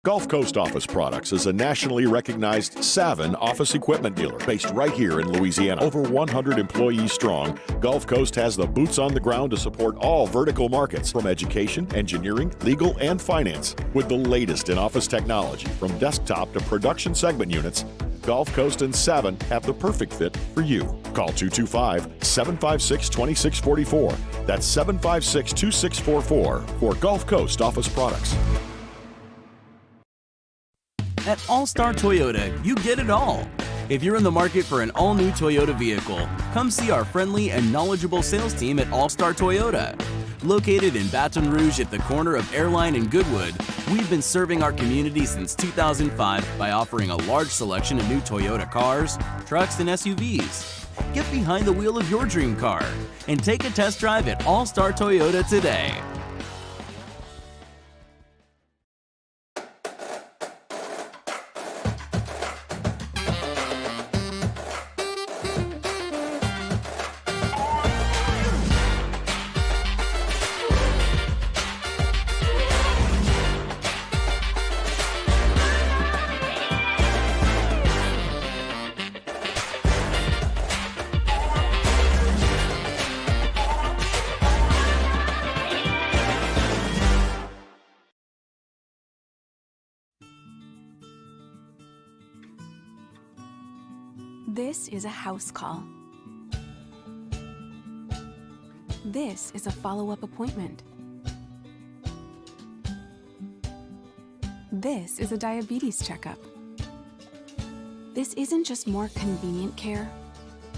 Speaker 16: Gulf Coast Office Products is a nationally recognized Savin office equipment dealer based right here in Louisiana. Over 100 employees strong, Gulf Coast has the boots on the ground to support all vertical markets, from education, engineering, legal, and finance. With the latest in office technology, from desktop to production segment units, Gulf Coast and Savin have the perfect fit for you. Call 225-756-2644. That's 756-2644 for Gulf Coast Office Products.
Speaker 15: At All-Star Toyota, you get it all. If you're in the market for an all-new Toyota vehicle, come see our friendly and knowledgeable sales team at All-Star Toyota. Located in Baton Rouge at the corner of Airline and Goodwood, we've been serving our community since 2005 by offering a large selection of new Toyota cars, trucks, and SUVs. Get behind the wheel of your dream car and take a test drive at All-Star Toyota today.
Speaker 17: This is a house call. This is a follow-up appointment. This is a diabetes checkup. This isn't just more convenient care,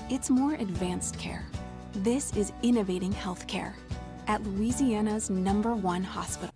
Speaker 17: it's more advanced care. This is innovating healthcare. at Louisiana's #1 hospital.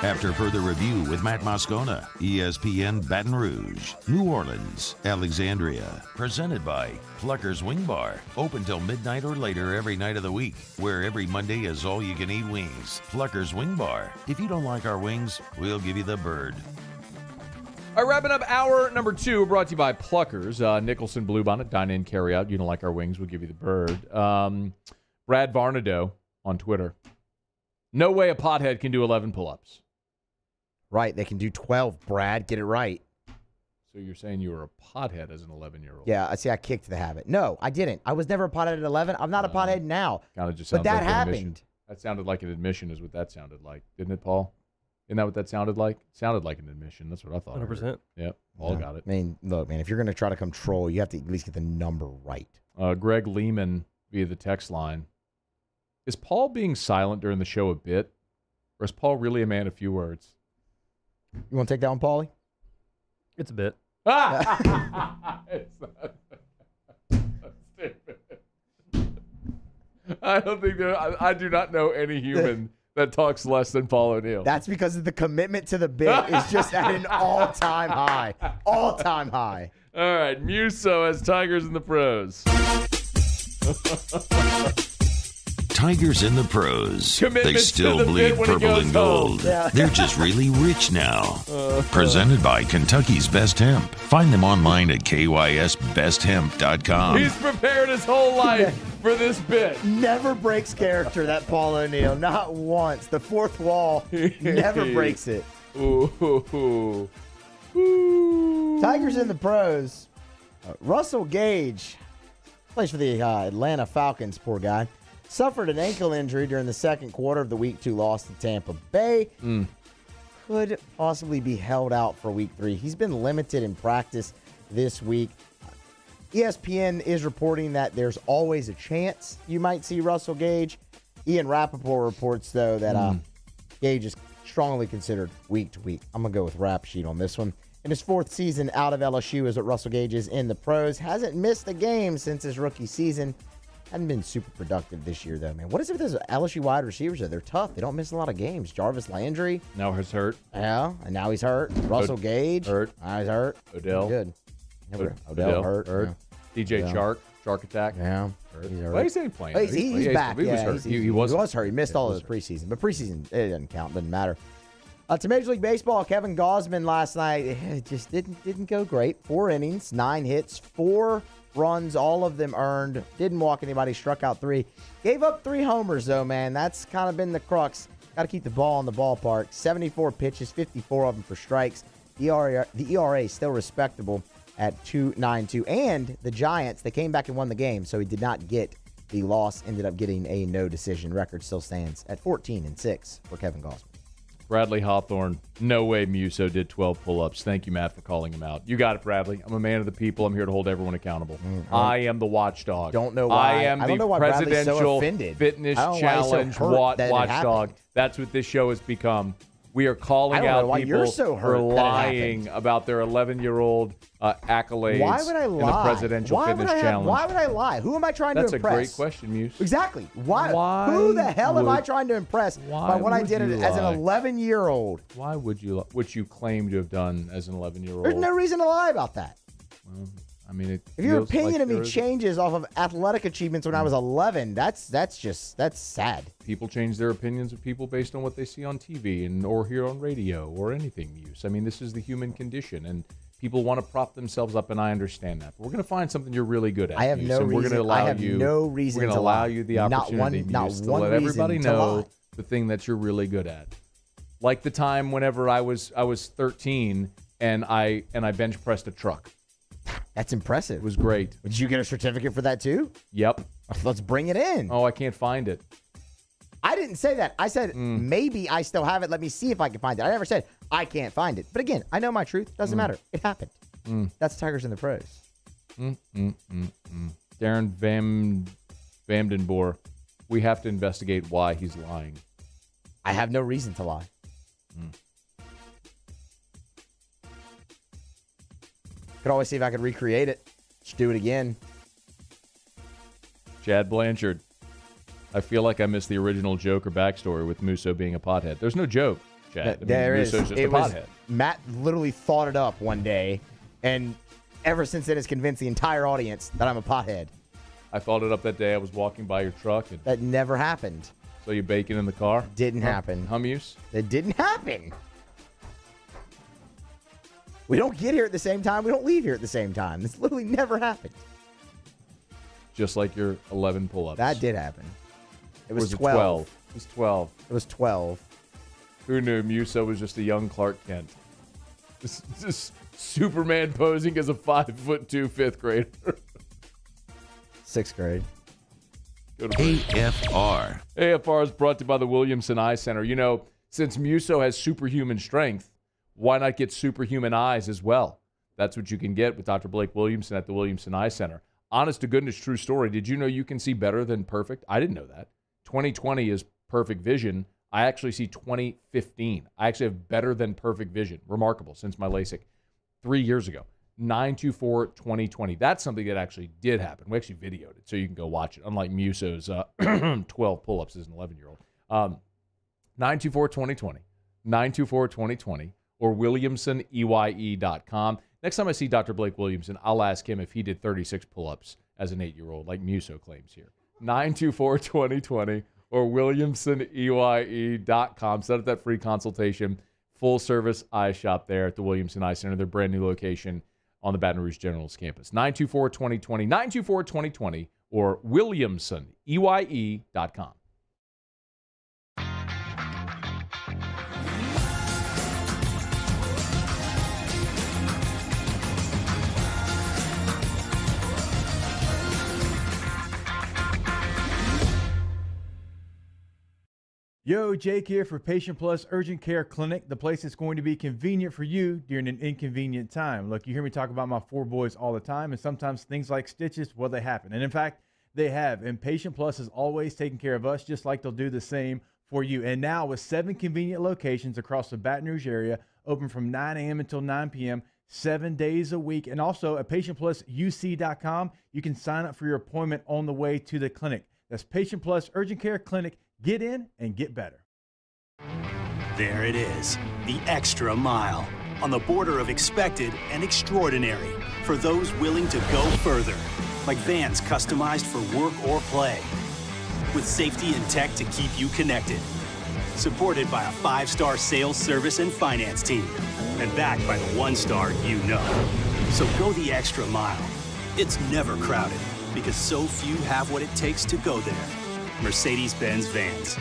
Speaker 4: After further review with Matt Moscona, ESPN Baton Rouge, New Orleans, Alexandria. Presented by Plucker's Wing Bar. Open till midnight or later every night of the week, where every Monday is all-you-can-eat wings. Plucker's Wing Bar. If you don't like our wings, we'll give you the bird.
Speaker 1: All right, wrapping up hour number 2, brought to you by Pluckers. Nicholson Bluebonnet, dine in, carry out. You don't like our wings, we'll give you the bird. Brad Varnado on Twitter. No way a pothead can do 11 pull-ups.
Speaker 10: Right, they can do 12, Brad. Get it right.
Speaker 1: So you're saying you were a pothead as an 11-year-old?
Speaker 10: Yeah, I kicked the habit. No, I didn't. I was never a pothead at 11. I'm not a pothead now.
Speaker 1: Kind of just
Speaker 10: but
Speaker 1: sounds
Speaker 10: that
Speaker 1: like
Speaker 10: happened.
Speaker 1: An admission. That sounded like an admission is what that sounded like. Didn't it, Paul? Isn't that what that sounded like? It sounded like an admission. That's what I thought.
Speaker 2: 100%.
Speaker 1: Yep, Paul got it.
Speaker 10: I mean, look, man, if you're going to try to come troll, you have to at least get the number right.
Speaker 1: Greg Lehman via the text line. Is Paul being silent during the show a bit? Or is Paul really a man of few words?
Speaker 10: You want to take that one, Paulie?
Speaker 2: It's a bit.
Speaker 1: I don't think I do not know any human that talks less than Paul O'Neill.
Speaker 10: That's because of the commitment to the bit is just at an all-time high. All-time high.
Speaker 1: All right, Muso has Tigers in the pros.
Speaker 4: Tigers in the pros.
Speaker 1: Commitment
Speaker 4: They still
Speaker 1: to the
Speaker 4: bleed
Speaker 1: bit when he
Speaker 4: purple
Speaker 1: goes
Speaker 4: and
Speaker 1: home.
Speaker 4: gold.
Speaker 10: Yeah.
Speaker 4: They're just really rich now. Presented by Kentucky's Best Hemp. Find them online at kysbesthemp.com.
Speaker 1: He's prepared his whole life for this bit.
Speaker 10: Never breaks character, that Paul O'Neill. Not once. The fourth wall never breaks it.
Speaker 1: Ooh.
Speaker 10: Tigers in the pros. Russell Gage plays for the Atlanta Falcons, poor guy. Suffered an ankle injury during the second quarter of the Week 2 loss to Tampa Bay. Could possibly be held out for Week 3. He's been limited in practice this week. ESPN is reporting that there's always a chance you might see Russell Gage. Ian Rappaport reports, though, that Gage is strongly considered week to week. I'm going to go with Rap Sheet on this one. In his 4th season out of LSU is what Russell Gage is in the pros. Hasn't missed a game since his rookie season. Hadn't been super productive this year, though, man. What is it with those LSU wide receivers, though? They're tough. They don't miss a lot of games. Jarvis Landry.
Speaker 1: Now he's hurt.
Speaker 10: Yeah, and now he's hurt. Russell Gage.
Speaker 1: Hurt.
Speaker 10: Now he's hurt.
Speaker 1: Odell.
Speaker 10: Good. Odell hurt.
Speaker 1: Yeah. DJ Shark attack.
Speaker 10: Yeah.
Speaker 1: Hurt.
Speaker 10: He's hurt.
Speaker 1: Why is he playing?
Speaker 10: He's back.
Speaker 1: He was hurt. He was
Speaker 10: hurt. He missed all of the preseason. But preseason, it doesn't count. Doesn't matter. To Major League Baseball, Kevin Gausman last night, it just didn't go great. 4 innings, 9 hits, 4 runs, all of them earned. Didn't walk anybody, struck out 3. Gave up 3 homers, though, man. That's kind of been the crux. Got to keep the ball in the ballpark. 74 pitches, 54 of them for strikes. The ERA is still respectable at 2.92. And the Giants, they came back and won the game, so he did not get the loss. Ended up getting a no decision. Record still stands at 14-6 for Kevin Gausman.
Speaker 1: Bradley Hawthorne, no way Muso did 12 pull-ups. Thank you, Matt, for calling him out. You got it, Bradley. I'm a man of the people. I'm here to hold everyone accountable. I am the watchdog.
Speaker 10: Don't know why.
Speaker 1: I am
Speaker 10: don't know
Speaker 1: the
Speaker 10: why Bradley's so
Speaker 1: presidential
Speaker 10: offended.
Speaker 1: fitness
Speaker 10: I don't know why he's so
Speaker 1: challenge
Speaker 10: hurt that it
Speaker 1: watchdog.
Speaker 10: happened.
Speaker 1: That's what this show has become. We are calling
Speaker 10: I don't know
Speaker 1: out
Speaker 10: why
Speaker 1: people
Speaker 10: you're so hurt
Speaker 1: for
Speaker 10: that it
Speaker 1: lying
Speaker 10: happened.
Speaker 1: about their 11-year-old accolades
Speaker 10: Why would I lie?
Speaker 1: in the presidential fitness challenge.
Speaker 10: Why would I lie? Who am I trying
Speaker 1: That's
Speaker 10: to
Speaker 1: a
Speaker 10: impress?
Speaker 1: great question, Muse.
Speaker 10: Exactly.
Speaker 1: Why
Speaker 10: Who the hell am I
Speaker 1: would-
Speaker 10: trying to impress by
Speaker 1: why
Speaker 10: what I
Speaker 1: would
Speaker 10: did
Speaker 1: you
Speaker 10: as an
Speaker 1: lie?
Speaker 10: 11-year-old?
Speaker 1: Why would you, what you claim to have done as an 11-year-old?
Speaker 10: There's no reason to lie about that.
Speaker 1: Well, I mean, it
Speaker 10: If your
Speaker 1: feels
Speaker 10: opinion
Speaker 1: like
Speaker 10: of me
Speaker 1: there is-
Speaker 10: changes off of athletic achievements when I was 11, that's sad.
Speaker 1: People change their opinions of people based on what they see on TV and or hear on radio or anything, Muse. I mean, this is the human condition, and people want to prop themselves up, and I understand that. But we're going to find something you're really good at.
Speaker 10: I have
Speaker 1: Muse,
Speaker 10: no
Speaker 1: and we're
Speaker 10: reason.
Speaker 1: going to allow
Speaker 10: I have
Speaker 1: you.
Speaker 10: no reason
Speaker 1: We're going
Speaker 10: to
Speaker 1: to allow
Speaker 10: lie.
Speaker 1: you the
Speaker 10: Not
Speaker 1: opportunity,
Speaker 10: one- not
Speaker 1: Muse, to
Speaker 10: one
Speaker 1: let everybody
Speaker 10: reason to
Speaker 1: know
Speaker 10: lie.
Speaker 1: the thing that you're really good at. Like the time whenever I was 13 and I bench pressed a truck.
Speaker 10: That's impressive.
Speaker 1: It was great.
Speaker 10: Did you get a certificate for that too?
Speaker 1: Yep.
Speaker 10: Let's bring it in.
Speaker 1: Oh, I can't find it.
Speaker 10: I didn't say that. I said maybe I still have it. Let me see if I can find it. I never said I can't find it. But again, I know my truth. Doesn't matter. It happened. That's Tigers in the pros.
Speaker 1: Darren Vamdenboer, we have to investigate why he's lying.
Speaker 10: I have no reason to lie. Could always see if I could recreate it. Just do it again.
Speaker 1: Chad Blanchard, I feel like I missed the original joke or backstory with Musso being a pothead. There's no joke, Chad.
Speaker 10: There is.
Speaker 1: Musso's just a pothead.
Speaker 10: Matt literally thought it up one day, and ever since then has convinced the entire audience that I'm a pothead.
Speaker 1: I thought it up that day I was walking by your truck. And
Speaker 10: that never happened.
Speaker 1: So you baking in the car?
Speaker 10: Didn't happen.
Speaker 1: Hummus?
Speaker 10: It didn't happen. We don't get here at the same time. We don't leave here at the same time. This literally never happened.
Speaker 1: Just like your 11 pull-ups.
Speaker 10: That did happen. It was
Speaker 1: 12. It was 12.
Speaker 10: It was 12.
Speaker 1: Who knew Musso was just a young Clark Kent? Just Superman posing as a 5'2" fifth grader.
Speaker 10: Sixth grade.
Speaker 4: AFR.
Speaker 1: AFR is brought to you by the Williamson Eye Center. You know, since Musso has superhuman strength, why not get superhuman eyes as well? That's what you can get with Dr. Blake Williamson at the Williamson Eye Center. Honest to goodness, true story. Did you know you can see better than perfect? I didn't know that. 20/20 is perfect vision. I actually see 20/15. I actually have better than perfect vision. Remarkable since my LASIK 3 years ago. 924-2020. That's something that actually did happen. We actually videoed it, so you can go watch it, unlike Musso's 12 pull-ups as an 11-year-old. 924-2020. 924-2020. Or WilliamsonEYE.com. Next time I see Dr. Blake Williamson, I'll ask him if he did 36 pull-ups as an 8-year-old, like Musso claims here. 924-2020 or WilliamsonEYE.com. Set up that free consultation. Full-service eye shop there at the Williamson Eye Center, their brand new location on the Baton Rouge General's campus. 924-2020, 924-2020 or WilliamsonEYE.com.
Speaker 11: Yo, Jake here for Patient Plus Urgent Care Clinic, the place that's going to be convenient for you during an inconvenient time. Look, you hear me talk about my four boys all the time, and sometimes things like stitches, well, they happen. And in fact, they have. And Patient Plus is always taking care of us, just like they'll do the same for you. And now with 7 convenient locations across the Baton Rouge area, open from 9 a.m. until 9 p.m., 7 days a week. And also at PatientPlusUC.com, you can sign up for your appointment on the way to the clinic. That's Patient Plus Urgent Care Clinic. Get in and get better.
Speaker 14: There it is, the extra mile, on the border of expected and extraordinary for those willing to go further, like vans customized for work or play, with safety and tech to keep you connected, supported by a 5-star sales, service, and finance team, and backed by the 1-star you know. So go the extra mile. It's never crowded, because so few have what it takes to go there. Mercedes-Benz Vans.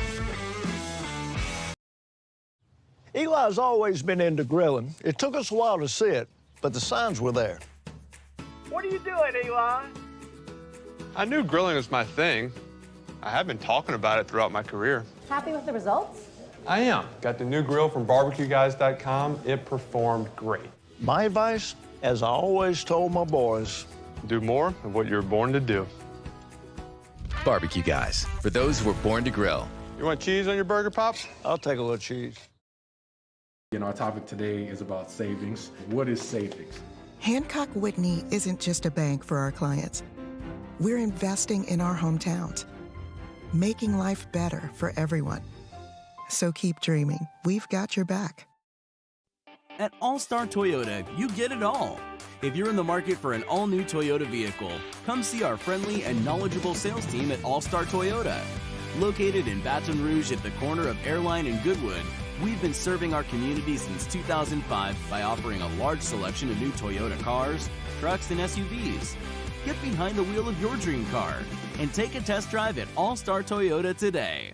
Speaker 2: Eli's always been into grilling. It took us a while to see it, but the signs were there.
Speaker 6: What are you doing, Eli?
Speaker 18: I knew grilling was my thing. I have been talking about it throughout my career.
Speaker 20: Happy with the results?
Speaker 18: I am. Got the new grill from barbecueguys.com. It performed great.
Speaker 2: My advice, as I always told my boys,
Speaker 18: do more of what you're born to do.
Speaker 19: Barbecue Guys, for those who were born to grill.
Speaker 18: You want cheese on your burger, Pops?
Speaker 2: I'll take a little cheese.
Speaker 25: Our topic today is about savings. What is savings?
Speaker 26: Hancock Whitney isn't just a bank for our clients. We're investing in our hometowns, making life better for everyone. So keep dreaming. We've got your back.
Speaker 15: At All-Star Toyota, you get it all. If you're in the market for an all-new Toyota vehicle, come see our friendly and knowledgeable sales team at All-Star Toyota. Located in Baton Rouge at the corner of Airline and Goodwood, we've been serving our community since 2005 by offering a large selection of new Toyota cars, trucks, and SUVs. Get behind the wheel of your dream car and take a test drive at All-Star Toyota today.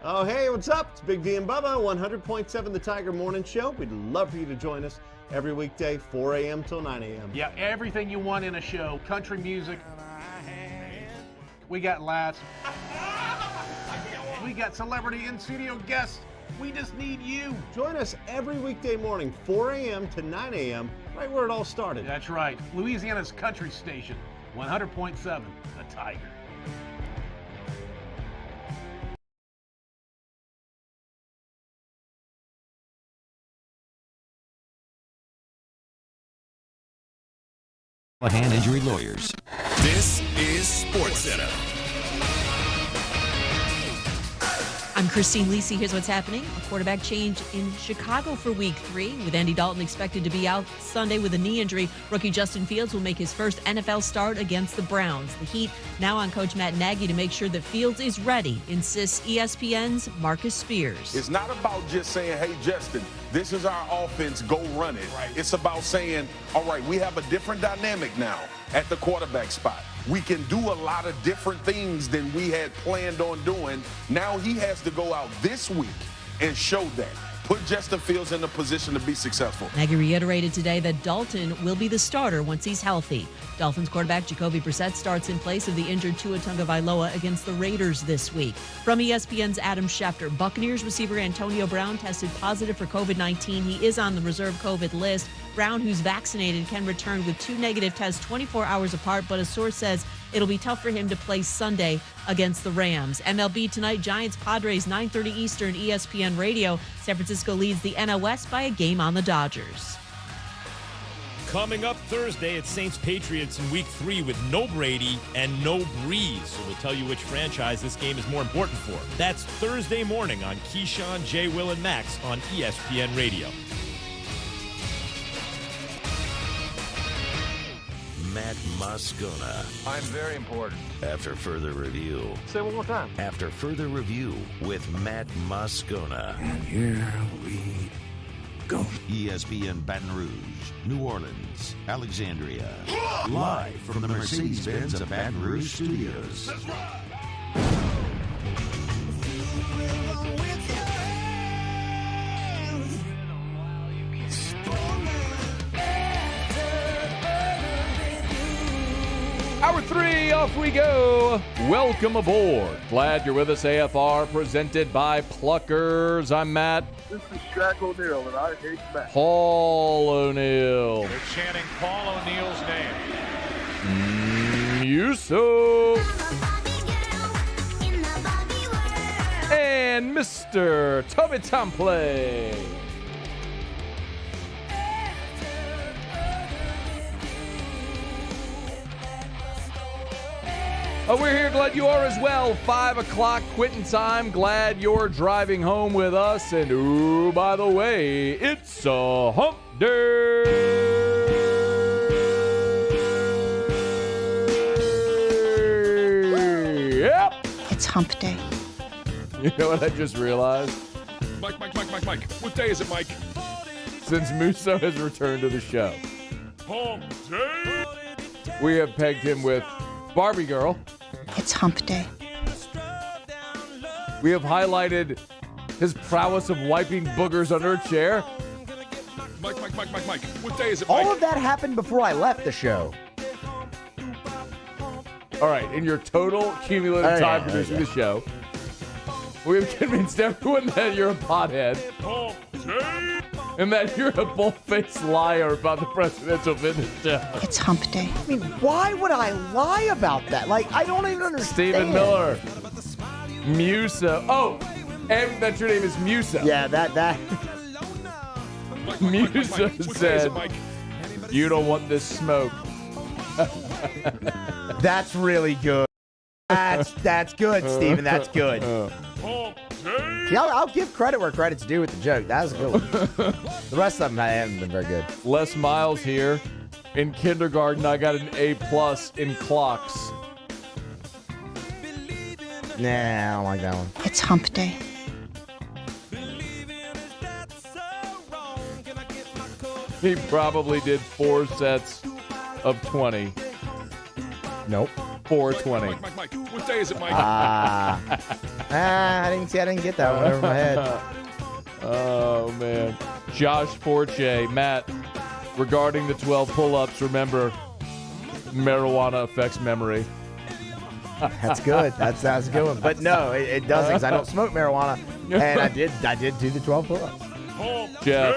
Speaker 27: Oh, hey, what's up? It's Big V and Bubba, 100.7 The Tiger Morning Show. We'd love for you to join us every weekday, 4 a.m. till 9 a.m.
Speaker 28: Yeah, everything you want in a show. Country music. We got laughs. We got celebrity in-studio guests. We just need you.
Speaker 27: Join us every weekday morning, 4 a.m. to 9 a.m. right where it all started.
Speaker 28: That's right. Louisiana's country station, 100.7, The Tiger.
Speaker 4: Hand Injury Lawyers.
Speaker 3: This is SportsCenter.
Speaker 5: I'm Christine Lisi. Here's what's happening. A quarterback change in Chicago for Week 3, with Andy Dalton expected to be out Sunday with a knee injury. Rookie Justin Fields will make his first NFL start against the Browns. The Heat now on Coach Matt Nagy to make sure that Fields is ready, insists ESPN's Marcus Spears.
Speaker 9: It's not about just saying, hey, Justin, this is our offense, go run it. Right. It's about saying, all right, we have a different dynamic now at the quarterback spot. We can do a lot of different things than we had planned on doing. Now he has to go out this week and show that. Put Justin Fields in a position to be successful.
Speaker 5: Nagy reiterated today that Dalton will be the starter once he's healthy. Dolphins quarterback Jacoby Brissett starts in place of the injured Tua Tagovailoa against the Raiders this week. From ESPN's Adam Schefter, Buccaneers receiver Antonio Brown tested positive for COVID-19. He is on the reserve COVID list. Brown, who's vaccinated, can return with 2 negative tests 24 hours apart, but a source says it'll be tough for him to play Sunday against the Rams. MLB tonight, Giants-Padres, 9:30 Eastern, ESPN Radio. San Francisco leads the NL West by a game on the Dodgers.
Speaker 13: Coming up Thursday, it's Saints-Patriots in Week 3 with no Brady and no Breeze. So we'll tell you which franchise this game is more important for. That's Thursday morning on Keyshawn, J. Will, and Max on ESPN Radio.
Speaker 4: Matt Moscona.
Speaker 21: I'm very important.
Speaker 4: After further review.
Speaker 21: Say it one more time.
Speaker 4: After further review with Matt Moscona.
Speaker 21: And here we go.
Speaker 4: ESPN Baton Rouge, New Orleans, Alexandria. Live from the Mercedes-Benz of Baton Rouge Studios. That's right.
Speaker 1: Hour 3, off we go. Welcome aboard. Glad you're with us. AFR presented by Pluckers. I'm Matt.
Speaker 21: This is Shaq O'Neal, and I hate Matt.
Speaker 1: Paul O'Neal.
Speaker 21: They're chanting Paul O'Neal's name.
Speaker 1: Muso. And Mr. Toby Tomplay. We're here. Glad you are as well. 5 o'clock quitting time. Glad you're driving home with us. And, ooh, by the way, it's a hump day. Yep.
Speaker 22: It's hump day.
Speaker 1: You know what I just realized?
Speaker 21: Mike. What day is it, Mike?
Speaker 1: Since Muso has returned to the show,
Speaker 21: Hump day.
Speaker 1: we have pegged him with Barbie Girl.
Speaker 22: It's hump day.
Speaker 1: We have highlighted his prowess of wiping boogers under a chair.
Speaker 21: Mike. What day is it, Mike?
Speaker 10: All of that happened before I left the show.
Speaker 1: All right, in your total cumulative time producing the show, we have convinced everyone that you're a pothead and that you're a bull-faced liar about the presidential fitness challenge.
Speaker 22: It's hump day.
Speaker 10: I mean, why would I lie about that? Like, I don't even understand.
Speaker 1: Stephen Miller. Musa. Oh, and that your name is Musa.
Speaker 10: Yeah, that.
Speaker 1: Musa said, you don't want this smoke.
Speaker 10: That's really good. That's good, Stephen. That's good. See, I'll give credit where credit's due with the joke. That was a good one. The rest of them haven't been very good.
Speaker 1: Les Miles here. In kindergarten, I got an A+ in clocks.
Speaker 10: Nah, I don't like that one.
Speaker 22: It's hump day.
Speaker 1: He probably did 4 sets of 20.
Speaker 10: Nope.
Speaker 1: 420.
Speaker 21: Mike. What day is it, Mike?
Speaker 10: I didn't get that one over my head.
Speaker 1: Oh, man. Josh Forche. Matt, regarding the 12 pull-ups, remember, marijuana affects memory.
Speaker 10: That's good. That's a good one. But no, it doesn't, because I don't smoke marijuana. And I did do the 12 pull-ups.
Speaker 1: Jeff.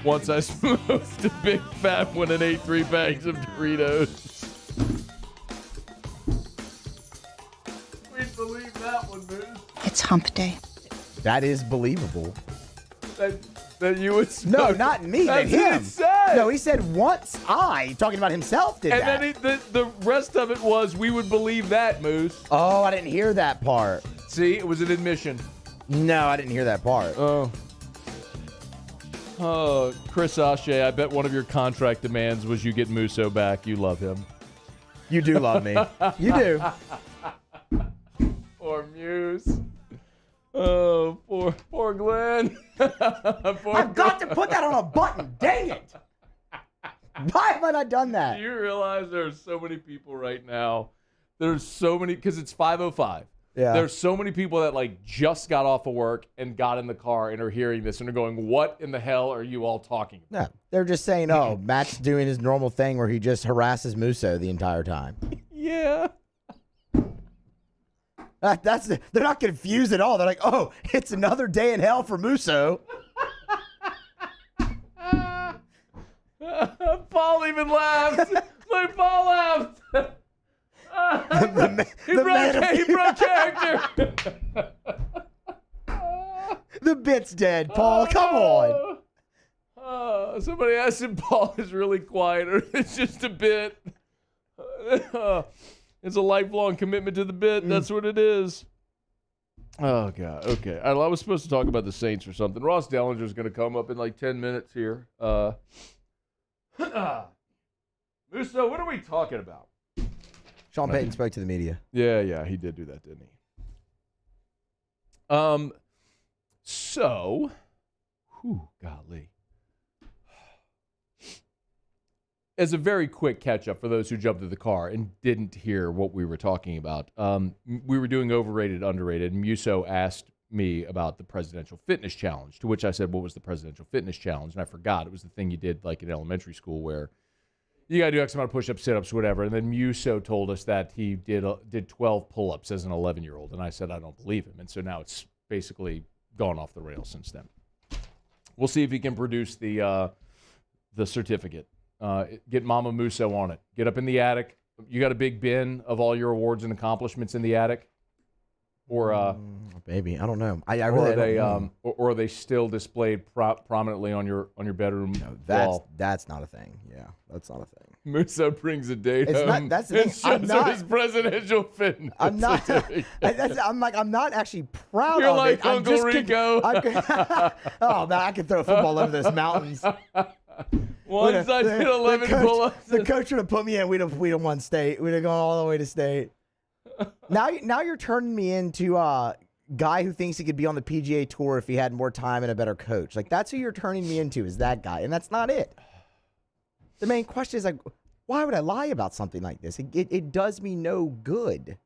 Speaker 1: once I smoked a big fat one and ate 3 bags of Doritos. We'd believe that one, man.
Speaker 22: It's hump day.
Speaker 10: That is believable.
Speaker 1: That you would smoke.
Speaker 10: No, not me, but
Speaker 1: That's
Speaker 10: him.
Speaker 1: what he said.
Speaker 10: No, he said once I, talking about himself, did
Speaker 1: and
Speaker 10: that.
Speaker 1: And then the rest of it was, we would believe that, Moose.
Speaker 10: Oh, I didn't hear that part.
Speaker 1: See, it was an admission.
Speaker 10: No, I didn't hear that part.
Speaker 1: Oh, Chris Ashe, I bet one of your contract demands was you get Musso back. You love him.
Speaker 10: You do love me. You do.
Speaker 1: Poor Muse. Oh, poor Glenn.
Speaker 10: I've got to put that on a button. Dang it. Why have I not done that?
Speaker 1: Do you realize there are so many people right now? There's so many, because it's 5:05.
Speaker 10: Yeah.
Speaker 1: There's so many people that like just got off of work and got in the car and are hearing this and are going, what in the hell are you all talking about?
Speaker 10: No, they're just saying, oh, Matt's doing his normal thing where he just harasses Musso the entire time.
Speaker 1: Yeah.
Speaker 10: They're not confused at all. They're like, oh, it's another day in hell for Musso.
Speaker 1: Paul even laughed. Like Paul laughed. He broke character.
Speaker 10: The bit's dead, Paul. Come on.
Speaker 1: Somebody asked if Paul is really quiet or it's just a bit. It's a lifelong commitment to the bit. That's what it is. Oh, God. Okay. I was supposed to talk about the Saints or something. Ross Dellinger is going to come up in like 10 minutes here. Musso, what are we talking about?
Speaker 10: Sean Payton spoke to the media.
Speaker 1: Yeah, he did do that, didn't he? So, golly. As a very quick catch-up for those who jumped to the car and didn't hear what we were talking about, we were doing overrated, underrated, and Musso asked me about the Presidential Fitness Challenge, to which I said, what was the Presidential Fitness Challenge? And I forgot. It was the thing you did like in elementary school where you got to do X amount of push-ups, sit-ups, whatever. And then Musso told us that he did 12 pull-ups as an 11-year-old, and I said, I don't believe him. And so now it's basically gone off the rails since then. We'll see if he can produce the certificate. Get Mama Musso on it. Get up in the attic. You got a big bin of all your awards and accomplishments in the attic? Or
Speaker 10: maybe, I don't know. I really don't know.
Speaker 1: Or are they still displayed prominently on your bedroom wall?
Speaker 10: That's not a thing. Yeah, that's not a thing.
Speaker 1: Musso brings a date
Speaker 10: It's
Speaker 1: home
Speaker 10: not, that's the
Speaker 1: and
Speaker 10: thing.
Speaker 1: shows his presidential fitness.
Speaker 10: I'm not. I'm not actually proud
Speaker 1: You're
Speaker 10: of
Speaker 1: like
Speaker 10: it.
Speaker 1: Uncle Rico.
Speaker 10: Oh man, I could throw a football over those mountains.
Speaker 1: Once I did 11 pull-ups.
Speaker 10: The coach would have put me in. We'd have won state. We'd have gone all the way to state. Now you're turning me into a guy who thinks he could be on the PGA Tour if he had more time and a better coach. Like, that's who you're turning me into, is that guy. And that's not it. The main question is, like, why would I lie about something like this? It does me no good.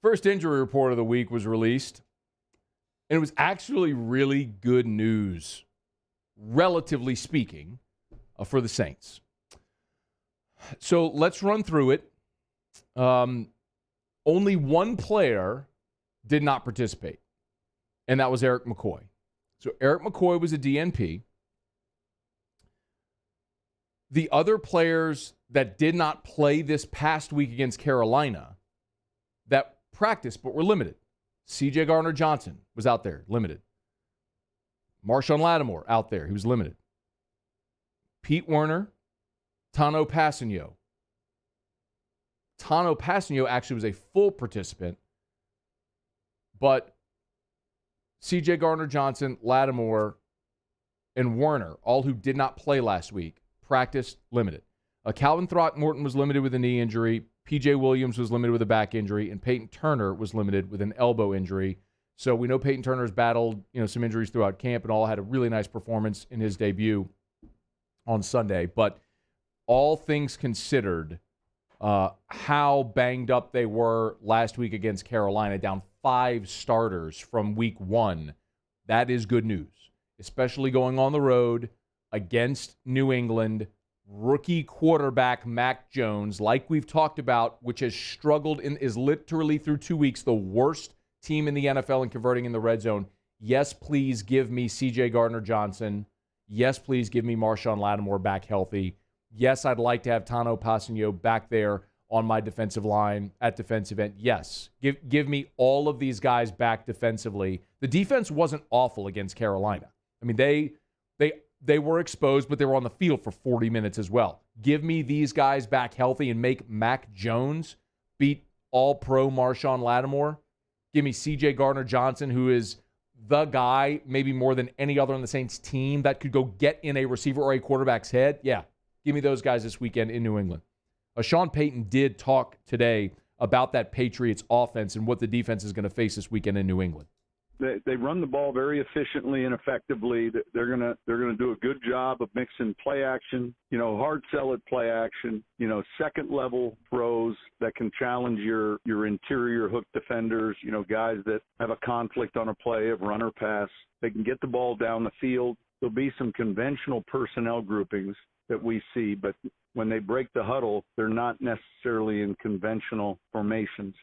Speaker 1: First injury report of the week was released. And it was actually really good news, relatively speaking, for the Saints. So let's run through it. Only one player did not participate, and that was Eric McCoy. So Eric McCoy was a DNP. The other players that did not play this past week against Carolina that practiced but were limited. C.J. Gardner-Johnson was out there, limited. Marshawn Lattimore out there, he was limited. Pete Werner, Tano Passanio. Tano Passanio actually was a full participant, but C.J. Gardner-Johnson, Lattimore, and Werner, all who did not play last week, practiced limited. Calvin Throckmorton was limited with a knee injury. P.J. Williams was limited with a back injury, and Peyton Turner was limited with an elbow injury. So we know Peyton Turner's battled, some injuries throughout camp and all, had a really nice performance in his debut on Sunday. But all things considered, how banged up they were last week against Carolina, down 5 starters from week 1, that is good news, especially going on the road against New England. Rookie quarterback Mac Jones, like we've talked about, which has struggled is literally through 2 weeks the worst team in the NFL in converting in the red zone. Yes, please give me C.J. Gardner-Johnson. Yes, please give me Marshawn Lattimore back healthy. Yes, I'd like to have Tano Passanio back there on my defensive line at defensive end. Yes, give me all of these guys back defensively. The defense wasn't awful against Carolina. I mean, they were exposed, but they were on the field for 40 minutes as well. Give me these guys back healthy and make Mac Jones beat all-pro Marshawn Lattimore. Give me C.J. Gardner-Johnson, who is the guy, maybe more than any other on the Saints team, that could go get in a receiver or a quarterback's head. Yeah, give me those guys this weekend in New England. Sean Payton did talk today about that Patriots offense and what the defense is going to face this weekend in New England.
Speaker 7: They run the ball very efficiently and effectively. They're gonna do a good job of mixing play action, hard sell at play action, second level throws that can challenge your interior hook defenders, guys that have a conflict on a play of run or pass. They can get the ball down the field. There'll be some conventional personnel groupings that we see, but when they break the huddle, they're not necessarily in conventional formations.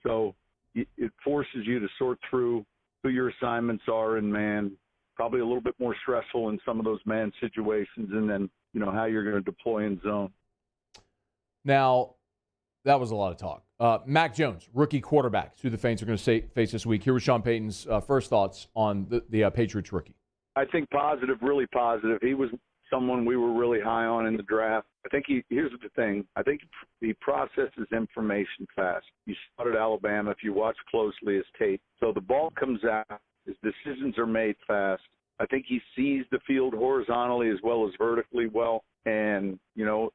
Speaker 7: So it forces you to sort through who your assignments are in man, probably a little bit more stressful in some of those man situations, and then, how you're going to deploy in zone.
Speaker 1: Now, that was a lot of talk. Mac Jones, rookie quarterback, who the Saints are going to face this week. Here was Sean Payton's first thoughts on the Patriots rookie.
Speaker 7: I think positive, really positive. He was someone we were really high on in the draft. I think here's the thing. I think he processes information fast. You saw it at Alabama if you watch closely his tape. So the ball comes out, his decisions are made fast. I think he sees the field horizontally as well as vertically well. And,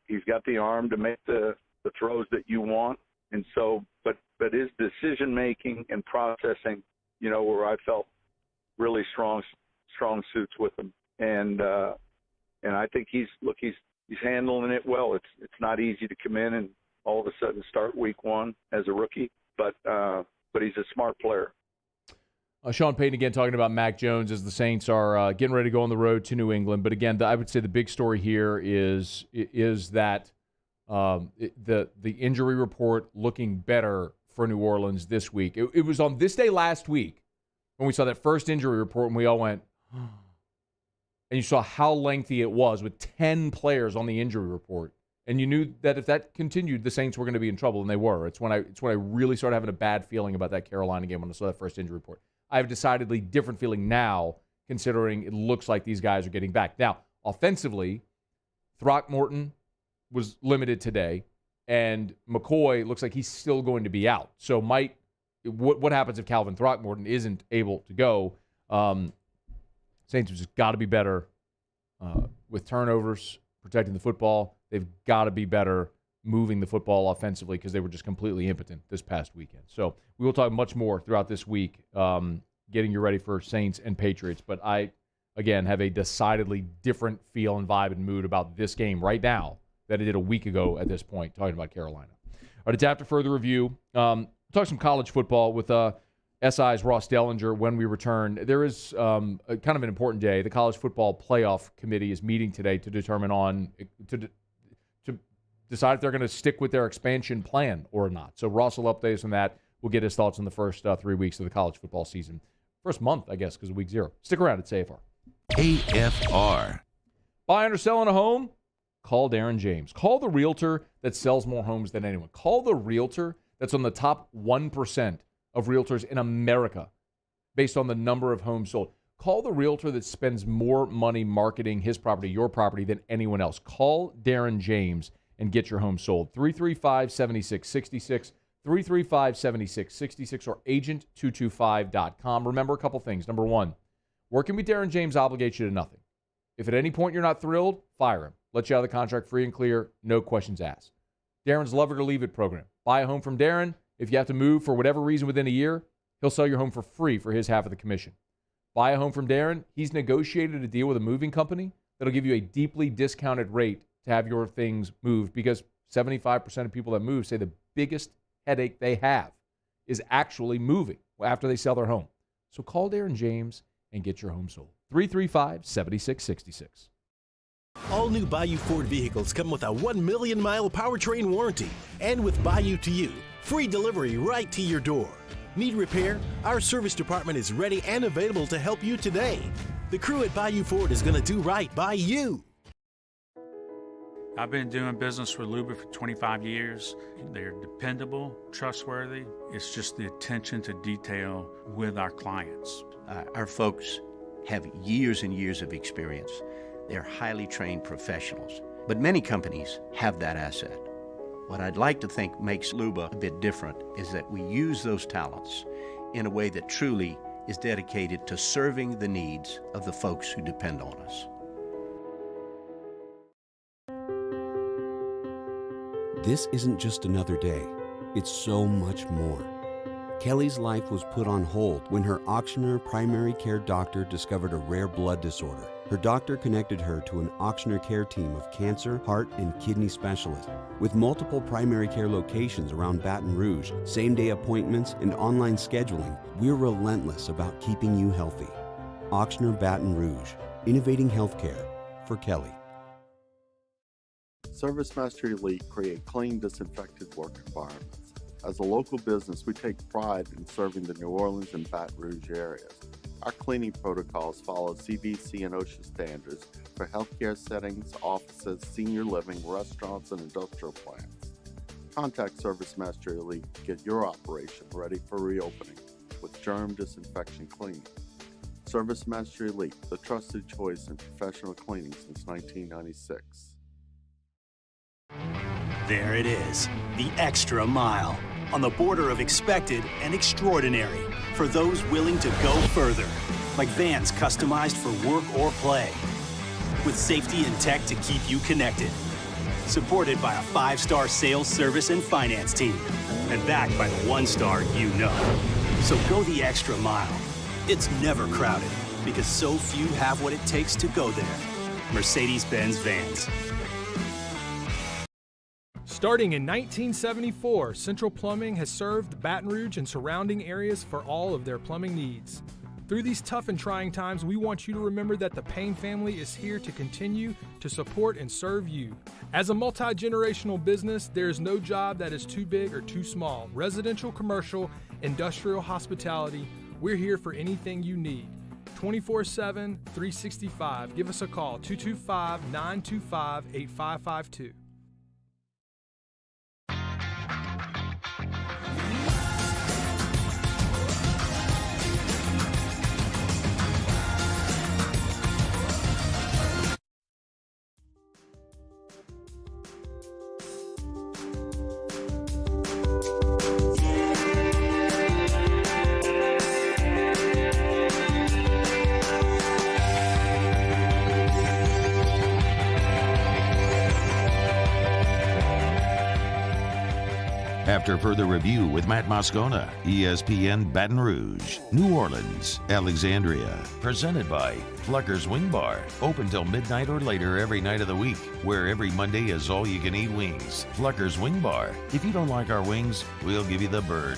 Speaker 7: he's got the arm to make the throws that you want. And so, but his decision making and processing, where I felt really strong suits with him. And I think he's handling it well. It's not easy to come in and all of a sudden start week one as a rookie, but he's a smart player.
Speaker 1: Sean Payton again talking about Mac Jones as the Saints are getting ready to go on the road to New England. But again, I would say the big story here is that the injury report looking better for New Orleans this week. It was on this day last week when we saw that first injury report and we all went, and you saw how lengthy it was with 10 players on the injury report. And you knew that if that continued, the Saints were going to be in trouble, and they were. It's when I really started having a bad feeling about that Carolina game when I saw that first injury report. I have a decidedly different feeling now, considering it looks like these guys are getting back. Now, offensively, Throckmorton was limited today, and McCoy looks like he's still going to be out. So what happens if Calvin Throckmorton isn't able to go? Saints have just got to be better with turnovers, protecting the football. They've got to be better moving the football offensively because they were just completely impotent this past weekend. So we will talk much more throughout this week, getting you ready for Saints and Patriots. But I, again, have a decidedly different feel and vibe and mood about this game right now than I did a week ago at this point, talking about Carolina. All right, it's after further review. Talk some college football with SI's Ross Dellinger when we return. There is kind of an important day. The College Football Playoff Committee is meeting today to determine to decide if they're going to stick with their expansion plan or not. So Ross will update us on that. We'll get his thoughts on the first 3 weeks of the college football season. First month, I guess, because of week 0. Stick around. It's AFR.
Speaker 4: AFR.
Speaker 1: Buying or selling a home? Call Darren James. Call the realtor that sells more homes than anyone. Call the realtor that's on the top 1% of realtors in America based on the number of homes sold. Call the realtor that spends more money marketing his property, your property, than anyone else. Call Darren James and get your home sold. 335-7666, 335-7666, or agent225.com. Remember a couple things. Number one, working with Darren James obligates you to nothing. If at any point you're not thrilled, fire him. Let you out of the contract free and clear, no questions asked. Darren's Love It or Leave It program. Buy a home from Darren. If you have to move for whatever reason within a year, he'll sell your home for free for his half of the commission. Buy a home from Darren. He's negotiated a deal with a moving company that'll give you a deeply discounted rate to have your things moved, because 75% of people that move say the biggest headache they have is actually moving after they sell their home. So call Darren James and get your home sold. 335-7666.
Speaker 8: All new Bayou Ford vehicles come with a 1 million-mile powertrain warranty. And with Bayou to You, free delivery right to your door. Need repair? Our service department is ready and available to help you today. The crew at Bayou Ford is going to do right by you.
Speaker 6: I've been doing business with Luba for 25 years. They're dependable, trustworthy. It's just the attention to detail with our clients.
Speaker 11: Our folks have years and years of experience. They're highly trained professionals. But many companies have that asset. What I'd like to think makes Luba a bit different is that we use those talents in a way that truly is dedicated to serving the needs of the folks who depend on us.
Speaker 12: This isn't just another day. It's so much more. Kelly's life was put on hold when her auctioneer primary care doctor discovered a rare blood disorder. Her doctor connected her to an auctioneer care team of cancer, heart, and kidney specialists. With multiple primary care locations around Baton Rouge, same-day appointments, and online scheduling, we're relentless about keeping you healthy. Auctioneer Baton Rouge, innovating healthcare for Kelly.
Speaker 14: ServiceMaster Elite create clean, disinfected work environments. As a local business, we take pride in serving the New Orleans and Baton Rouge areas. Our cleaning protocols follow CDC and OSHA standards for healthcare settings, offices, senior living, restaurants, and industrial plants. Contact ServiceMaster Elite to get your operation ready for reopening with germ disinfection cleaning. ServiceMaster Elite, the trusted choice in professional cleaning since 1996.
Speaker 8: There it is, the extra mile, on the border of expected and extraordinary for those willing to go further, like vans customized for work or play, with safety and tech to keep you connected, supported by a 5-star sales, service, and finance team, and backed by the 1-star you know. So go the extra mile. It's never crowded, because so few have what it takes to go there. Mercedes-Benz Vans.
Speaker 16: Starting in 1974, Central Plumbing has served Baton Rouge and surrounding areas for all of their plumbing needs. Through these tough and trying times, we want you to remember that the Payne family is here to continue to support and serve you. As a multi-generational business, there is no job that is too big or too small. Residential, commercial, industrial, hospitality, we're here for anything you need. 24/7, 365. Give us a call, 225-925-8552.
Speaker 4: After further review with Matt Moscona, ESPN Baton Rouge, New Orleans, Alexandria. Presented by Flucker's Wing Bar. Open till midnight or later every night of the week, where every Monday is all-you-can-eat wings. Flucker's Wing Bar. If you don't like our wings, we'll give you the bird.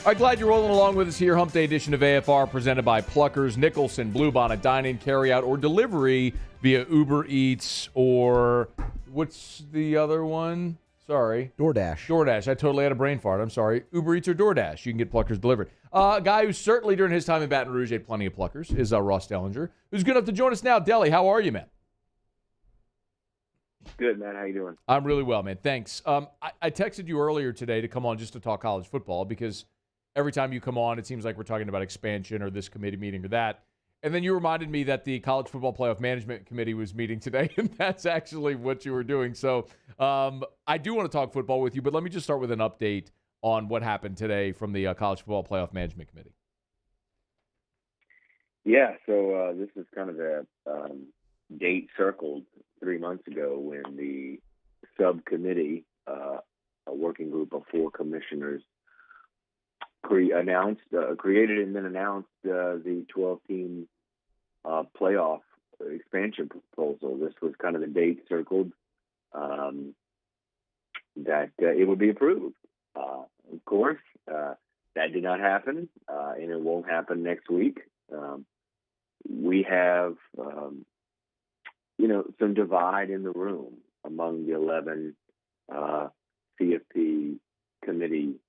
Speaker 1: All right, glad you're rolling along with us here. Hump Day edition of AFR presented by Pluckers, Nicholson, Bluebonnet, dine-in, carry-out, or delivery via Uber Eats or what's the other one? Sorry. DoorDash. I totally had a brain fart. I'm sorry. Uber Eats or DoorDash. You can get Pluckers delivered. A guy who's certainly during his time in Baton Rouge ate plenty of Pluckers is Ross Dellinger, who's good enough to join us now. Delly, how are you, man?
Speaker 17: Good, man. How you doing?
Speaker 1: I'm really well, man. Thanks. I texted you earlier today to come on just to talk college football because every time you come on, it seems like we're talking about expansion or this committee meeting or that. And then you reminded me that the College Football Playoff Management Committee was meeting today, and that's actually what you were doing. So I do want to talk football with you, but let me just start with an update on what happened today from the College Football Playoff Management Committee.
Speaker 17: Yeah, so this is kind of a date circled 3 months ago when the subcommittee, a working group of 4 commissioners, created and then announced the 12-team playoff expansion proposal. This was kind of the date circled that it would be approved. Of course, that did not happen, and it won't happen next week. We have, some divide in the room among the 11 CFP committee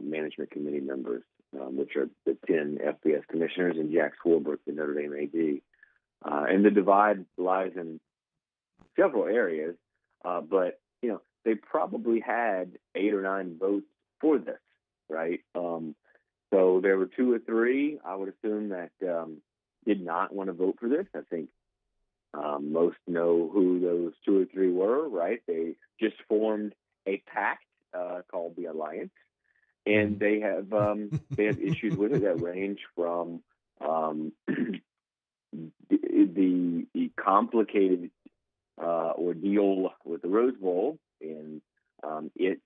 Speaker 17: management committee members. which are the 10 FBS commissioners, and Jack Swarbrick, the Notre Dame AD. And the divide lies in several areas, but they probably had 8 or 9 votes for this, right? So there were 2 or 3, I would assume, that did not want to vote for this. I think most know who those 2 or 3 were, right? They just formed a pact called the Alliance, and they have issues with it that range from the complicated ordeal with the Rose Bowl, and it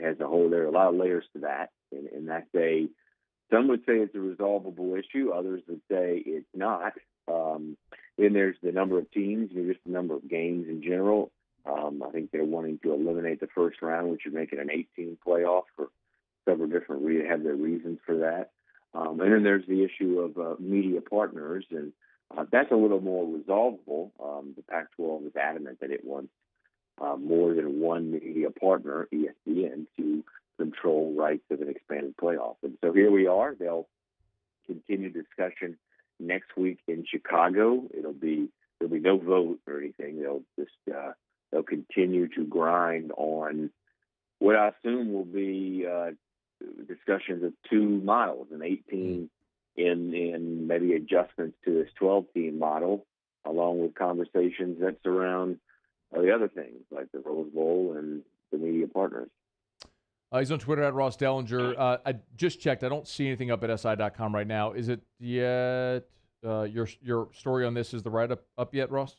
Speaker 17: has there are a lot of layers to that, and that's some would say it's a resolvable issue, others would say it's not. Then there's the number of teams, just the number of games in general. I think they're wanting to eliminate the first round, which would make it an 18 playoff for several different have their reasons for that. And then there's the issue of media partners, and that's a little more resolvable. The Pac-12 is adamant that it wants more than one media partner, ESPN, to control rights of an expanded playoff. And so here we are. They'll continue discussion next week in Chicago. There'll be no vote or anything. They'll continue to grind on what I assume will be discussions of 2 models, an 18 in maybe adjustments to this 12-team model, along with conversations that surround the other things like the Rose Bowl and the media partners.
Speaker 1: He's on Twitter at Ross Dellinger. I just checked. I don't see anything up at SI.com right now. Is it yet? Your story on this is the write-up up yet, Ross?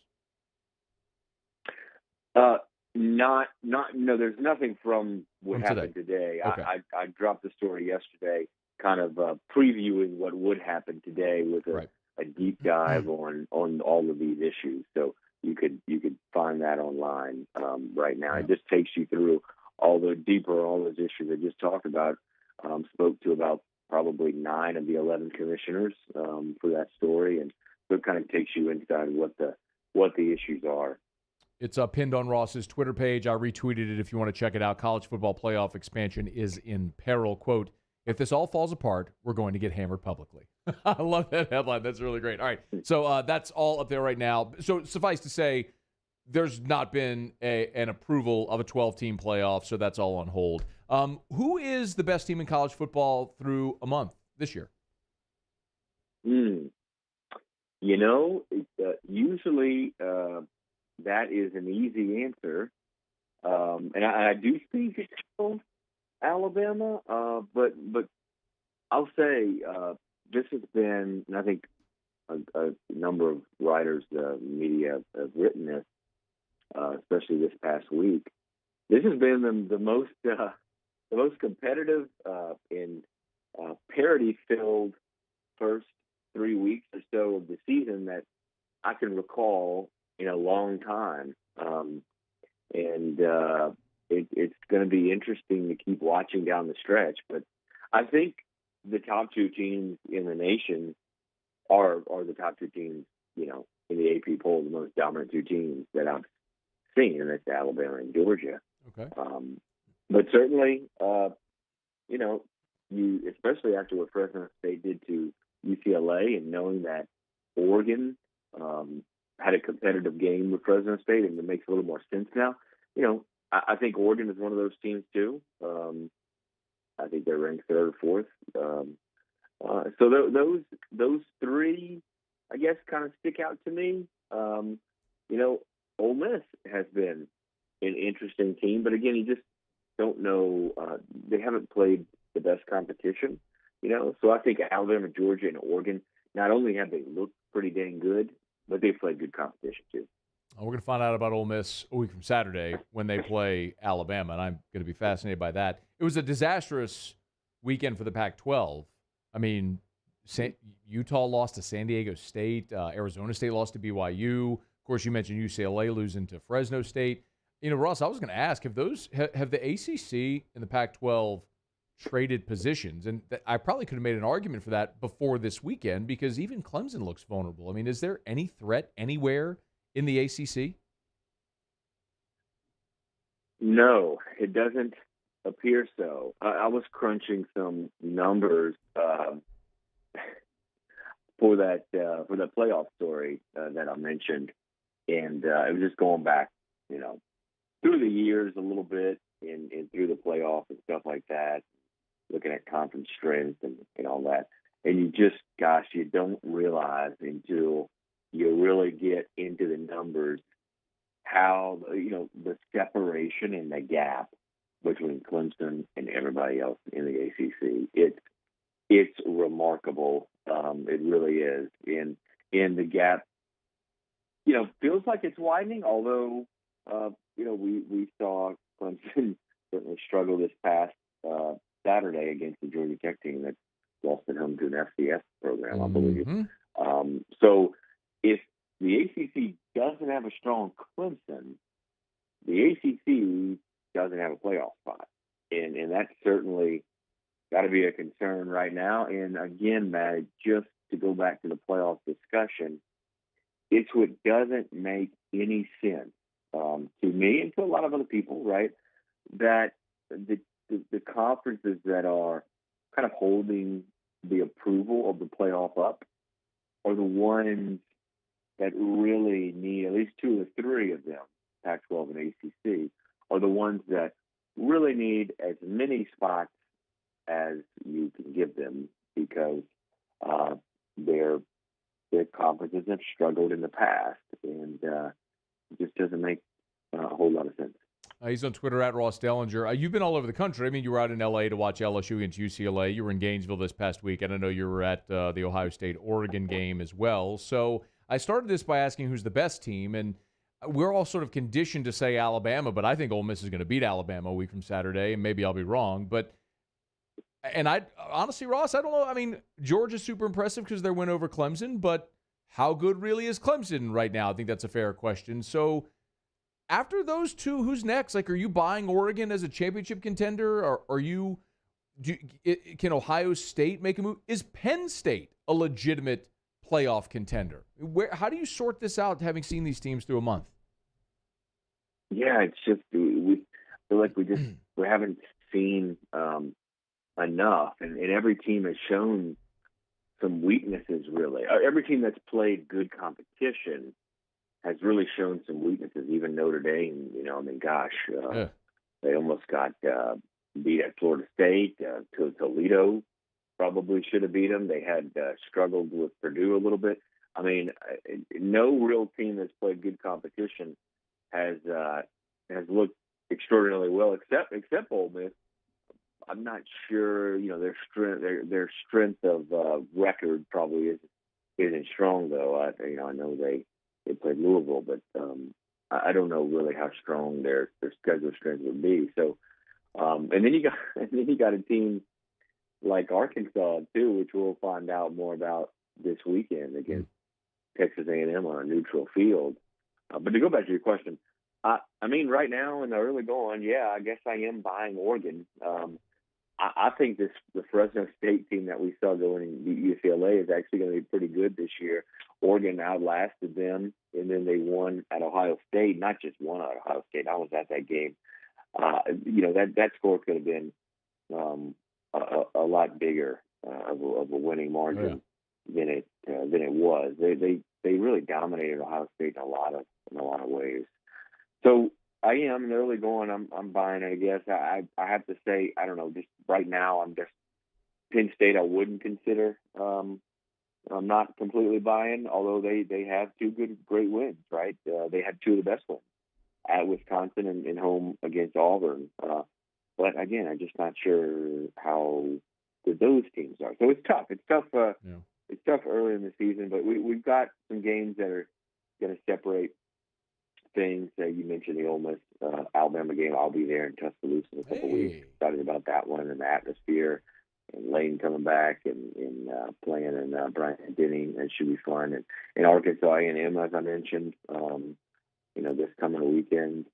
Speaker 17: No, there's nothing from what happened today.
Speaker 1: Okay.
Speaker 17: I dropped the story yesterday, kind of previewing what would happen today with a deep dive on all of these issues. So you could find that online right now. It just takes you through all those issues I just talked about. Spoke to about probably 9 of the 11 commissioners for that story, and so it kind of takes you inside what the issues are.
Speaker 1: It's pinned on Ross's Twitter page. I retweeted it if you want to check it out. College football playoff expansion is in peril. Quote, if this all falls apart, we're going to get hammered publicly. I love that headline. That's really great. All right. So that's all up there right now. So suffice to say, there's not been an approval of a 12-team playoff, so that's all on hold. Who is the best team in college football through a month this year?
Speaker 17: Usually that is an easy answer. And I do think it's still Alabama, but I'll say this has been, and I think a number of writers, media have written this, especially this past week. This has been the most competitive and parity-filled first 3 weeks or so of the season that I can recall in a long time. It's going to be interesting to keep watching down the stretch. But I think the top 2 teams in the nation are the top 2 teams, in the AP poll, the most dominant 2 teams that I've seen, and that's Alabama and Georgia.
Speaker 1: Okay.
Speaker 17: But certainly, you, especially after what Fresno State did to UCLA, and knowing that Oregon had a competitive game with Fresno State, and it makes a little more sense now. I think Oregon is one of those teams too. I think they're ranked 3rd or 4th. So those 3, I guess, kind of stick out to me. Ole Miss has been an interesting team, but again, you just don't know. They haven't played the best competition, So I think Alabama, Georgia, and Oregon, not only have they looked pretty dang good, but they've played good competition too.
Speaker 1: We're going to find out about Ole Miss a week from Saturday when they play Alabama, and I'm going to be fascinated by that. It was a disastrous weekend for the Pac-12. I mean, Utah lost to San Diego State. Arizona State lost to BYU. Of course, you mentioned UCLA losing to Fresno State. Ross, I was going to ask, have the ACC and the Pac-12 traded positions? And I probably could have made an argument for that before this weekend, because even Clemson looks vulnerable. I mean, is there any threat anywhere in the ACC?
Speaker 17: No, it doesn't appear so. I was crunching some numbers for that playoff story that I mentioned, and it was just going back, through the years a little bit, and through the playoff and stuff like that, looking at conference strength and all that. And you don't realize until you really get into the numbers how, the separation and the gap between Clemson and everybody else in the ACC. It's remarkable. It really is. And the gap, feels like it's widening, although, we saw Clemson certainly struggle this past Saturday against the Georgia Tech team that lost at home to an FCS program, I believe. So if the ACC doesn't have a strong Clemson, the ACC doesn't have a playoff spot. And that's certainly got to be a concern right now. And again, Matt, just to go back to the playoff discussion, it's what doesn't make any sense to me and to a lot of other people, right, that the conferences that are kind of holding the approval of the playoff up are the ones that really need, at least 2 or 3 of them, Pac-12 and ACC, are the ones that really need as many spots as you can give them, because their conferences have struggled in the past, and it just doesn't make a whole lot of sense.
Speaker 1: He's on Twitter at Ross Dellinger. You've been all over the country. I mean, you were out in L.A. to watch LSU against UCLA. You were in Gainesville this past week, and I know you were at the Ohio State-Oregon game as well. So I started this by asking who's the best team, and we're all sort of conditioned to say Alabama, but I think Ole Miss is going to beat Alabama a week from Saturday, and maybe I'll be wrong. And I honestly, Ross, I don't know. I mean, Georgia's super impressive because their win over Clemson, but how good really is Clemson right now? I think that's a fair question. So after those two, who's next? Like, are you buying Oregon as a championship contender? Or can Ohio State make a move? Is Penn State a legitimate playoff contender? How do you sort this out, having seen these teams through a month?
Speaker 17: Yeah, it's just we feel like we haven't seen enough, and every team has shown some weaknesses. Really, every team that's played good competition has really shown some weaknesses. Even Notre Dame, they almost got beat at Florida State. Toledo probably should have beat them. They had struggled with Purdue a little bit. I mean, no real team that's played good competition has looked extraordinarily well, except Ole Miss. I'm not sure, their strength of record probably isn't strong, though. I know they played Louisville, but I don't know really how strong their schedule strength would be. So, and then you got a team like Arkansas too, which we'll find out more about this weekend against Texas A&M on a neutral field. But to go back to your question, I mean, right now in the early going, I guess I am buying Oregon. I think the Fresno State team that we saw going in UCLA is actually going to be pretty good this year. Oregon outlasted them, and then they won at Ohio State. Not just won at Ohio State. I was at that game. That score could have been a lot bigger of a winning margin than it was. They really dominated Ohio State in a lot of ways. So I am in the early going. I'm buying it. I guess I have to say, I don't know. Just right now, I'm just Penn State. I wouldn't consider. I'm not completely buying, although they have 2 great wins. Right? They had 2 of the best wins at Wisconsin and home against Auburn. But again, I'm just not sure how good those teams are. So it's tough. It's tough. It's tough early in the season, but we've got some games that are going to separate things. You mentioned the Ole Miss Alabama game. I'll be there in Tuscaloosa in a couple weeks. Excited about that one and the atmosphere, and Lane coming back and playing, and Brian Denny. It should be fun. And Arkansas A&M, as I mentioned, this coming weekend,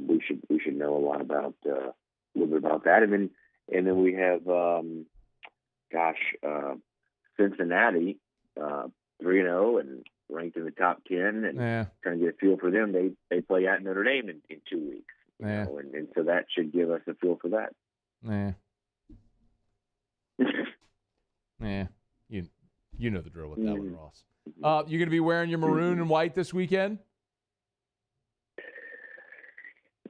Speaker 17: we should know a lot about a little bit about that. And then we have Cincinnati 3-0 and ranked in the top 10, and trying to get a feel for them. They play at Notre Dame in 2 weeks, and so that should give us a feel for that.
Speaker 1: Nah. You know the drill with that one, Ross. You going to be wearing your maroon and white this weekend?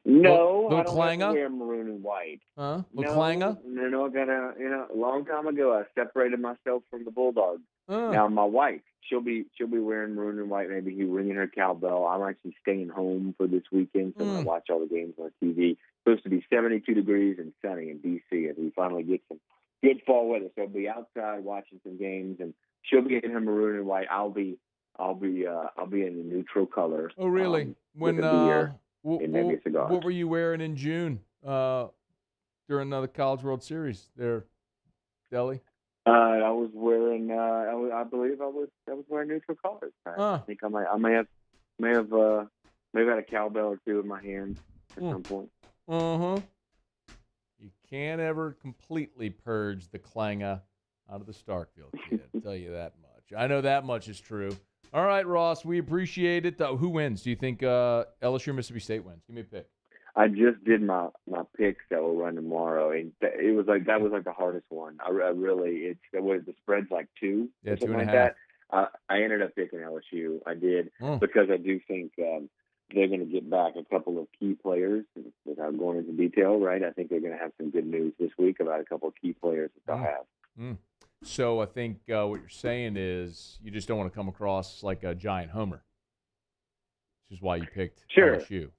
Speaker 17: No,
Speaker 1: Little
Speaker 17: I don't
Speaker 1: clanger?
Speaker 17: have to wear maroon and white.
Speaker 1: Little
Speaker 17: No,
Speaker 1: clanger?
Speaker 17: no, a long time ago, I separated myself from the Bulldogs. Now, my wife, she'll be wearing maroon and white, maybe ringing her cowbell. I'm actually staying home for this weekend, so I'm going to watch all the games on TV. It's supposed to be 72 degrees and sunny in D.C. as we finally get some good fall weather. So I'll be outside watching some games, and she'll be in her maroon and white. I'll be in the neutral color.
Speaker 1: Oh, really?
Speaker 17: With a beer and maybe a cigar.
Speaker 1: What were you wearing in June during the College World Series there, Delly?
Speaker 17: I was wearing. I believe I was wearing neutral colors. I think I may have had a cowbell or two in my hand at some point.
Speaker 1: You can't ever completely purge the clanger out of the Starkville kid. I'll tell you that much. I know that much is true. All right, Ross, we appreciate it. Who wins? Do you think LSU or Mississippi State wins? Give me a pick.
Speaker 17: I just did my picks that will run tomorrow, and it was like the hardest one. I really the spread's like 2,
Speaker 1: yeah,
Speaker 17: something
Speaker 1: 2.5.
Speaker 17: like that. I ended up picking LSU. I did because I do think they're going to get back a couple of key players without going into detail. Right, I think they're going to have some good news this week about a couple of key players that they'll have.
Speaker 1: So I think what you're saying is you just don't want to come across like a giant homer, which is why you picked LSU.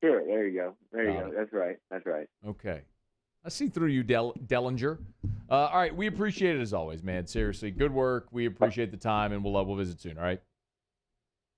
Speaker 17: Sure, there you go. That's right.
Speaker 1: Okay. I see through you, Dellinger. All right, we appreciate it as always, man. Seriously, good work. We appreciate the time, and we'll visit soon, all right?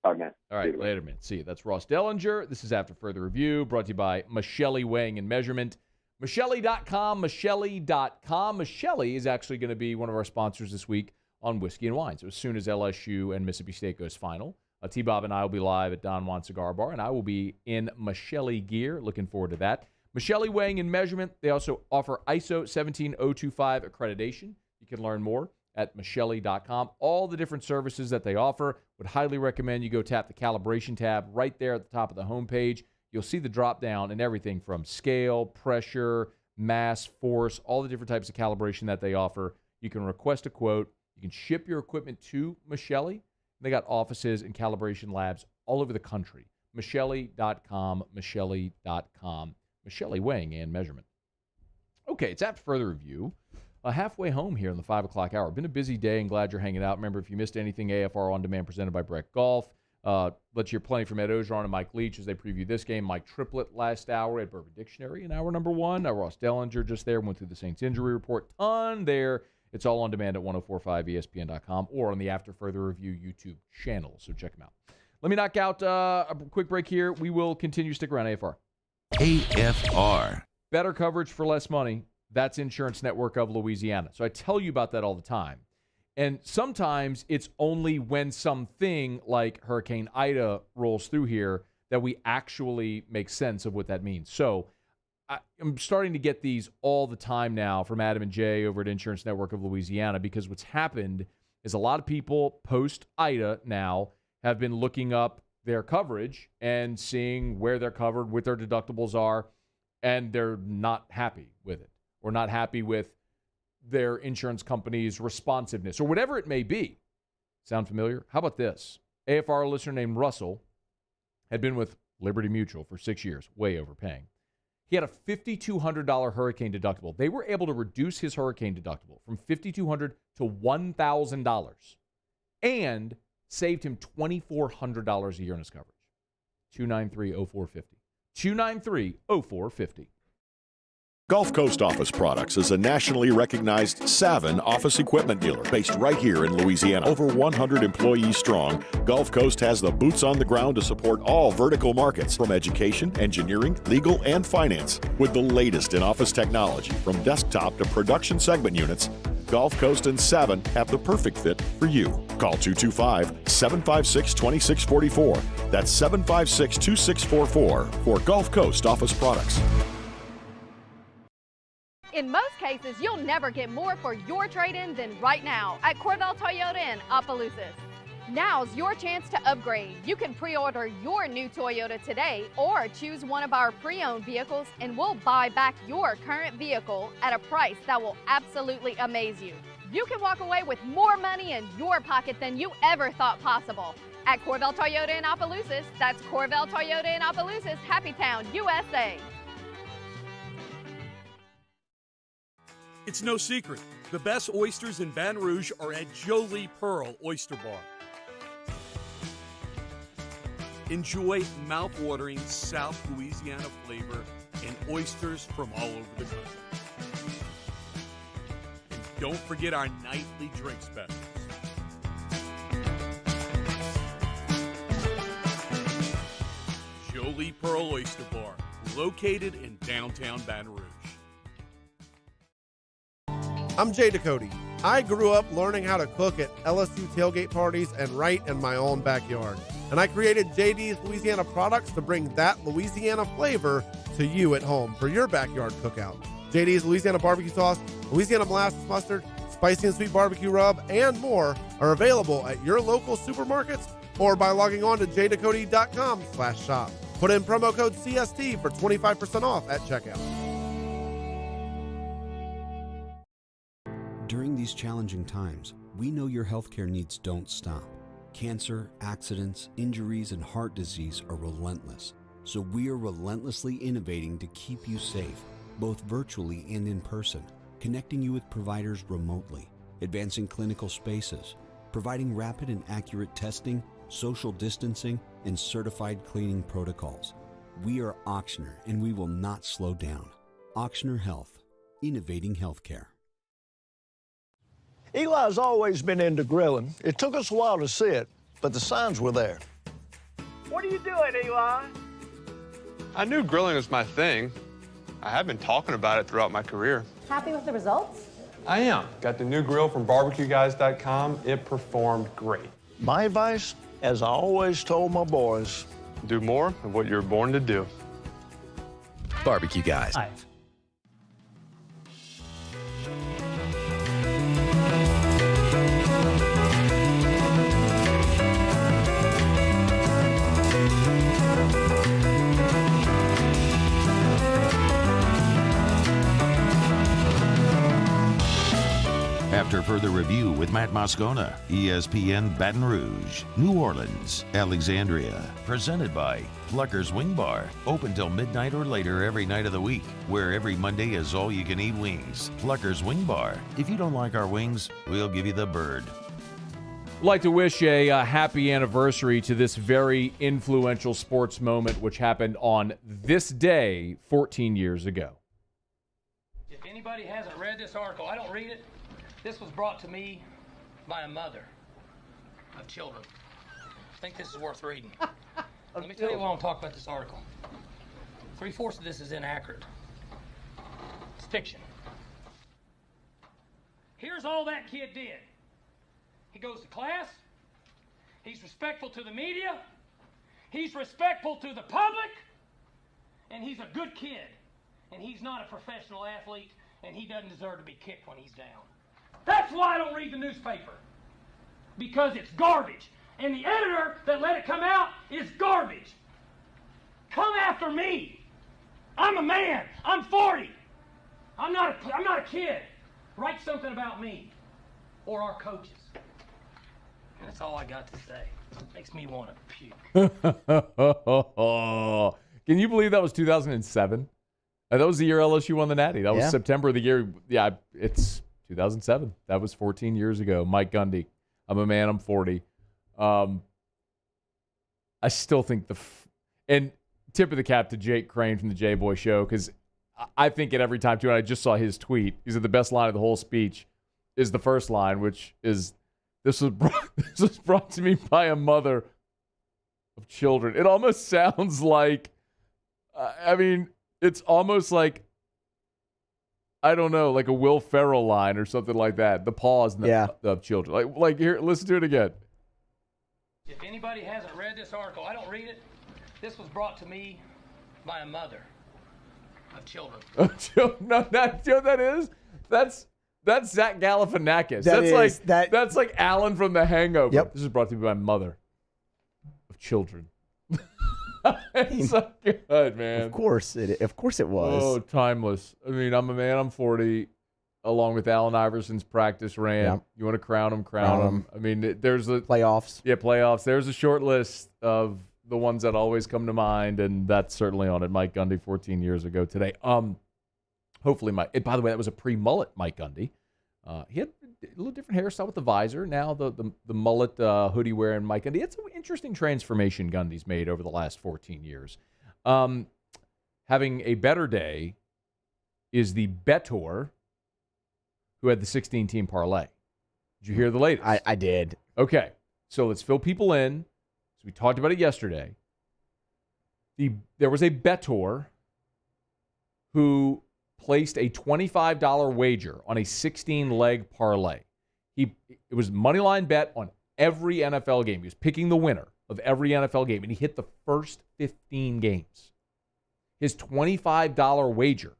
Speaker 17: All right, man.
Speaker 1: All right, later, man. See you. That's Ross Dellinger. This is After Further Review, brought to you by Michelli Weighing and Measurement. Michelli.com, Michelli.com. Michelli is actually going to be one of our sponsors this week on Whiskey and Wine. So as soon as LSU and Mississippi State goes final, T-Bob and I will be live at Don Juan Cigar Bar, and I will be in Michelli gear. Looking forward to that. Michelli Weighing and Measurement. They also offer ISO 17025 accreditation. You can learn more at Michelli.com. All the different services that they offer. Would highly recommend you go tap the calibration tab right there at the top of the homepage. You'll see the drop down and everything from scale, pressure, mass, force, all the different types of calibration that they offer. You can request a quote. You can ship your equipment to Michelli. They got offices and calibration labs all over the country. Michelli.com, Michelli.com. Michelli Weighing and Measurement. Okay, it's After Further Review. Halfway home here in the 5 o'clock hour. Been a busy day and glad you're hanging out. Remember, if you missed anything, AFR On Demand presented by Breck Golf. Let's hear plenty from Ed Orgeron and Mike Leach as they preview this game. Mike Triplett last hour at Bourbon Dictionary in hour number 1. Ross Dellinger just there, went through the Saints injury report. Ton there. It's all on demand at 1045ESPN.com or on the After Further Review YouTube channel. So check them out. Let me knock out a quick break here. We will continue. Stick around, AFR.
Speaker 4: AFR.
Speaker 1: Better coverage for less money. That's Insurance Network of Louisiana. So I tell you about that all the time. And sometimes it's only when something like Hurricane Ida rolls through here that we actually make sense of what that means. So I'm starting to get these all the time now from Adam and Jay over at Insurance Network of Louisiana, because what's happened is a lot of people post-Ida now have been looking up their coverage and seeing where they're covered, what their deductibles are, and they're not happy with it or not happy with their insurance company's responsiveness or whatever it may be. Sound familiar? How about this? AFR listener named Russell had been with Liberty Mutual for 6 years, way overpaying. He had a $5,200 hurricane deductible. They were able to reduce his hurricane deductible from $5,200 to $1,000 and saved him $2,400 a year in his coverage. 293-0450. 293-0450.
Speaker 2: Gulf Coast Office Products is a nationally recognized Savin office equipment dealer based right here in Louisiana. Over 100 employees strong, Gulf Coast has the boots on the ground to support all vertical markets, from education, engineering, legal, and finance. With the latest in office technology, from desktop to production segment units, Gulf Coast and Savin have the perfect fit for you. Call 225-756-2644. That's 756-2644 for Gulf Coast Office Products.
Speaker 18: In most cases, you'll never get more for your trade-in than right now at Corval Toyota in Opelousas.
Speaker 15: Now's your chance to upgrade. You can pre-order your new Toyota today or choose one of our pre-owned vehicles and we'll buy back your current vehicle at a price that will absolutely amaze you. You can walk away with more money in your pocket than you ever thought possible. At Corvell Toyota in Opelousas, that's Corvell Toyota in Opelousas, Happy Town, USA.
Speaker 18: It's no secret. The best oysters in Baton Rouge are at Jolie Pearl Oyster Bar. Enjoy mouth-watering South Louisiana flavor and oysters from all over the country. And don't forget our nightly drink specials. Jolie Pearl Oyster Bar, located in downtown Baton Rouge.
Speaker 19: I'm Jay Ducote. I grew up learning how to cook at LSU tailgate parties and right in my own backyard. And I created JD's Louisiana products to bring that Louisiana flavor to you at home for your backyard cookout. JD's Louisiana barbecue sauce, Louisiana molasses mustard, spicy and sweet barbecue rub, and more are available at your local supermarkets or by logging on to jducote.com/shop. Put in promo code CST for 25% off at checkout.
Speaker 12: During these challenging times, we know your healthcare needs don't stop. Cancer, accidents, injuries, and heart disease are relentless. So we are relentlessly innovating to keep you safe, both virtually and in person, connecting you with providers remotely, advancing clinical spaces, providing rapid and accurate testing, social distancing, and certified cleaning protocols. We are Auctioner, and we will not slow down. Auctioner Health, innovating healthcare.
Speaker 20: Eli's always been into grilling. It took us a while to see it, but the signs were there.
Speaker 23: What are you doing, Eli?
Speaker 24: I knew grilling was my thing. I have been talking about it throughout my career.
Speaker 25: Happy with the results?
Speaker 24: I am. Got the new grill from barbecueguys.com. It performed great.
Speaker 20: My advice, as I always told my boys,
Speaker 24: do more of what you're born to do.
Speaker 3: Barbecue Guys.
Speaker 4: After further review with Matt Moscona, ESPN Baton Rouge, New Orleans, Alexandria. Presented by Plucker's Wing Bar. Open till midnight or later every night of the week, where every Monday is all-you-can-eat wings. Plucker's Wing Bar. If you don't like our wings, we'll give you the bird.
Speaker 1: I'd like to wish a happy anniversary to this very influential sports moment which happened on this day 14 years ago.
Speaker 26: If anybody hasn't read this article, I don't read it. This was brought to me by a mother of children. I think this is worth reading. Let me tell you why I'm talking about this article. 3/4 of this is inaccurate. It's fiction. Here's all that kid did. He goes to class. He's respectful to the media. He's respectful to the public. And he's a good kid. And he's not a professional athlete. And he doesn't deserve to be kicked when he's down. That's why I don't read the newspaper. Because it's garbage. And the editor that let it come out is garbage. Come after me. I'm a man. I'm 40. I'm not a kid. Write something about me or our coaches. And that's all I got to say. It makes me want to puke.
Speaker 1: Can you believe that was 2007? That was the year LSU won the Natty. That was September of the year. Yeah, it's 2007. That was 14 years ago. Mike Gundy. I'm a man. I'm 40. I still think and tip of the cap to Jake Crane from the J-Boy Show, because I think it every time too. And I just saw his tweet. He said the best line of the whole speech is the first line, which is, this was brought to me by a mother of children. It almost sounds like, it's almost like, I don't know, like a Will Ferrell line or something like that. The pause of children. Like here, listen to it again.
Speaker 26: If anybody hasn't read this article, I don't read it. This was brought to me by a mother of children.
Speaker 1: No, you know what that is? That's Zach Galifianakis.
Speaker 10: That
Speaker 1: That's like Alan from The Hangover.
Speaker 10: Yep.
Speaker 1: This is brought to you by my mother of children. It's so good, man.
Speaker 10: Of course it was.
Speaker 1: Oh, timeless. I mean, I'm a man. I'm 40. Along with Allen Iverson's practice rant.
Speaker 10: Yep.
Speaker 1: You want to crown him, crown him. I mean, there's the
Speaker 10: playoffs.
Speaker 1: Yeah, playoffs. There's a short list of the ones that always come to mind, and that's certainly on it. Mike Gundy 14 years ago today. Hopefully, by the way, that was a pre-mullet Mike Gundy. He had a little different hairstyle with the visor. Now the mullet hoodie wearing Mike Gundy. It's an interesting transformation Gundy's made over the last 14 years. Having a better day is the Bettor, who had the 16-team parlay. Did you hear the latest?
Speaker 10: I did.
Speaker 1: Okay, so let's fill people in. So we talked about it yesterday. There was a bettor who placed a $25 wager on a 16-leg parlay. It was money line bet on every NFL game. He was picking the winner of every NFL game, and he hit the first 15 games. His $25 wager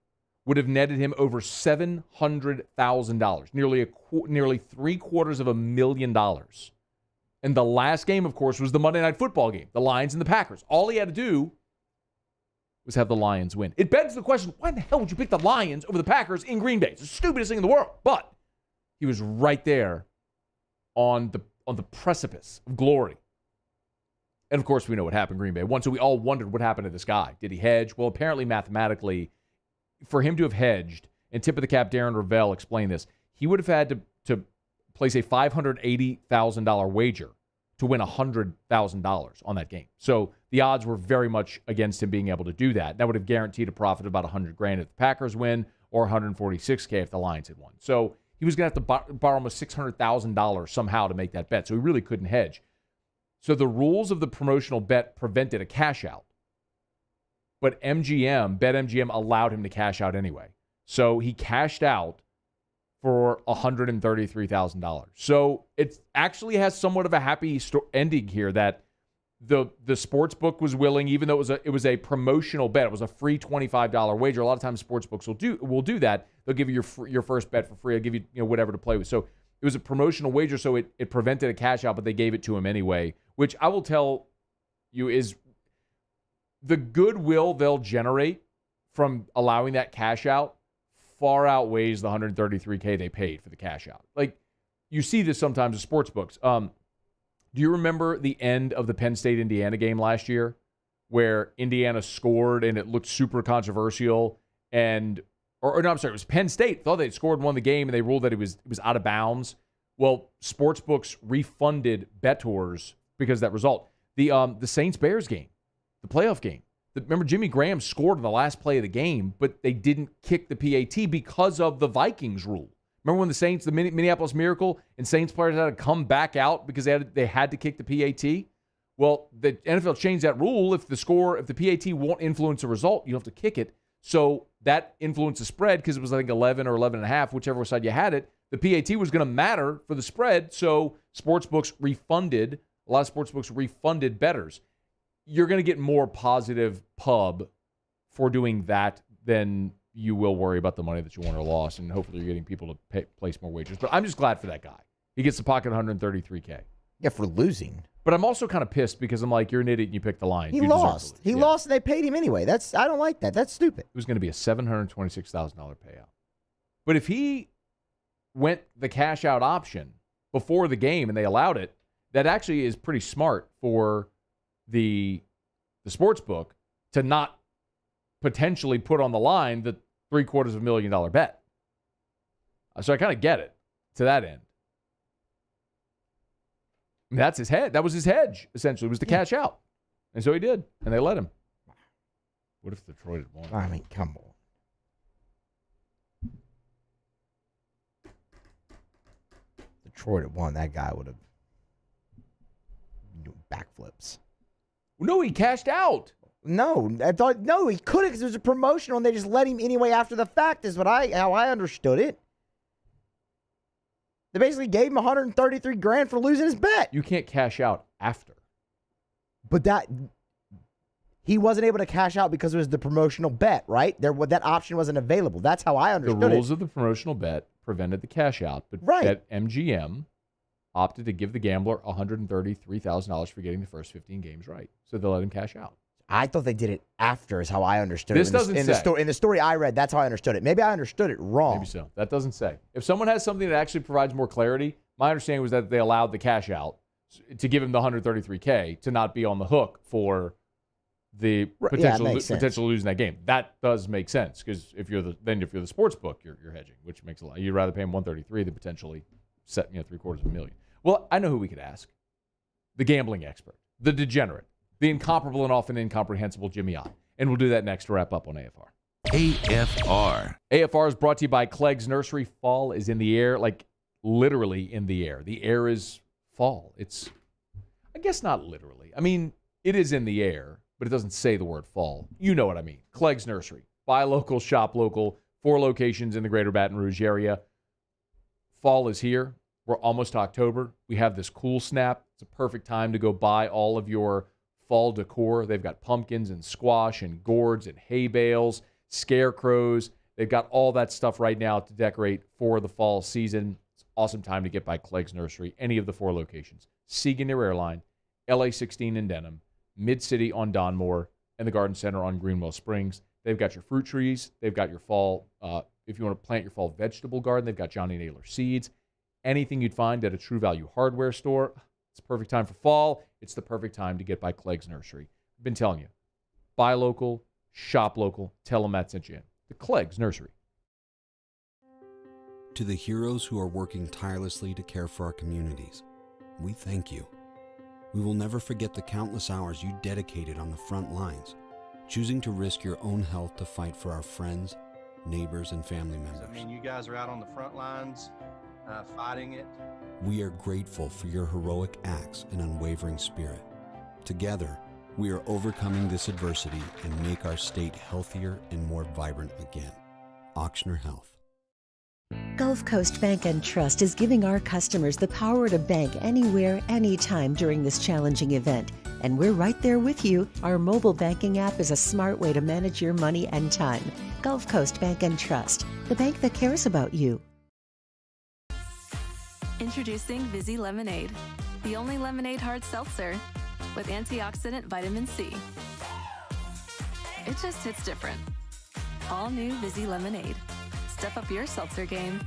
Speaker 1: would have netted him over $700,000, nearly $750,000. And the last game, of course, was the Monday Night Football game, the Lions and the Packers. All he had to do was have the Lions win. It begs the question, why in the hell would you pick the Lions over the Packers in Green Bay? It's the stupidest thing in the world. But he was right there on the precipice of glory. And, of course, we know what happened in Green Bay won, so we all wondered what happened to this guy. Did he hedge? Well, apparently, mathematically, for him to have hedged, and tip of the cap, Darren Ravel explained this, he would have had to place a $580,000 wager to win $100,000 on that game. So the odds were very much against him being able to do that. That would have guaranteed a profit of about $100,000 if the Packers win, or $146,000 if the Lions had won. So he was going to have to borrow almost $600,000 somehow to make that bet. So he really couldn't hedge. So the rules of the promotional bet prevented a cash out. But BetMGM allowed him to cash out anyway. So he cashed out for $133,000. So it actually has somewhat of a happy ending here that the sports book was willing, even though it was a promotional bet. It was a free $25 wager. A lot of times sports books will do that. They'll give you your first bet for free. They'll give you whatever to play with. So it was a promotional wager, so it prevented a cash out, but they gave it to him anyway, which I will tell you is the goodwill they'll generate from allowing that cash out far outweighs the $133K they paid for the cash out. Like, you see this sometimes in sports books. Do you remember the end of the Penn State-Indiana game last year where Indiana scored and it looked super controversial? It was Penn State. Thought they'd scored and won the game, and they ruled that it was out of bounds. Well, sports books refunded bettors because of that result. The Saints-Bears game, the playoff game. Remember, Jimmy Graham scored in the last play of the game, but they didn't kick the PAT because of the Vikings rule. Remember when the Saints, the Minneapolis Miracle, and Saints players had to come back out because they had to kick the PAT? Well, the NFL changed that rule. If the PAT won't influence the result, you have to kick it. So that influenced the spread because it was, I think, 11 or 11.5, whichever side you had it. The PAT was going to matter for the spread, so a lot of sportsbooks refunded bettors. You're going to get more positive pub for doing that than you will worry about the money that you won or lost, and hopefully you're getting people to place more wagers. But I'm just glad for that guy. He gets to pocket $133K.
Speaker 10: Yeah, for losing.
Speaker 1: But I'm also kind of pissed because I'm like, you're an idiot and you picked the Lions.
Speaker 10: He lost. He lost and they paid him anyway. I don't like that. That's stupid.
Speaker 1: It was going to be a $726,000 payout. But if he went the cash out option before the game and they allowed it, that actually is pretty smart for the sports book to not potentially put on the line the $750,000 bet. So I kind of get it to that end. I mean, that's his head. That was his hedge, essentially, was to cash out. And so he did, and they let him. What if Detroit had won?
Speaker 10: I mean, come on. Detroit had won, that guy would have been doing backflips.
Speaker 1: No, he cashed out.
Speaker 10: No, he could have because it was a promotional and they just let him anyway after the fact is how I understood it. They basically gave him $133,000 for losing his bet.
Speaker 1: You can't cash out after.
Speaker 10: But he wasn't able to cash out because it was the promotional bet, right? That option wasn't available. That's how I understood it.
Speaker 1: The rules of the promotional bet prevented the cash out, but MGM opted to give the gambler $133,000 for getting the first 15 games right. So they let him cash out.
Speaker 10: I thought they did it after, is how I understood it.
Speaker 1: This doesn't say.
Speaker 10: In the story I read, that's how I understood it. Maybe I understood it wrong.
Speaker 1: Maybe so. That doesn't say. If someone has something that actually provides more clarity, my understanding was that they allowed the cash out to give him the $133K to not be on the hook for the potential losing that game. That does make sense, because if you're the sports book, you're hedging, which makes a lot. You'd rather pay him $133 than potentially set $750,000. Well, I know who we could ask. The gambling expert, the degenerate, the incomparable and often incomprehensible Jimmy Ott. And we'll do that next to wrap up on AFR.
Speaker 4: AFR.
Speaker 1: AFR is brought to you by Clegg's Nursery. Fall is in the air, like literally in the air. The air is fall. It's, I guess not literally. I mean, it is in the air, but it doesn't say the word fall. You know what I mean. Clegg's Nursery. Buy local, shop local. 4 locations in the greater Baton Rouge area. Fall is here. We're almost to October. We have this cool snap. It's a perfect time to go buy all of your fall decor. They've got pumpkins and squash and gourds and hay bales, scarecrows. They've got all that stuff right now to decorate for the fall season. It's an awesome time to get by Clegg's Nursery, any of the 4 locations. Siegen near Airline, LA 16 in Denham, Mid-City on Donmore, and the Garden Center on Greenwell Springs. They've got your fruit trees. They've got your fall, if you want to plant your fall vegetable garden, they've got Johnny Naylor seeds. Anything you'd find at a True Value hardware store. It's the perfect time for fall. It's the perfect time to get by Clegg's Nursery. I've been telling you, buy local, shop local, tell them Matt sent you in. The Clegg's Nursery.
Speaker 12: To the heroes who are working tirelessly to care for our communities, we thank you. We will never forget the countless hours you dedicated on the front lines, choosing to risk your own health to fight for our friends, neighbors, and family members.
Speaker 5: I mean, you guys are out on the front lines fighting it.
Speaker 12: We are grateful for your heroic acts and unwavering spirit. Together, we are overcoming this adversity and make our state healthier and more vibrant again. Ochsner Health.
Speaker 9: Gulf Coast Bank and Trust is giving our customers the power to bank anywhere, anytime during this challenging event. And we're right there with you. Our mobile banking app is a smart way to manage your money and time. Gulf Coast Bank and Trust, the bank that cares about you.
Speaker 13: Introducing Vizzy Lemonade, the only lemonade hard seltzer with antioxidant vitamin C. It just hits different. All new Vizzy Lemonade. Step up your seltzer game.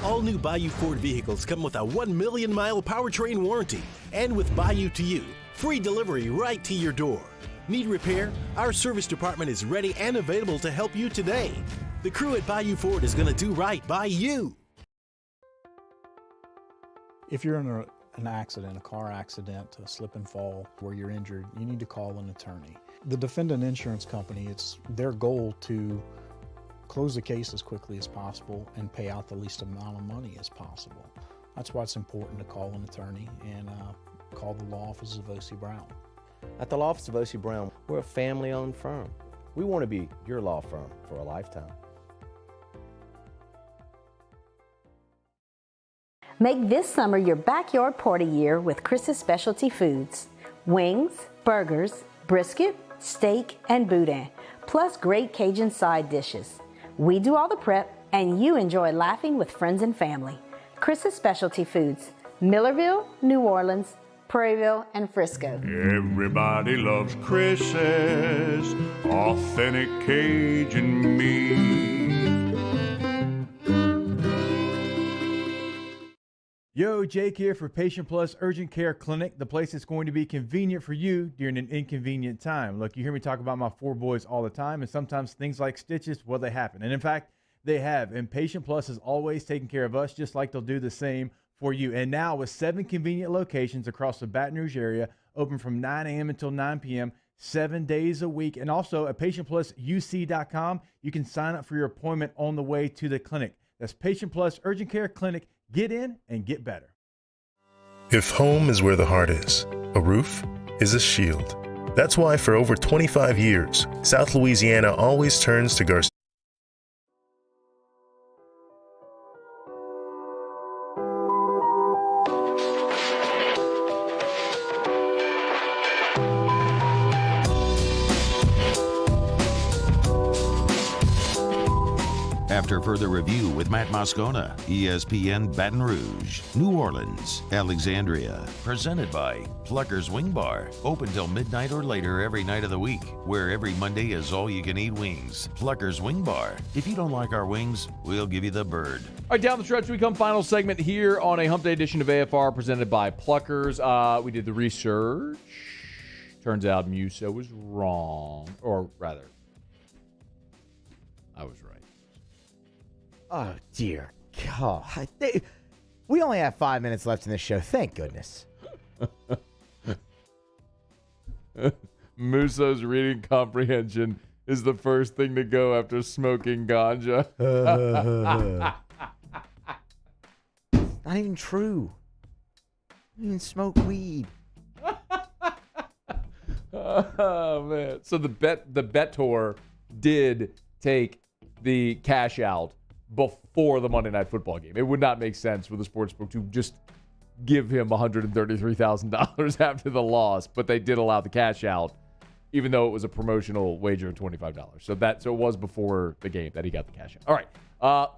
Speaker 21: All new Bayou Ford vehicles come with a 1 million mile powertrain warranty. And with Bayou to You, free delivery right to your door. Need repair? Our service department is ready and available to help you today. The crew at Bayou Ford is going to do right by you.
Speaker 22: If you're in an accident, a car accident, a slip and fall where you're injured, you need to call an attorney. The defendant insurance company, it's their goal to close the case as quickly as possible and pay out the least amount of money as possible. That's why it's important to call an attorney and call the law office of O.C. Brown.
Speaker 25: At the law office of O.C. Brown, we're a family-owned firm. We want to be your law firm for a lifetime.
Speaker 27: Make this summer your backyard party year with Chris's Specialty Foods. Wings, burgers, brisket, steak, and boudin, plus great Cajun side dishes. We do all the prep, and you enjoy laughing with friends and family. Chris's Specialty Foods, Millerville, New Orleans, Prairieville, and Frisco.
Speaker 28: Everybody loves Chris's authentic Cajun meat.
Speaker 29: Yo, Jake here for Patient Plus Urgent Care Clinic, the place that's going to be convenient for you during an inconvenient time. Look, you hear me talk about my 4 boys all the time, and sometimes things like stitches, well, they happen. And in fact, they have. And Patient Plus is always taking care of us, just like they'll do the same for you. And now with 7 convenient locations across the Baton Rouge area, open from 9 a.m. until 9 p.m., 7 days a week. And also at PatientPlusUC.com, you can sign up for your appointment on the way to the clinic. That's Patient Plus Urgent Care Clinic. Get in and get better.
Speaker 30: If home is where the heart is, a roof is a shield. That's why for over 25 years, South Louisiana always turns to Garcia.
Speaker 4: After further review with Matt Moscona, ESPN Baton Rouge, New Orleans, Alexandria. Presented by Plucker's Wing Bar. Open till midnight or later every night of the week, where every Monday is all-you-can-eat wings. Plucker's Wing Bar. If you don't like our wings, we'll give you the bird.
Speaker 1: All right, down the stretch we come. Final segment here on a Hump Day edition of AFR presented by Pluckers. We did the research. Turns out Muso was wrong. Or rather, I was right.
Speaker 10: Oh, dear God. We only have 5 minutes left in this show. Thank goodness.
Speaker 1: Muso's reading comprehension is the first thing to go after smoking ganja.
Speaker 10: Not even true. I don't even smoke weed.
Speaker 1: Oh, man. So the bettor did take the cash out before the Monday Night Football game. It would not make sense for the sportsbook to just give him $133,000 after the loss, but they did allow the cash out, even though it was a promotional wager of $25. So it was before the game that he got the cash out. All right,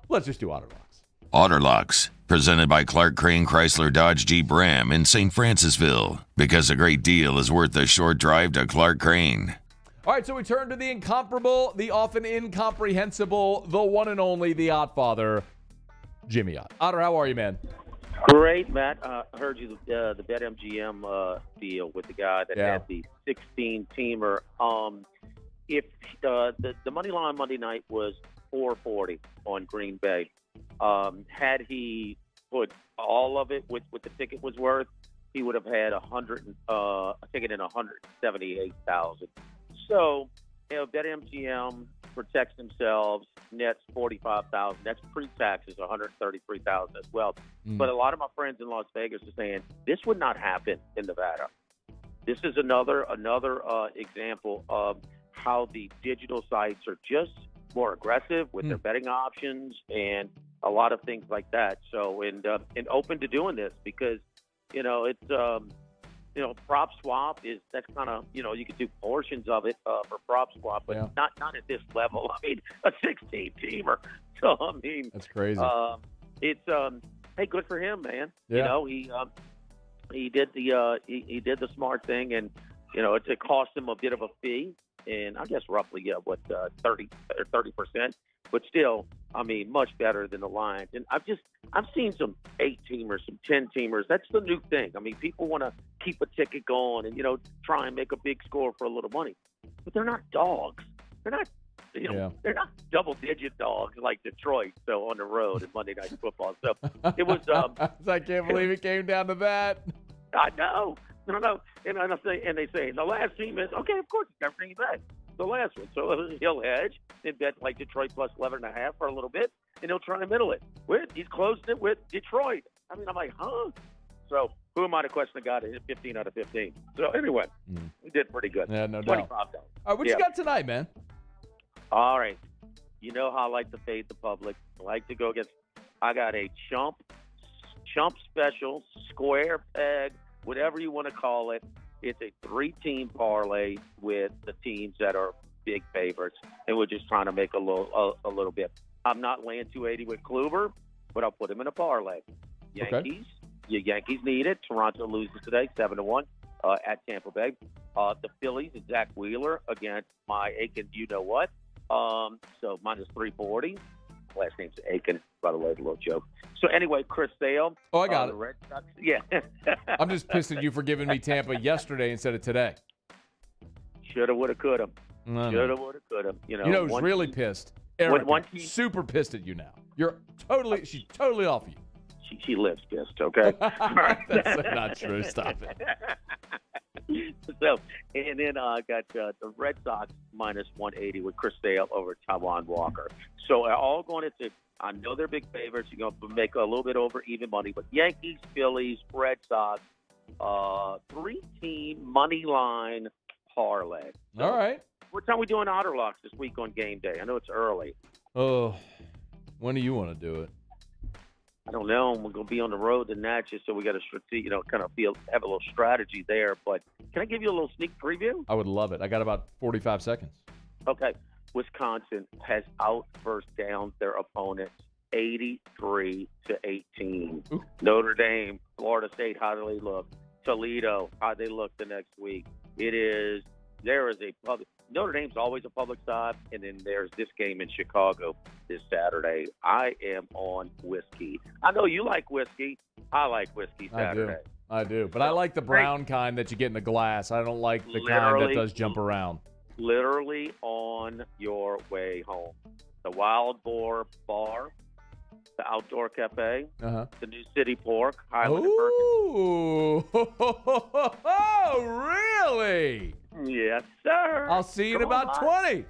Speaker 1: let's just do Otter Locks.
Speaker 4: Otter Locks, presented by Clark Crane Chrysler Dodge Jeep Ram in St. Francisville. Because a great deal is worth the short drive to Clark Crane.
Speaker 1: All right, so we turn to the incomparable, the often incomprehensible, the one and only, the Ottfather, Jimmy Ott. Otter, how are you, man?
Speaker 2: Great, Matt. I heard you the BetMGM deal with the guy that had the 16-teamer. If the money line Monday night was 440 on Green Bay, had he put all of it with what the ticket was worth, he would have had a ticket in 178,000. So, BetMGM protects themselves, nets 45,000. That's pre-taxes, 133,000 as well. But a lot of my friends in Las Vegas are saying this would not happen in Nevada. This is another example of how the digital sites are just more aggressive with their betting options and a lot of things like that. So, and open to doing this because, it's prop swap that's kind of, you could do portions of it for prop swap, but not at this level. I mean, a 16-teamer. So, I mean,
Speaker 1: that's crazy.
Speaker 2: It's hey, good for him, man.
Speaker 1: Yeah.
Speaker 2: He did the smart thing, and it cost him a bit of a fee, and I guess roughly 30%, but still, I mean, much better than the Lions. And I've seen some 8-teamers, some 10-teamers. That's the new thing. I mean, people want to keep a ticket going and try and make a big score for a little money, but they're not dogs. They're not. They're not double-digit dogs like Detroit, so on the road in Monday Night Football. So it was.
Speaker 1: I can't believe it came down to that.
Speaker 2: I know. No. And they say the last team is okay. Of course, never bring you back. The last one, so he'll hedge and bet like Detroit plus 11.5 for a little bit, and he'll try to middle it. He's closing it with Detroit. I mean, I'm like, huh? So who am I to question the guy that hit 15 out of 15? So anyway, we did pretty good.
Speaker 1: Yeah, no
Speaker 2: $25.
Speaker 1: doubt. All right, what you got tonight, man?
Speaker 2: All right. You know how I like to fade the public. I like to go against. I got a chump special, square peg, whatever you want to call it. It's a 3-team parlay with the teams that are big favorites, and we're just trying to make a little bit. I'm not laying 280 with Kluber, but I'll put him in a parlay. Yankees, your Yankees need it. Toronto loses today, 7-1 at Tampa Bay. The Phillies, Zach Wheeler against my Aiken. You know what? So minus 340. Last name's Aiken, by the way, a little joke. So anyway, Chris Sale.
Speaker 1: Oh, I got it.
Speaker 2: Red Sox, yeah.
Speaker 1: I'm just pissed at you for giving me Tampa yesterday instead of today.
Speaker 2: Shoulda, woulda, coulda. Shoulda, woulda, coulda.
Speaker 1: Who's really pissed? Erica, super pissed at you now. She's totally off you.
Speaker 2: She lives pissed, okay?
Speaker 1: That's not true. Stop it.
Speaker 2: So, and then I got the Red Sox minus 180 with Chris Sale over Taijuan Walker. So all going into, I know they're big favorites. You're going to make a little bit over even money, but Yankees, Phillies, Red Sox, 3-team money line parlay. So,
Speaker 1: all right.
Speaker 2: What time are we doing Otter Locks this week on game day? I know it's early.
Speaker 1: Oh, when do you want to do it?
Speaker 2: I don't know. We're going to be on the road to Natchez, so we got to, kind of have a little strategy there. But can I give you a little sneak preview?
Speaker 1: I would love it. I got about 45 seconds.
Speaker 2: Okay. Wisconsin has out first down their opponents 83-18.
Speaker 1: Ooh.
Speaker 2: Notre Dame, Florida State, how do they look? Toledo, how they look the next week? Notre Dame's always a public side, and then there's this game in Chicago this Saturday. I am on whiskey. I know you like whiskey. I like whiskey Saturday.
Speaker 1: I do. But I like the brown kind that you get in the glass. I don't like the kind that does jump around.
Speaker 2: Literally on your way home. The Wild Boar Bar, the Outdoor Cafe, the New City Pork, Highland and
Speaker 1: Perkins. Oh, really?
Speaker 2: Yes, sir.
Speaker 1: I'll see you in about 20.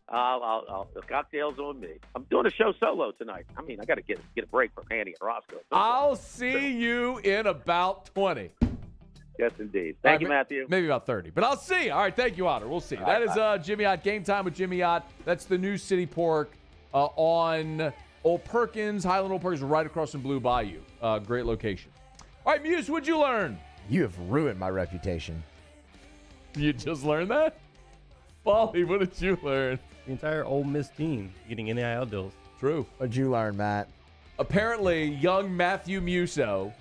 Speaker 2: The cocktails on me. I'm doing a show solo tonight. I mean, I got to get a break from Andy and Roscoe.
Speaker 1: I'll see you in about 20.
Speaker 2: Yes, indeed. Thank you, Matthew.
Speaker 1: Maybe about 30, but I'll see you. All right, thank you, Otter. We'll see. That is Jimmy Ott. Game Time with Jimmy Ott. That's the New City Pork on Old Perkins, Highland Old Perkins, right across from Blue Bayou. Great location. All right, Muse, what'd you learn?
Speaker 10: You have ruined my reputation.
Speaker 1: You just learned that? Paulie, what did you learn?
Speaker 6: The entire Ole Miss team getting NIL deals.
Speaker 1: True.
Speaker 10: What'd you learn, Matt?
Speaker 1: Apparently, young Matthew Musso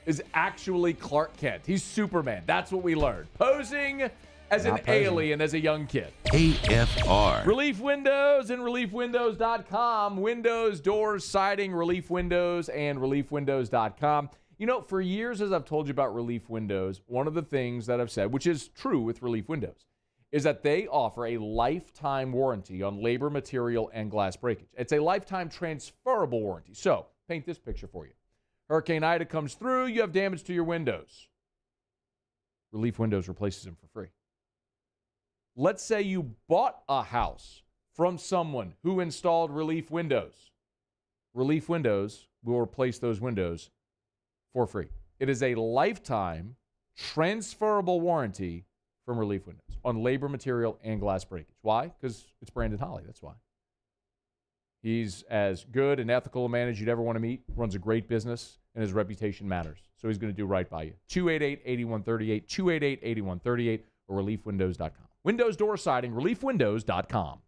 Speaker 1: is actually Clark Kent. He's Superman. That's what we learned. Posing as an alien as a young kid.
Speaker 4: AFR.
Speaker 1: Relief Windows and ReliefWindows.com. Windows, doors, siding, Relief Windows and ReliefWindows.com. You know, for years, as I've told you about Relief Windows, one of the things that I've said, which is true with Relief Windows, is that they offer a lifetime warranty on labor, material, and glass breakage. It's a lifetime transferable warranty. So, paint this picture for you. Hurricane Ida comes through, you have damage to your windows. Relief Windows replaces them for free. Let's say you bought a house from someone who installed Relief Windows. Relief Windows will replace those windows for free. It is a lifetime transferable warranty from Relief Windows on labor, material, and glass breakage. Why? Because it's Brandon Holly. That's why. He's as good and ethical a man as you'd ever want to meet, runs a great business, and his reputation matters. So he's going to do right by you. 288-8138, 288-8138, or ReliefWindows.com. Windows, door, siding, ReliefWindows.com.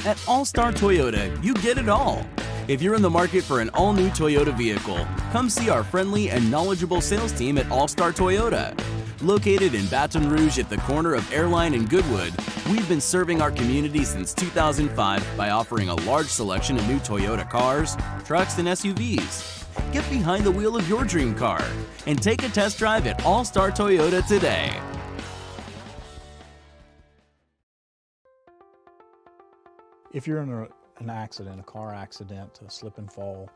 Speaker 7: At All-Star Toyota, you get it all. If you're in the market for an all-new Toyota vehicle, come see our friendly and knowledgeable sales team at All-Star Toyota. Located in Baton Rouge at the corner of Airline and Goodwood, we've been serving our community since 2005 by offering a large selection of new Toyota cars, trucks, and SUVs. Get behind the wheel of your dream car and take a test drive at All-Star Toyota today.
Speaker 22: If you're in an accident, a car accident, a slip and fall,